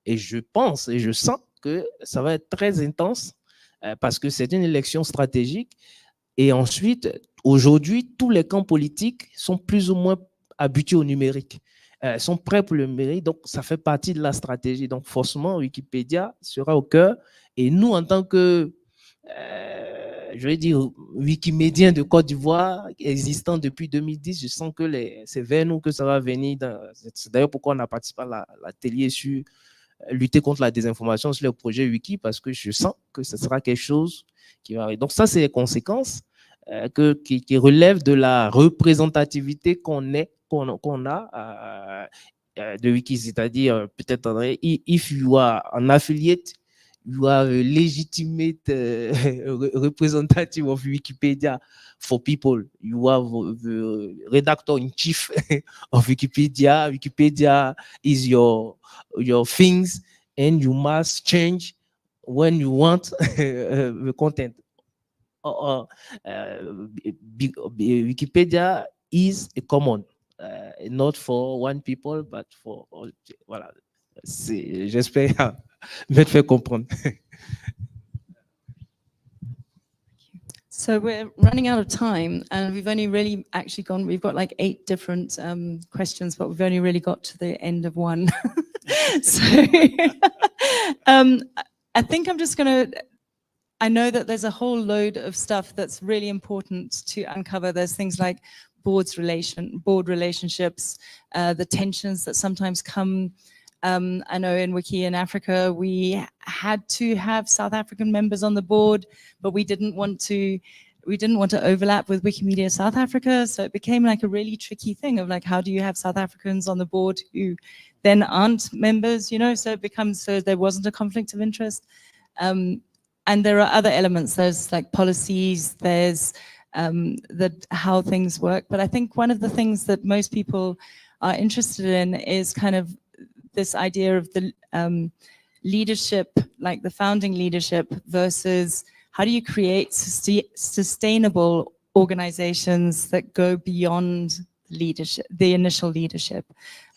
Et je pense et je sens que ça va être très intense parce que c'est une élection stratégique. Et ensuite, aujourd'hui, tous les camps politiques sont plus ou moins habitués au numérique, sont prêts pour le numérique. Donc, ça fait partie de la stratégie. Donc, forcément, Wikipédia sera au cœur. Et nous, en tant que, je vais dire, Wikimédiens de Côte d'Ivoire, existant depuis 2010, je sens que c'est vers nous que ça va venir. C'est d'ailleurs pourquoi on a participé à l'atelier sur lutter contre la désinformation sur le projet Wiki, parce que je sens que ce sera quelque chose qui va arriver. Donc ça, c'est les conséquences qui relèvent de la représentativité qu'on a de Wiki, c'est-à-dire peut-être if you are an affiliate, you are a legitimate representative of Wikipedia for people. You are the redactor in chief of Wikipedia. Wikipedia is your things, and you must change when you want the content. Wikipedia is a common, not for one people, but for all. Voilà. J'espère me faire comprendre. So we're running out of time, and we've only really actually gone, we've got like 8 different questions, but we've only really got to the end of one. So I think I'm just going to, I know that there's a whole load of stuff that's really important to uncover. There's things like board relationships, the tensions that sometimes come. I know in Wiki in Africa, we had to have South African members on the board, but we didn't want to overlap with Wikimedia South Africa. So it became like a really tricky thing of like, how do you have South Africans on the board who then aren't members, you know? So it becomes, so there wasn't a conflict of interest. And there are other elements. There's like policies, there's how things work. But I think one of the things that most people are interested in is kind of this idea of the leadership, like the founding leadership versus how do you create sustainable organizations that go beyond leadership, the initial leadership.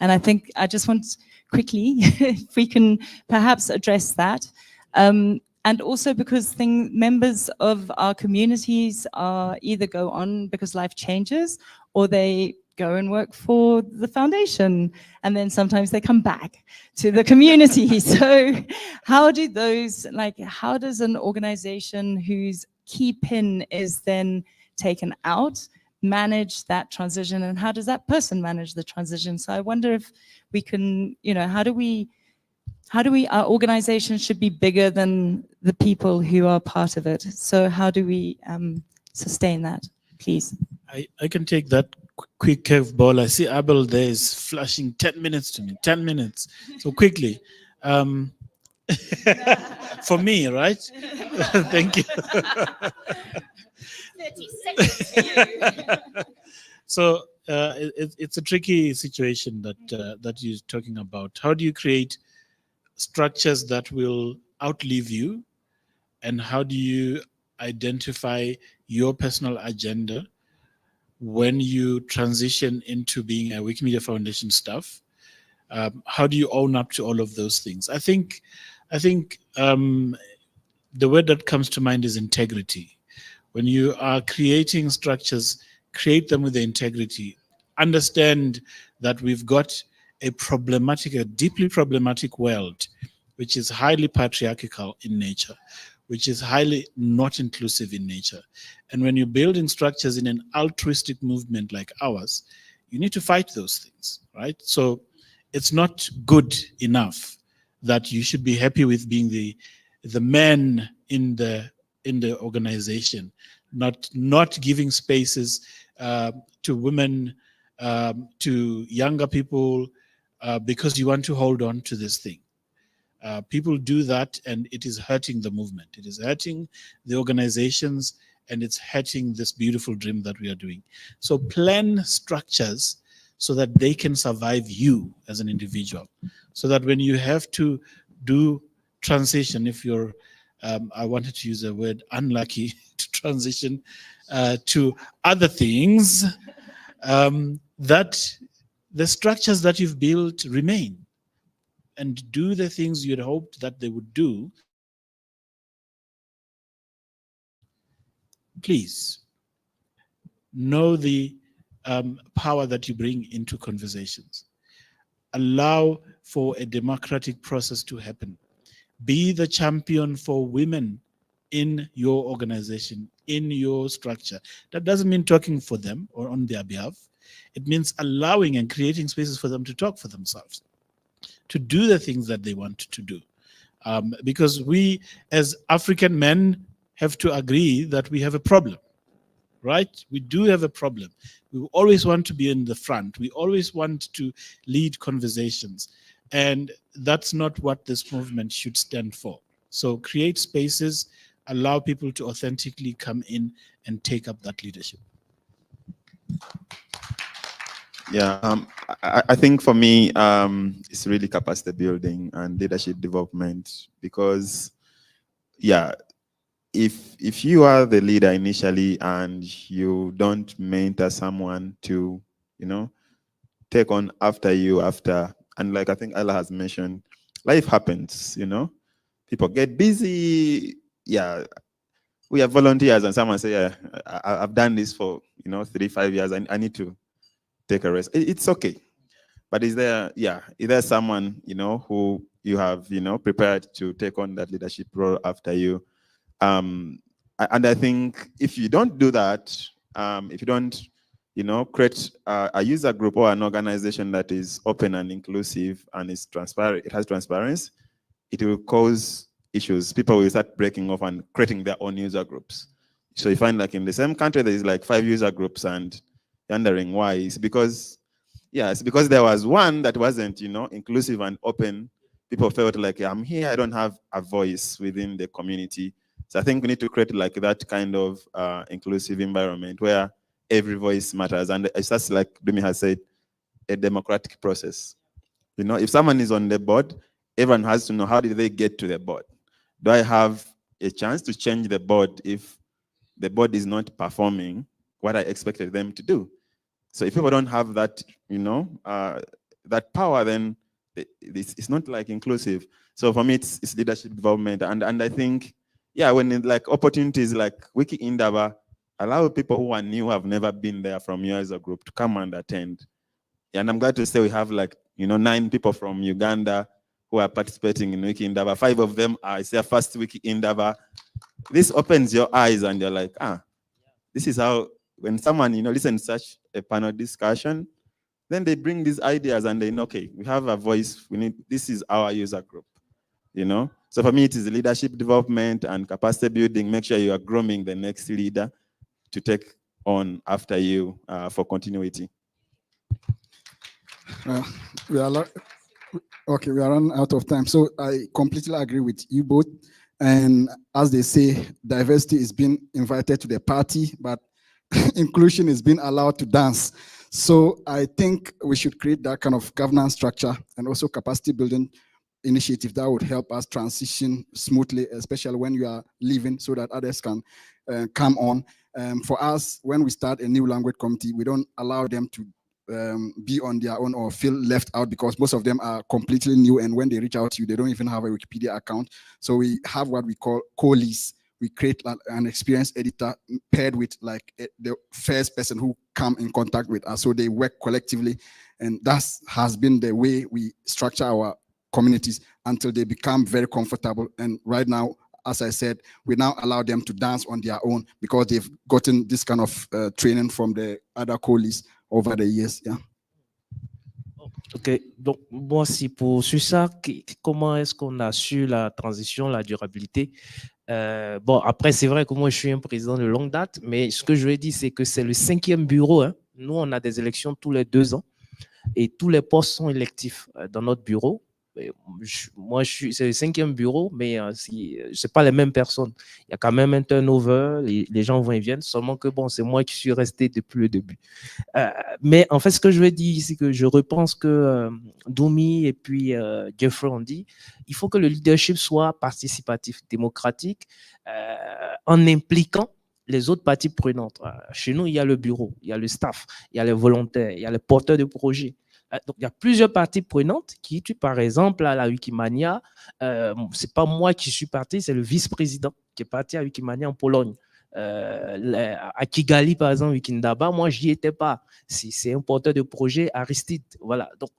And I think I just want quickly, if we can perhaps address that. And also because members of our communities are either go on because life changes, or they go and work for the foundation, and then sometimes they come back to the community. So how do those, like, how does an organization whose key pin is then taken out manage that transition, and how does that person manage the transition? So I wonder if we can, you know, how do we, our organization should be bigger than the people who are part of it. So how do we sustain that, please? I can take that quick curveball. I see Abel there is flashing 10 minutes to me, 10 minutes. So quickly. For me, right? Thank you. 30 seconds. So it's a tricky situation that you're talking about. How do you create structures that will outlive you, and how do you identify your personal agenda when you transition into being a Wikimedia Foundation staff? How do you own up to all of those things? I think the word that comes to mind is integrity. When you are creating structures, create them with the integrity. Understand that we've got a deeply problematic world, which is highly patriarchal in nature, which is highly not inclusive in nature. And when you're building structures in an altruistic movement like ours, you need to fight those things, right? So it's not good enough that you should be happy with being the man in the organization, not giving spaces to women, to younger people, because you want to hold on to this thing. People do that, and it is hurting the movement. It is hurting the organizations, and it's hurting this beautiful dream that we are doing. So plan structures so that they can survive you as an individual. So that when you have to do transition, if you're, I wanted to use the word unlucky to transition to other things, that the structures that you've built remain and do the things you'd hoped that they would do. Please know the power that you bring into conversations. Allow for a democratic process to happen. Be the champion for women in your organization, in your structure. That doesn't mean talking for them or on their behalf. It means allowing and creating spaces for them to talk for themselves, to do the things that they want to do. Because we, as African men, have to agree that we have a problem, right? We do have a problem. We always want to be in the front. We always want to lead conversations. And that's not what this movement should stand for. So create spaces, allow people to authentically come in and take up that leadership. Yeah, I think for me, it's really capacity building and leadership development because, yeah, if you are the leader initially and you don't mentor someone to, take on after you and like I think Ella has mentioned, life happens, people get busy. Yeah, we are volunteers and someone say, yeah, I've done this for, 3-5 years. I need to take a rest. It's okay. But is there someone, who you have, prepared to take on that leadership role after you? And I think if you don't do that, if you don't, create a user group or an organization that is open and inclusive and is transparent, it has transparency, it will cause issues. People will start breaking off and creating their own user groups. So you find like in the same country, there is like 5 user groups and wondering why. It's because there was one that wasn't, inclusive and open. People felt like, I'm here, I don't have a voice within the community. So I think we need to create like that kind of inclusive environment where every voice matters. And it's just like Dumi has said, a democratic process. If someone is on the board, everyone has to know, how did they get to the board? Do I have a chance to change the board if the board is not performing what I expected them to do? So if people don't have that, that power, then it's not like inclusive. So for me, it's leadership development. And I think, when like opportunities like Wikindaba allow people who are new, who have never been there from you as a group to come and attend. And I'm glad to say we have like, 9 people from Uganda who are participating in Wikindaba. 5 of them are, it's their first Wikindaba. This opens your eyes and you're like, this is how, when someone, listens to such a panel discussion, then they bring these ideas and they know, okay, we have a voice, this is our user group, So for me, it is leadership development and capacity building. Make sure you are grooming the next leader to take on after you for continuity. We are running out of time. So I completely agree with you both. And as they say, diversity is being invited to the party, but inclusion is being allowed to dance. So I think we should create that kind of governance structure and also capacity building initiative that would help us transition smoothly, especially when you are leaving, so that others can come on. For us, when we start a new language committee, we don't allow them to be on their own or feel left out, because most of them are completely new, and when they reach out to you, they don't even have a Wikipedia account. So we have what we call co-leads. We create an experienced editor paired with like the first person who come in contact with us, so they work collectively, and that has been the way we structure our communities until they become very comfortable. And right now, as I said, we now allow them to dance on their own because they've gotten this kind of training from the other co-leads over the years. Yeah. Ok, donc moi, si pour sur ça, comment est-ce qu'on assure la transition, la durabilité? Bon, après, c'est vrai que moi, je suis un président de longue date, mais ce que je veux dire, c'est que c'est le 5e bureau. Hein. Nous, on a des élections tous les 2 ans et tous les postes sont électifs dans notre bureau. Moi, c'est le 5e bureau, mais c'est pas les mêmes personnes. Il y a quand même un turnover, les gens vont et viennent, seulement que bon, c'est moi qui suis resté depuis le début. Mais en fait, ce que je veux dire, c'est que je repense que Doumi et puis Jeffrey ont dit, il faut que le leadership soit participatif, démocratique, en impliquant les autres parties prenantes. Chez nous, il y a le bureau, il y a le staff, il y a les volontaires, il y a les porteurs de projets. Donc, il y a plusieurs parties prenantes qui, par exemple, à la Wikimania, c'est pas moi qui suis parti, c'est le vice-président qui est parti à Wikimania en Pologne. À Kigali, par exemple, Wikindaba, moi, j'y étais pas. C'est un porteur de projet Aristide. Voilà. Donc,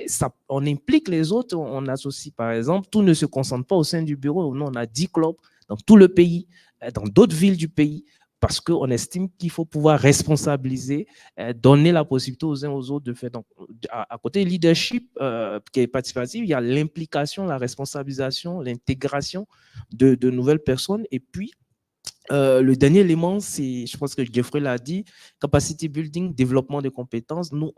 ça, on implique les autres, on associe, par exemple, tout ne se concentre pas au sein du bureau. Nous, on a 10 clubs dans tout le pays, dans d'autres villes du pays, parce qu'on estime qu'il faut pouvoir responsabiliser, donner la possibilité aux uns aux autres de faire. Donc, à côté du leadership qui est participatif, il y a l'implication, la responsabilisation, l'intégration de nouvelles personnes. Et puis, le dernier élément, c'est, je pense que Jeffrey l'a dit, capacity building, développement de compétences. Nous,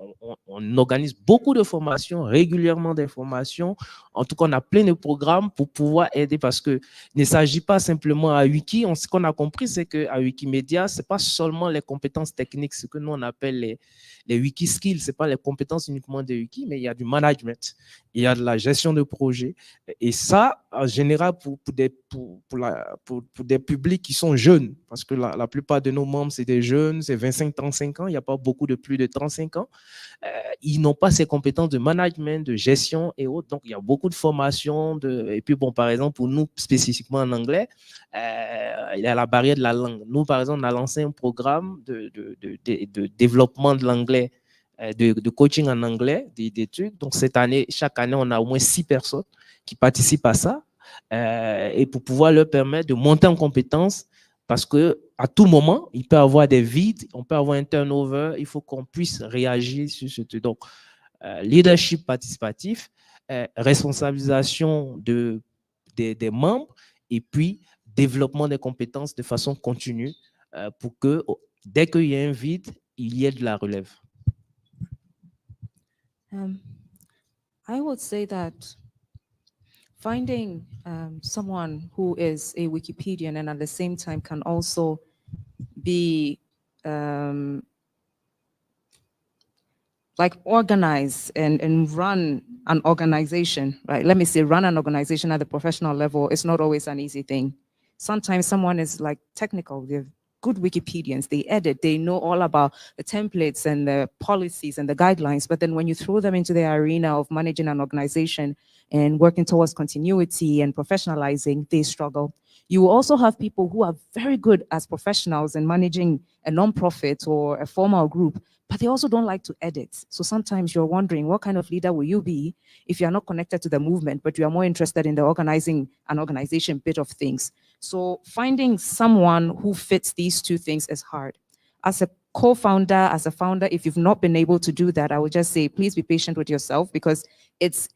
on organise beaucoup de formations, régulièrement des formations. En tout cas, on a plein de programmes pour pouvoir aider parce que il ne s'agit pas simplement à Wiki. Ce qu'on a compris, c'est qu'à Wikimedia, ce n'est pas seulement les compétences techniques, ce que nous on appelle les Wiki skills. Ce n'est pas les compétences uniquement de Wiki, mais il y a du management, il y a de la gestion de projet. Et ça, en général, pour des publics qui sont jeunes, parce que la plupart de nos membres, c'est des jeunes, c'est 25-35 ans, il n'y a pas beaucoup de plus de 35 ans. Ils n'ont pas ces compétences de management, de gestion et autres. Donc, il y a beaucoup de formations. Et puis, bon, par exemple, pour nous, spécifiquement en anglais, il y a la barrière de la langue. Nous, par exemple, on a lancé un programme de développement de l'anglais, de coaching en anglais, des trucs. Donc, cette année, chaque année, on a au moins 6 personnes qui participent à ça. Et pour pouvoir leur permettre de monter en compétences, parce que à tout moment, il peut y avoir des vides, on peut avoir un turnover, il faut qu'on puisse réagir sur ce truc. Donc, leadership participatif, responsabilisation des membres, et puis développement des compétences de façon continue pour que dès qu'il y a un vide, il y ait de la relève. I would say that finding someone who is a Wikipedian and at the same time can also be like organize and run an organization, right? Let me say run an organization at the professional level is not always an easy thing. Sometimes someone is like technical, they're good Wikipedians, they edit, they know all about the templates and the policies and the guidelines, but then when you throw them into the arena of managing an organization and working towards continuity and professionalizing, they struggle. You also have people who are very good as professionals in managing a nonprofit or a formal group, but they also don't like to edit. So sometimes you're wondering, what kind of leader will you be if you're not connected to the movement, but you are more interested in the organizing an organization bit of things? So finding someone who fits these two things is hard. As a co-founder, as a founder, if you've not been able to do that, I would just say, please be patient with yourself because it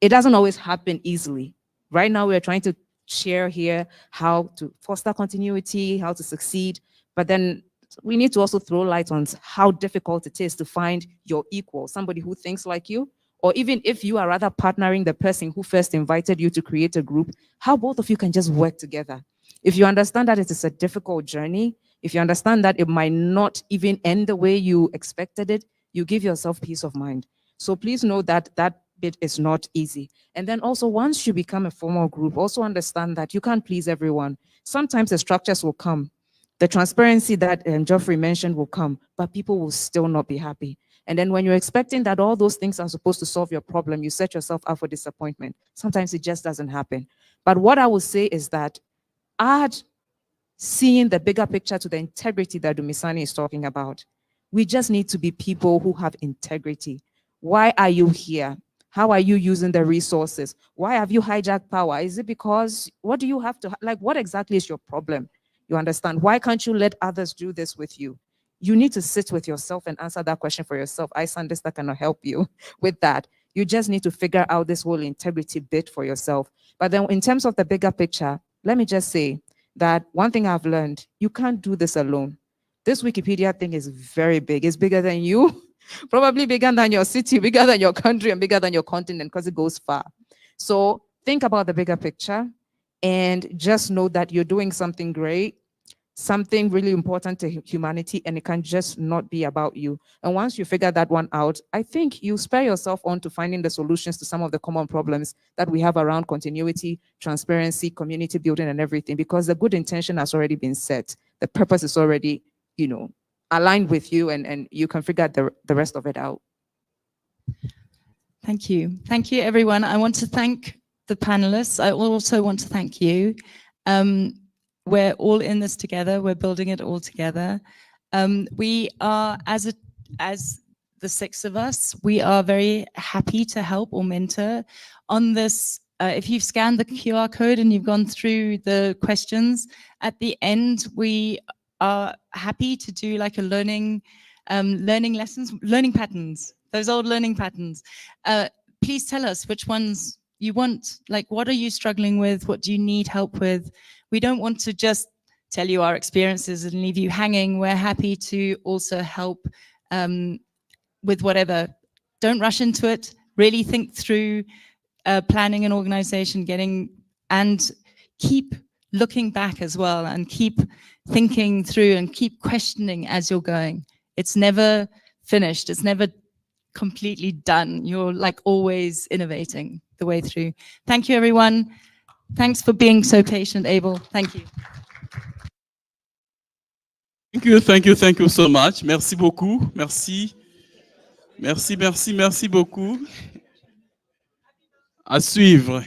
doesn't always happen easily. Right now, we're trying to share here how to foster continuity, how to succeed, but then we need to also throw light on how difficult it is to find your equal, somebody who thinks like you, or even if you are rather partnering the person who first invited you to create a group, how both of you can just work together. If you understand that it is a difficult journey, if you understand that it might not even end the way you expected it, you give yourself peace of mind. So please know that that bit is not easy. And then also once you become a formal group, also understand that you can't please everyone. Sometimes the structures will come. The transparency that Geoffrey mentioned will come, but people will still not be happy. And then when you're expecting that all those things are supposed to solve your problem, you set yourself up for disappointment. Sometimes it just doesn't happen. But what I will say is that add seeing the bigger picture to the integrity that Dumisani is talking about. We just need to be people who have integrity. Why are you here? How are you using the resources? Why have you hijacked power? Is it because, what do you have to, like, what exactly is your problem? You understand? Why can't you let others do this with you? You need to sit with yourself and answer that question for yourself. I, Sandista, cannot help you with that. You just need to figure out this whole integrity bit for yourself. But then in terms of the bigger picture, let me just say that one thing I've learned, you can't do this alone. This Wikipedia thing is very big. It's bigger than you, probably bigger than your city, bigger than your country, and bigger than your continent because it goes far. So think about the bigger picture and just know that you're doing something great, something really important to humanity, and it can just not be about you. And once you figure that one out, I think you spare yourself on to finding the solutions to some of the common problems that we have around continuity, transparency, community building, and everything, because the good intention has already been set. The purpose is already, aligned with you, and you can figure the rest of it out. Thank you. Thank you, everyone. I want to thank the panelists. I also want to thank you. We're all in this together. We're building it all together. We are, as the six of us, we are very happy to help or mentor on this. If you've scanned the QR code and you've gone through the questions, at the end, we are happy to do like a learning lessons, learning patterns, those old learning patterns. Please tell us which ones you want. Like, what are you struggling with? What do you need help with? We don't want to just tell you our experiences and leave you hanging. We're happy to also help with whatever. Don't rush into it. Really think through planning an organization, and keep looking back as well, and keep thinking through and keep questioning as you're going. It's never finished. It's never completely done. You're like always innovating the way through. Thank you, everyone. Thanks for being so patient, Abel. Thank you. Thank you so much. Merci beaucoup. Merci. Merci beaucoup. À suivre.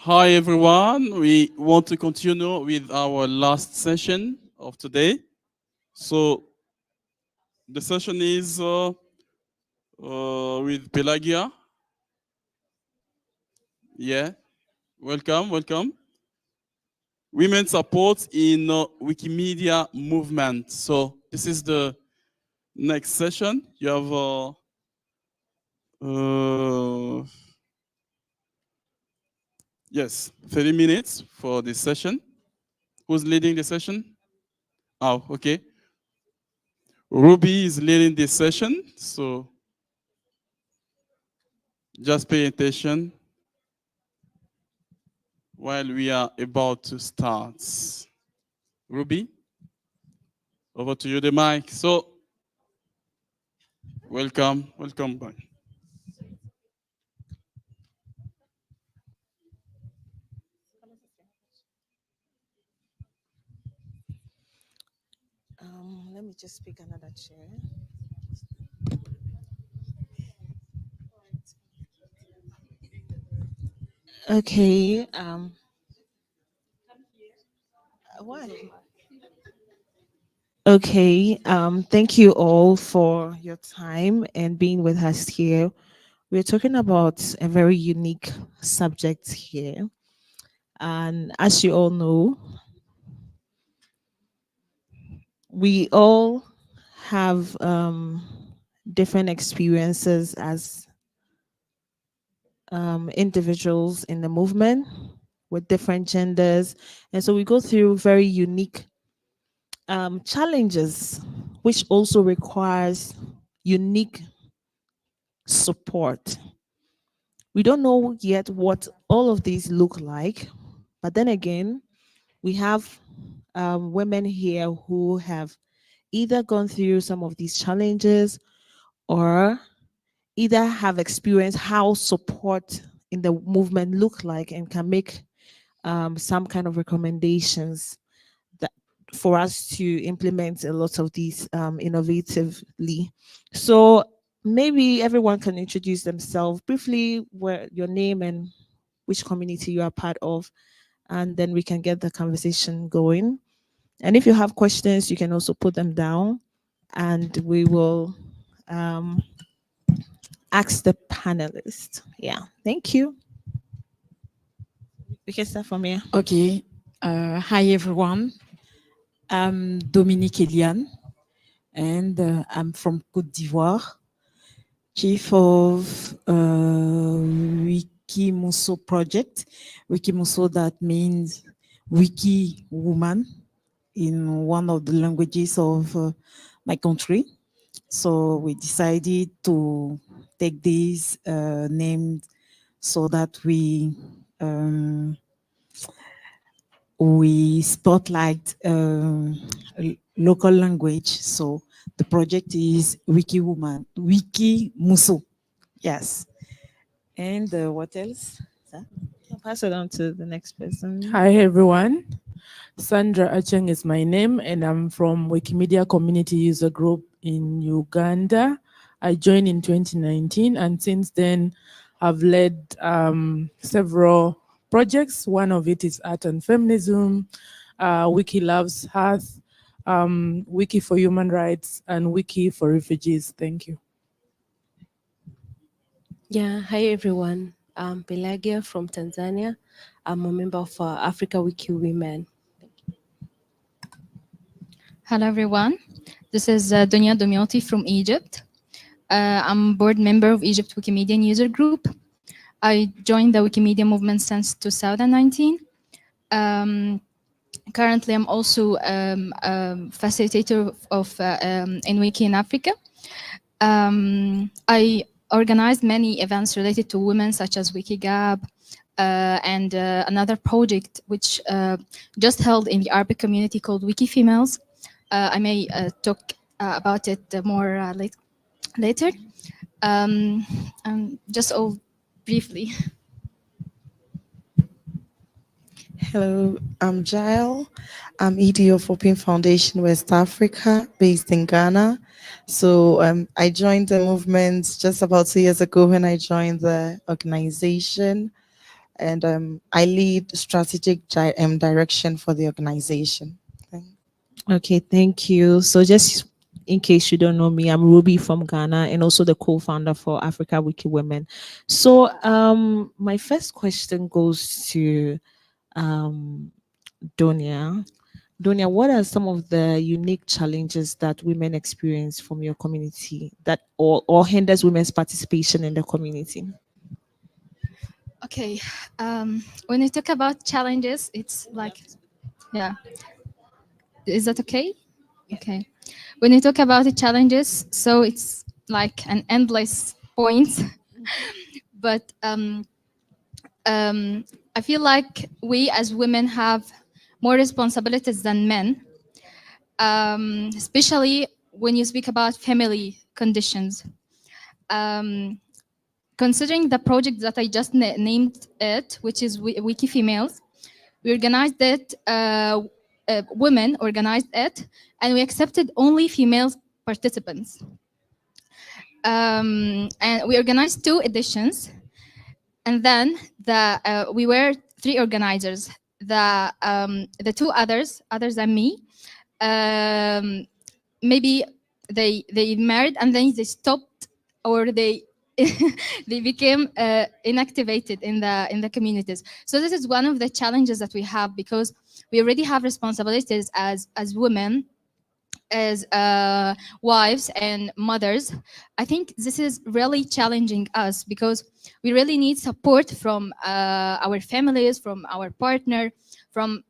Hi everyone, we want to continue with our last session of today. So the session is with Pelagia. Yeah, welcome. Women support in Wikimedia movement. So this is the next session. You have yes, 30 minutes for this session. Who's leading the session? Oh, okay. Ruby is leading this session, so just pay attention while we are about to start. Ruby, over to you, the mic. So, welcome back. Let me just pick another chair. Okay. Why? Okay. Thank you all for your time and being with us here. We're talking about a very unique subject here. And as you all know, we all have different experiences as individuals in the movement with different genders. And so we go through very unique challenges, which also requires unique support. We don't know yet what all of these look like, but then again, we have women here who have either gone through some of these challenges or either have experienced how support in the movement look like and can make some kind of recommendations that for us to implement a lot of these innovatively. So maybe everyone can introduce themselves briefly, where your name and which community you are part of, and then we can get the conversation going. And if you have questions, you can also put them down and we will ask the panelists. Yeah, thank you. We can start from here. Okay. Hi, everyone. I'm Dominique Eliane, and I'm from Côte d'Ivoire, chief of Wiki Muso project. Wiki Muso, that means Wiki woman in one of the languages of my country. So we decided to take this name so that we spotlight local language. So the project is Wiki Woman, Wiki Muso. Yes. And what else? I'll pass it on to the next person. Hi, everyone. Sandra Acheng is my name, and I'm from Wikimedia Community User Group in Uganda. I joined in 2019, and since then, I've led several projects. One of it is Art and Feminism, Wiki Loves Hearth, Wiki for Human Rights, and Wiki for Refugees. Thank you. Yeah, hi everyone. I'm Pelagia from Tanzania. I'm a member of Africa Wiki Women. Hello, everyone. This is Dunya Domyoti from Egypt. I'm board member of Egypt Wikimedia User Group. I joined the Wikimedia movement since 2019. Currently, I'm also facilitator of in Wiki in Africa. I organized many events related to women, such as Wikigab, and another project which just held in the Arabic community called Wiki Females. I may talk about it more later. Just all briefly. Hello, I'm Jael. I'm ED of Open Foundation West Africa, based in Ghana. So I joined the movement just about 2 years ago when I joined the organization, and I lead strategic direction for the organization. Okay, thank you. So just in case you don't know me, I'm Ruby from Ghana and also the co-founder for Africa Wiki Women. So my first question goes to Donia. Donia, what are some of the unique challenges that women experience from your community that or hinders women's participation in the community? Okay, when we talk about challenges, it's like, yeah. Is that okay? Okay. When you talk about the challenges, so it's like an endless point. But I feel like we as women have more responsibilities than men, especially when you speak about family conditions. Considering the project that I just named it, which is Wiki Females, we organized it, women organized it, and we accepted only female participants. And we organized 2 editions, and then we were 3 organizers. The 2 others than me, maybe they married and then they stopped, or they they became inactivated in the communities. So this is one of the challenges that we have, because we already have responsibilities as women, as wives and mothers. I think this is really challenging us, because we really need support from our families, from our partner, from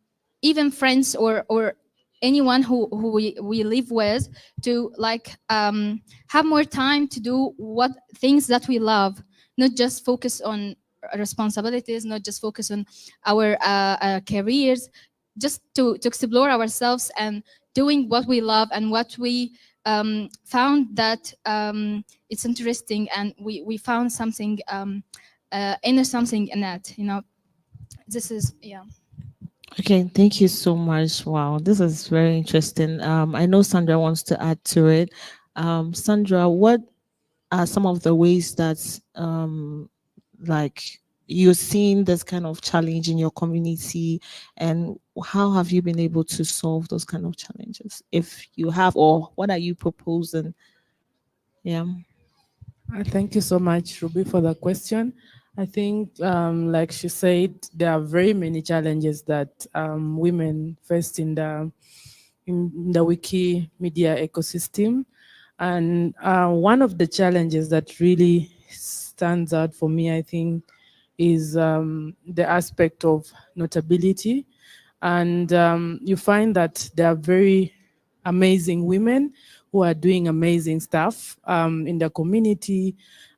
even friends, or anyone who we live with, to like have more time to do what things that we love, not just focus on responsibilities, not just focus on our careers, just to explore ourselves and doing what we love and what we found that it's interesting, and we found something inner something in that, you know. This is, yeah. Okay, thank you so much. Wow, this is very interesting. I know Sandra wants to add to it. Sandra, what are some of the ways that like you're seeing this kind of challenge in your community, and how have you been able to solve those kind of challenges, if you have, or what are you proposing? Yeah. Thank you so much, Ruby, for the question. I think, like she said, there are very many challenges that women face in the Wikimedia ecosystem. And one of the challenges that really stands out for me, I think, is the aspect of notability. And you find that there are very amazing women who are doing amazing stuff in the community,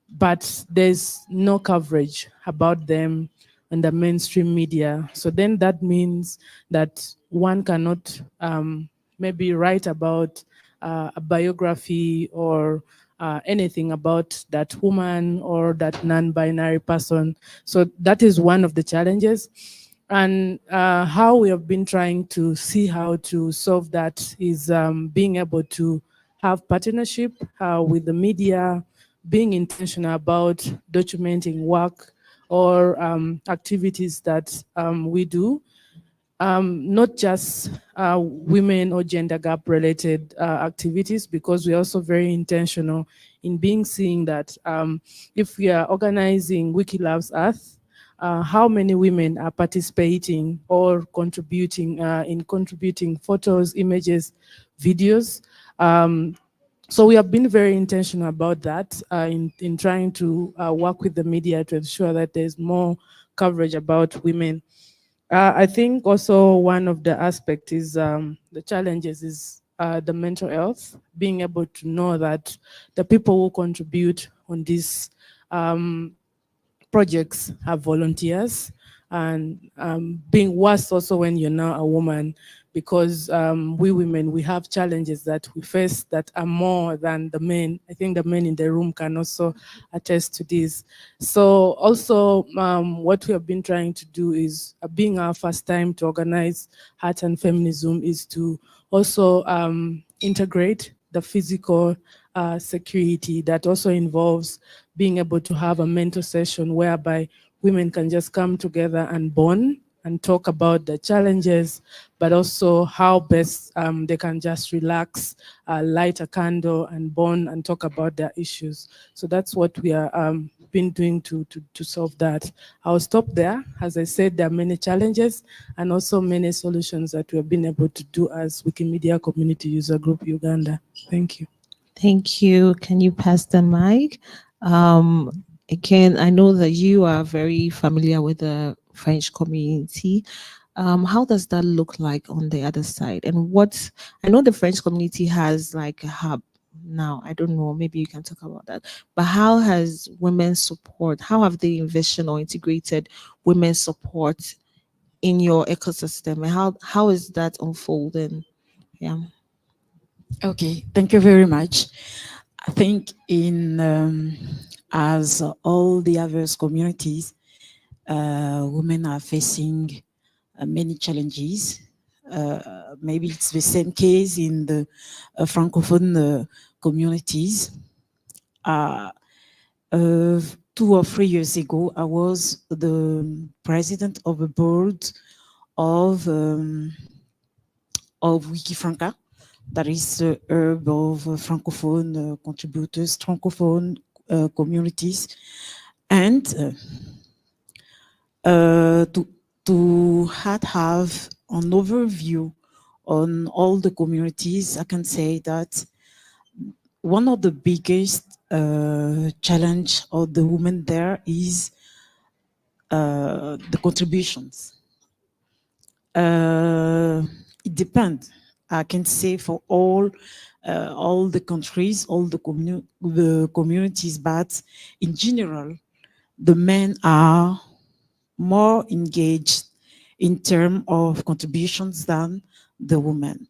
but there's no coverage about them in the mainstream media. So then that means that one cannot maybe write about a biography or anything about that woman or that non-binary person. So that is one of the challenges. And how we have been trying to see how to solve that is being able to have partnership with the media, being intentional about documenting work or activities that we do, not just women or gender gap related activities, because we're also very intentional in being seeing that if we are organizing Wiki Loves Earth, how many women are participating or contributing in contributing photos, images, videos. So we have been very intentional about that in trying to work with the media to ensure that there's more coverage about women. I think also one of the aspects is the challenges is the mental health, being able to know that the people who contribute on these projects are volunteers, and being worse also when you're now a woman, because we women, we have challenges that we face that are more than the men. I think the men in the room can also attest to this. So also what we have been trying to do is, being our first time to organize Heart and Feminism, is to also integrate the physical security that also involves being able to have a mentor session whereby women can just come together and bond and talk about the challenges, but also how best they can just relax, light a candle and bond and talk about their issues. So that's what we are been doing to solve that. I'll stop there. As I said, there are many challenges and also many solutions that we have been able to do as Wikimedia Community User Group Uganda. Thank you. Thank you. Can you pass the mic? Again, I know that you are very familiar with the French community. How does that look like on the other side? And what, I know the French community has like a hub now. I don't know, maybe you can talk about that. But how has women's support, how have they envisioned or integrated women's support in your ecosystem? And how is that unfolding? Yeah. Okay, thank you very much. I think as all the other communities, women are facing many challenges Maybe it's the same case in the Francophone communities. 2 or 3 years ago, I was the president of a board of Wiki Franca, that is a hub of Francophone contributors, Francophone communities, and to have an overview on all the communities. I can say that one of the biggest challenge of the women there is the contributions. It depends. I can say for all the countries, all the communities, but in general, the men are more engaged in terms of contributions than the women.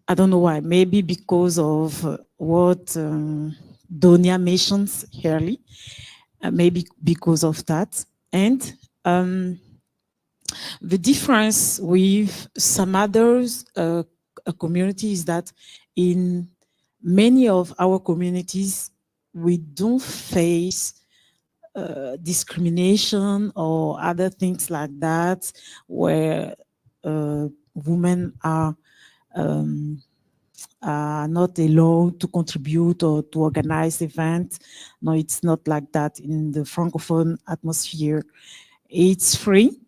I don't know why. Maybe because of what Donia mentions early. Maybe because of that. And the difference with some others communities is that in many of our communities, we don't face discrimination or other things like that, where women are not allowed to contribute or to organize events. No, it's not like that in the Francophone atmosphere. It's free.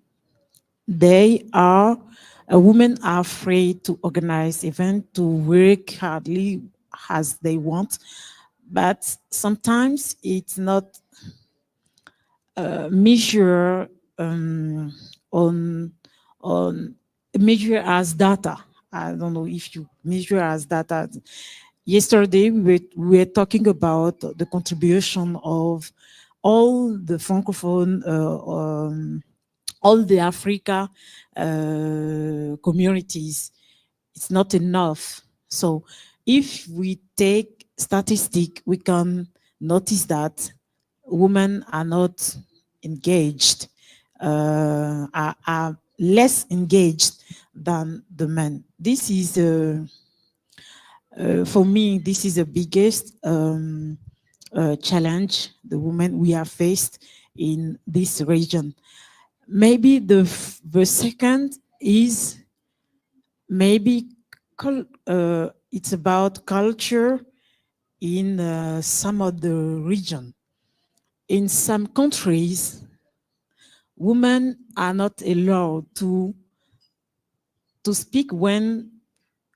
Women are free to organize events, to work hardly as they want, but sometimes it's not measure on measure as data. I don't know if you measure as data. Yesterday we were talking about the contribution of all the Francophone, all the Africa communities. It's not enough. So if we take statistic, we can notice that women are not engaged, are less engaged than the men. This is, for me, this is the biggest challenge the women we have faced in this region. Maybe the second is maybe it's about culture in some of the region. In some countries, women are not allowed to speak when,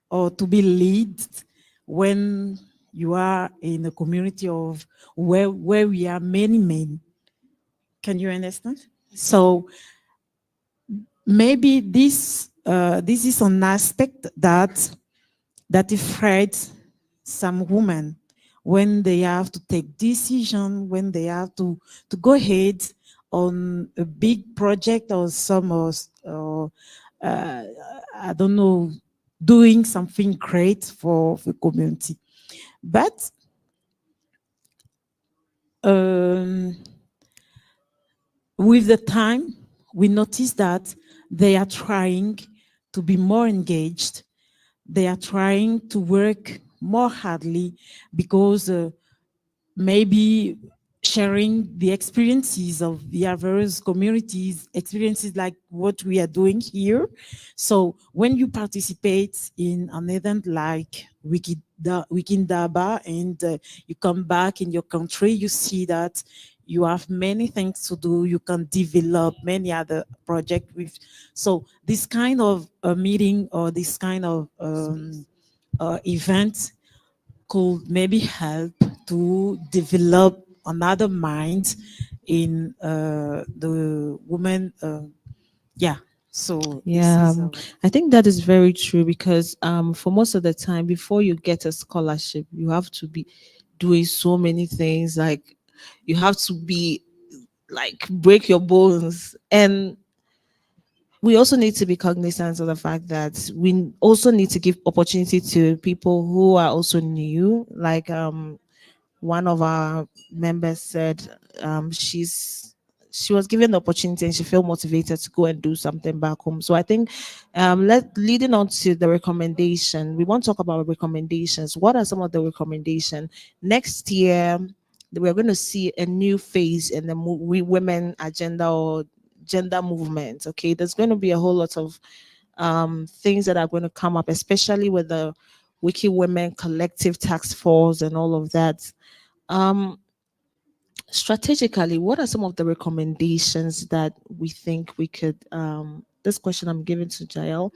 or to be lead when you are in a community of where we are many men. Can you understand? So maybe this is an aspect that affects some women when they have to take decision, when they have to go ahead on a big project or I don't know, doing something great for the community. But with the time, we notice that they are trying to be more engaged. They are trying to work more hardly because maybe sharing the experiences of the various communities, experiences like what we are doing here. So when you participate in an event like Wikindaba and you come back in your country, you see that you have many things to do. You can develop many other projects with. So this kind of meeting or this kind of event could maybe help to develop another mind in the woman. Yeah. So Yeah, this is I think that is very true because for most of the time, before you get a scholarship, you have to be doing so many things. Like you have to be like break your bones, and we also need to be cognizant of the fact that we also need to give opportunity to people who are also new. Like one of our members said, she was given the opportunity and she felt motivated to go and do something back home. So I think leading on to the recommendation, we want to talk about recommendations. What are some of the recommendations? Next year, we're going to see a new phase in the women agenda or gender movement. Okay, there's going to be a whole lot of things that are going to come up, especially with the Wiki Women Collective Task Force and all of that. Strategically, what are some of the recommendations that we think we could, this question I'm giving to Jael,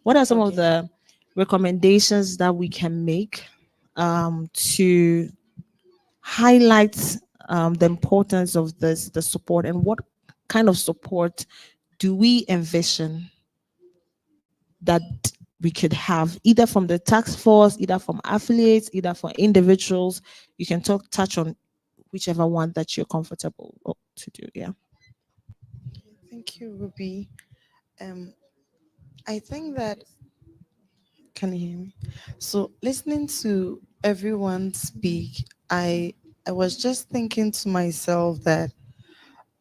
what are some of the recommendations that we can make to highlight the importance of the support, and what kind of support do we envision that we could have, either from the task force, either from affiliates, either for individuals? You can touch on whichever one that you're comfortable to do. Yeah. Thank you, Ruby. I think that, can you hear me? So listening to everyone speak, I was just thinking to myself that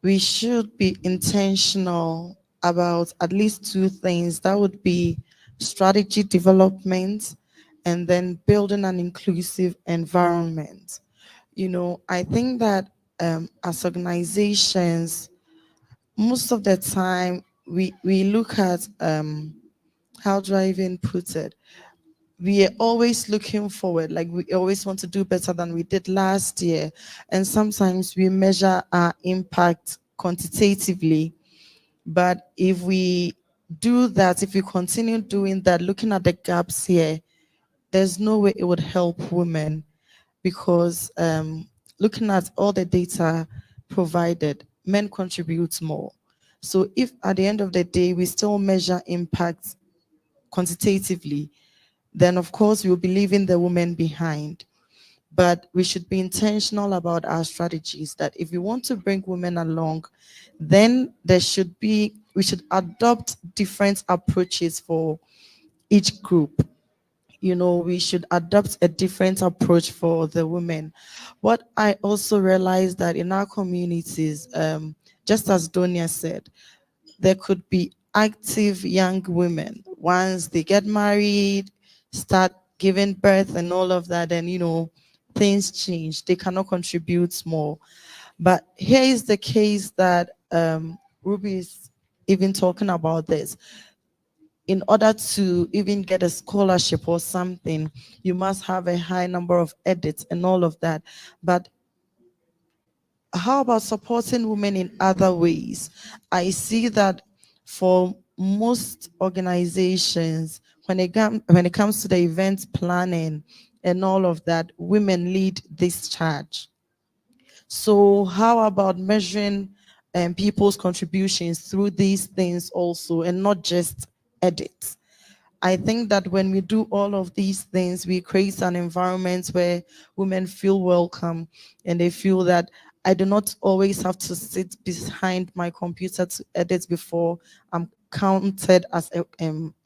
we should be intentional about at least two things. That would be strategy development and then building an inclusive environment. You know, I think that as organizations, most of the time we look at how do I even put it? We are always looking forward, like we always want to do better than we did last year. And sometimes we measure our impact quantitatively. But if we do that, if we continue doing that, looking at the gaps here, there's no way it would help women, because looking at all the data provided, men contribute more. So if at the end of the day, we still measure impact quantitatively, then of course we'll be leaving the women behind. But we should be intentional about our strategies, that if we want to bring women along, then we should adopt different approaches for each group. You know, we should adopt a different approach for the women. What I also realized that in our communities, just as Donia said, there could be active young women. Once they get married, start giving birth and all of that, and things change. They cannot contribute more. But here is the case that Ruby is even talking about this. In order to even get a scholarship or something, you must have a high number of edits and all of that. But how about supporting women in other ways? I see that for most organizations, when it comes to the event planning and all of that, women lead this charge. So how about measuring people's contributions through these things also, and not just edits? I think that when we do all of these things, we create an environment where women feel welcome, and they feel that I do not always have to sit behind my computer to edit before I'm counted as a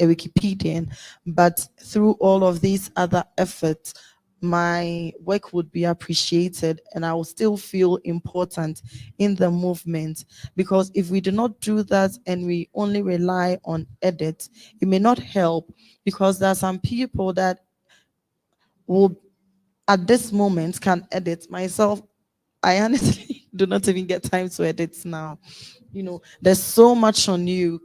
Wikipedian. But through all of these other efforts, my work would be appreciated, and I will still feel important in the movement. Because if we do not do that and we only rely on edits, it may not help, because there are some people that will at this moment can edit. Myself, I honestly do not even get time to edit now. There's so much on you.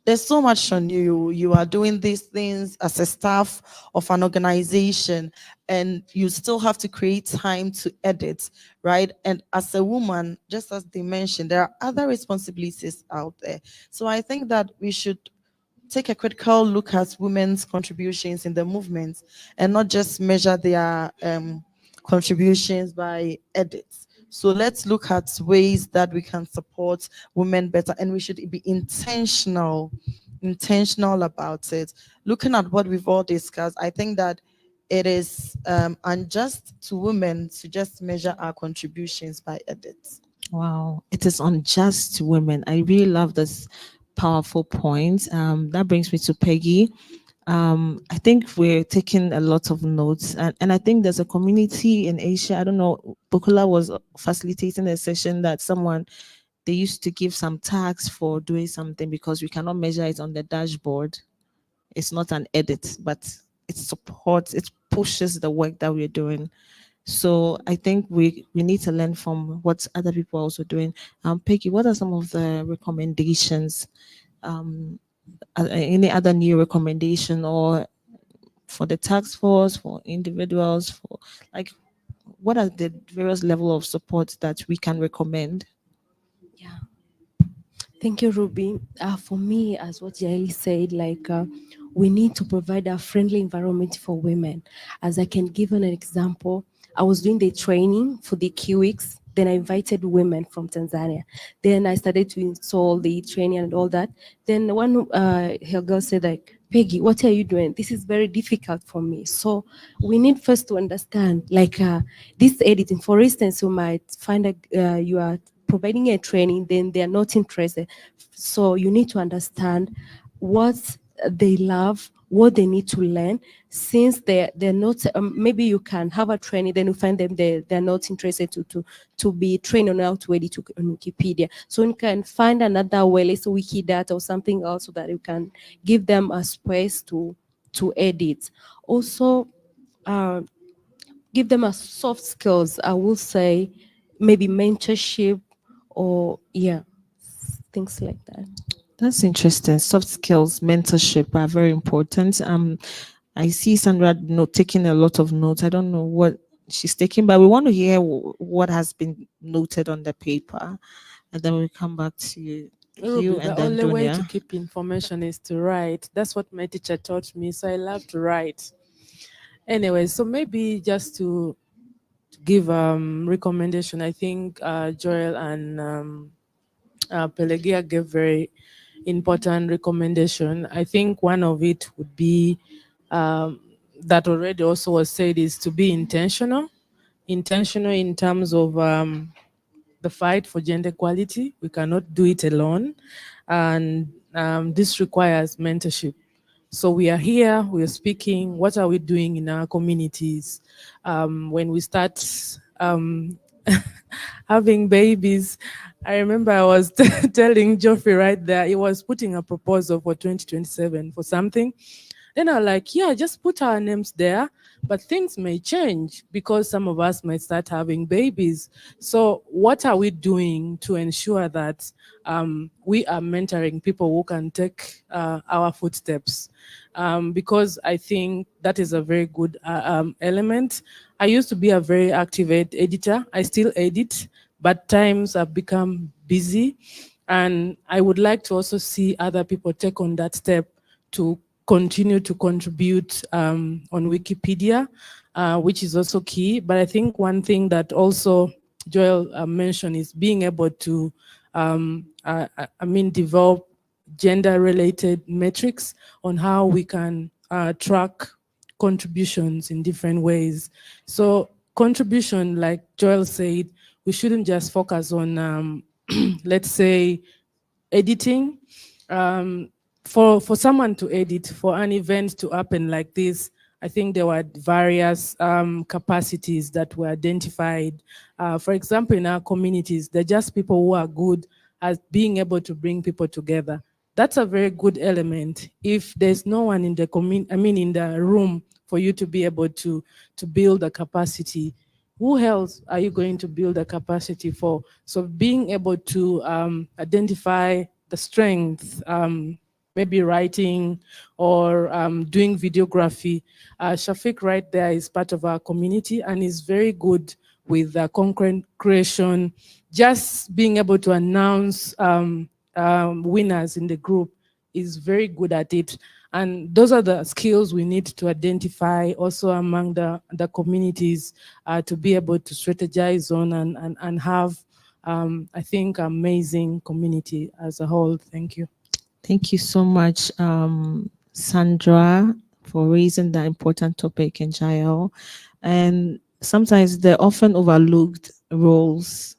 There's so much on you. You are doing these things as a staff of an organization, and you still have to create time to edit, right? And as a woman, just as they mentioned, there are other responsibilities out there. So I think that we should take a critical look at women's contributions in the movement, and not just measure their contributions by edits. So let's look at ways that we can support women better, and we should be intentional about it. Looking at what we've all discussed, I think that it is unjust to women to just measure our contributions by edits. Wow, it is unjust to women. I really love this powerful point. That brings me to Peggy. I think we're taking a lot of notes, and I think there's a community in Asia. I don't know, Bukula was facilitating a session that someone they used to give some tags for doing something because we cannot measure it on the dashboard. It's not an edit, but it supports, it pushes the work that we're doing. So I think we need to learn from what other people are also doing. Peggy, what are some of the recommendations? Any other new recommendation, or for the task force, for individuals, for like, what are the various level of support that we can recommend? Thank you, Ruby. For me, as what Yaeli said, we need to provide a friendly environment for women. As I can give an example, I was doing the training for the QX. Then I invited women from Tanzania. Then I started to install the training and all that. Then one her girl said, like, Peggy, what are you doing? This is very difficult for me. So we need first to understand, this editing. For instance, you might find you are providing a training, then they are not interested. So you need to understand what they love, what they need to learn. Since they're not, maybe you can have a training, then you find them they're not interested to be trained on how to edit on Wikipedia. So you can find another way, let's say Wikidata or something else, so that you can give them a space to edit. Also, give them a soft skills. I will say maybe mentorship, or things like that. That's interesting. Soft skills, mentorship are very important. I see Sandra taking a lot of notes. I don't know what she's taking, but we want to hear what has been noted on the paper, and then we'll come back to you. Ruby, And the then only way Dunia. to keep information is to write. That's what my teacher taught me, so I love to write. Anyway, so maybe just to give recommendation, I think Joel and Pelagia gave very important recommendation. I think one of it would be that already also was said, is to be intentional in terms of the fight for gender equality. We cannot do it alone, and this requires mentorship. So we are here, we are speaking. What are we doing in our communities? When we start having babies, I remember I was telling Geoffrey right there, he was putting a proposal for 2027 for something. Then I was like, yeah, just put our names there, but things may change because some of us might start having babies. So what are we doing to ensure that we are mentoring people who can take our footsteps? Because I think that is a very good element. I used to be a very active editor. I still edit, but times have become busy. And I would like to also see other people take on that step to continue to contribute on Wikipedia, which is also key. But I think one thing that also Joel mentioned is being able to, develop gender-related metrics on how we can track contributions in different ways. So contribution, like Joel said, we shouldn't just focus on, let's say, editing. For someone to edit, for an event to happen like this, I think there were various capacities that were identified. For example, in our communities, they're just people who are good at being able to bring people together. That's a very good element. If there's no one in the in the room for you to be able to build a capacity, who else are you going to build a capacity for? So being able to identify the strength, maybe writing or doing videography. Shafiq right there is part of our community and is very good with content creation, just being able to announce winners in the group is very good at it. And those are the skills we need to identify also among the communities to be able to strategize on and have, I think, amazing community as a whole. Thank you. Thank you so much, Sandra, for raising that important topic in Jael. And sometimes they're often overlooked roles,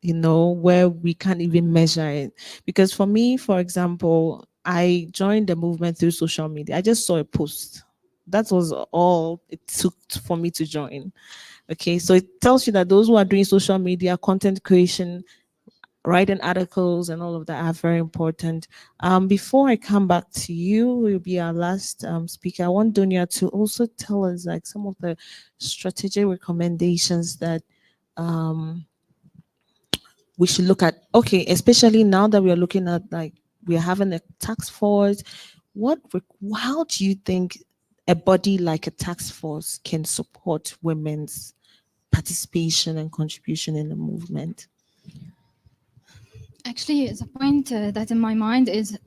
where we can't even measure it. Because for me, for example, I joined the movement through social media. I just saw a post. That was all it took for me to join. Okay, so it tells you that those who are doing social media content creation writing articles and all of that are very important. Before I come back to you, will be our last speaker. I want Dunya to also tell us like some of the strategic recommendations that we should look at. Okay, especially now that we are looking at like we are having a task force. How do you think a body like a task force can support women's participation and contribution in the movement? Actually, the point that in my mind is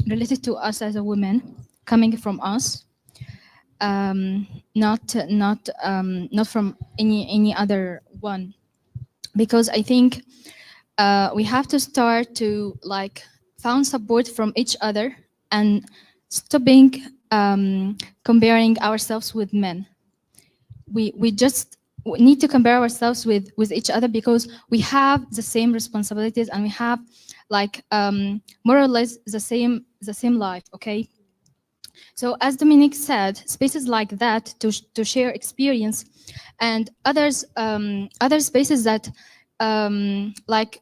related to us as a woman, coming from us, not from any other one, because I think we have to start to like found support from each other and stopping comparing ourselves with men. We just need to compare ourselves with each other because we have the same responsibilities and we have like more or less the same life. Okay, so as Dominic said, spaces like that to share experience and others other spaces that like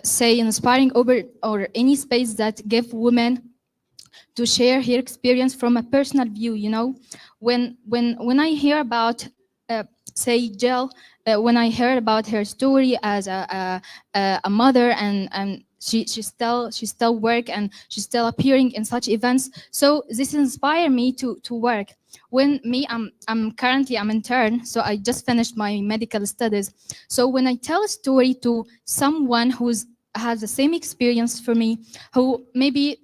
say inspiring over or any space that give women to share her experience from a personal view. You know, when I hear about say Jill, when I heard about her story as a mother and she still work and she's still appearing in such events, so this inspired me to work. When me I'm currently I'm intern, so I just finished my medical studies. So when I tell a story to someone who's has the same experience for me, who maybe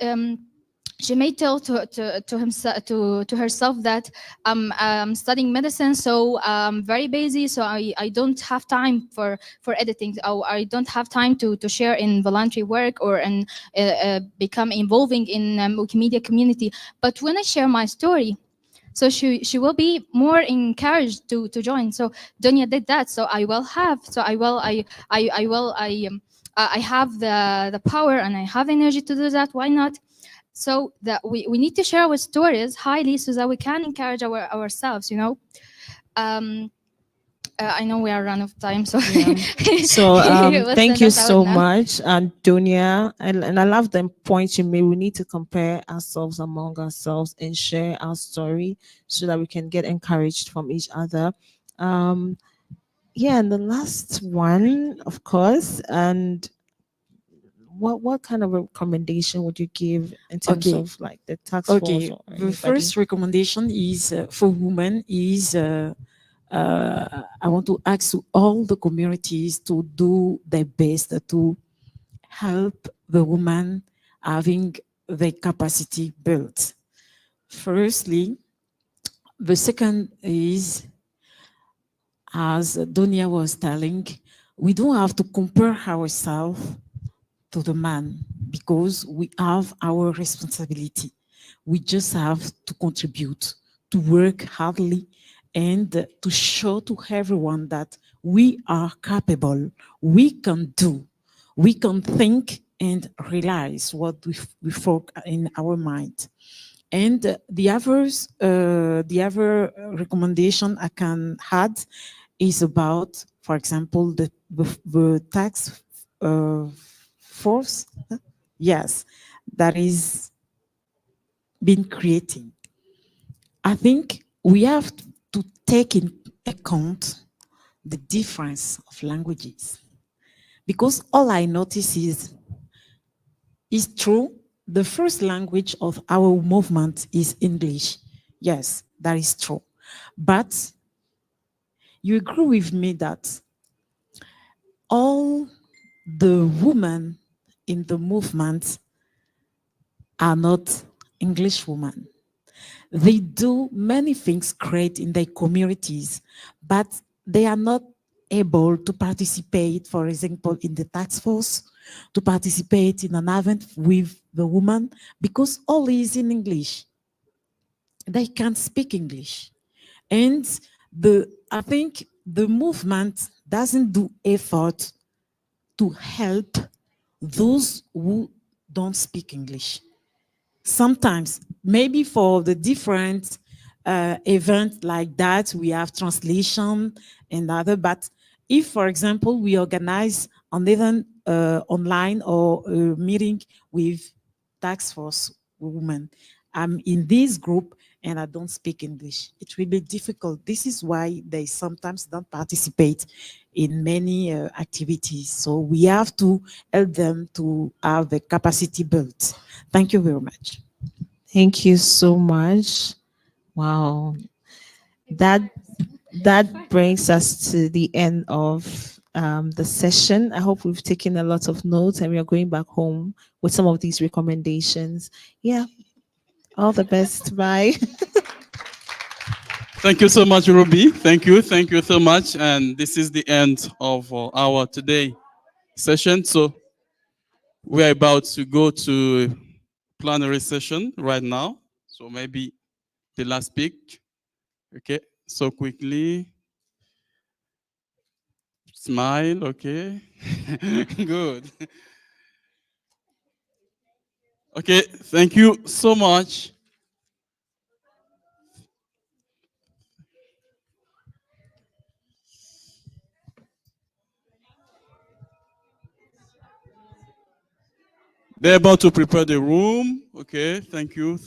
she may tell to himself to herself that I'm studying medicine, so I'm very busy, so I don't have time for editing, or I don't have time to share in voluntary work or and become involving in Wikimedia community. But when I share my story, so she will be more encouraged to join. So Dunya did that, so I will have, so I will I have the power and I have energy to do that. Why not? So that we need to share our stories highly so that we can encourage ourselves, you know. I know we are run of time, so So thank you so now. much, Antonia. And I love the point you made. We need to compare ourselves among ourselves and share our story so that we can get encouraged from each other. Yeah, and the last one, of course, and what kind of a recommendation would you give in terms Okay. of like the tax force Okay, or the anybody? first recommendation is for women is I want to ask to all the communities to do their best to help the woman having the capacity built. Firstly, the second is, as Donia was telling, we don't have to compare ourselves to the man because we have our responsibility. We just have to contribute, to work hardly, and to show to everyone that we are capable, we can do, we can think and realize what we thought in our mind. And the other recommendation I can add is about, for example, the tax force, yes, that is been creating. I think we have to take in account the difference of languages, because all I notice is true. The first language of our movement is English. Yes, that is true. But you agree with me that all the women in the movement are not English women. They do many things great in their communities, but they are not able to participate, for example, in the task force, to participate in an event with the woman, because all is in English. They can't speak English. And I think the movement doesn't do effort to help those who don't speak English. Sometimes, maybe for the different events like that, we have translation and other, but if, for example, we organize and even online or meeting with task force women. I'm in this group and I don't speak English. It will be difficult. This is why they sometimes don't participate in many activities. So we have to help them to have the capacity built. Thank you very much. Thank you so much. Wow. That brings us to the end of the session. I hope we've taken a lot of notes and we are going back home with some of these recommendations. Yeah. All the best. Bye. Thank you so much, Ruby. Thank you so much. And this is the end of our today session. So we are about to go to plenary session right now. So maybe the last speak. Okay. So quickly. Smile. Okay. Good. Okay. Thank you so much. They're about to prepare the room. Okay. Thank you.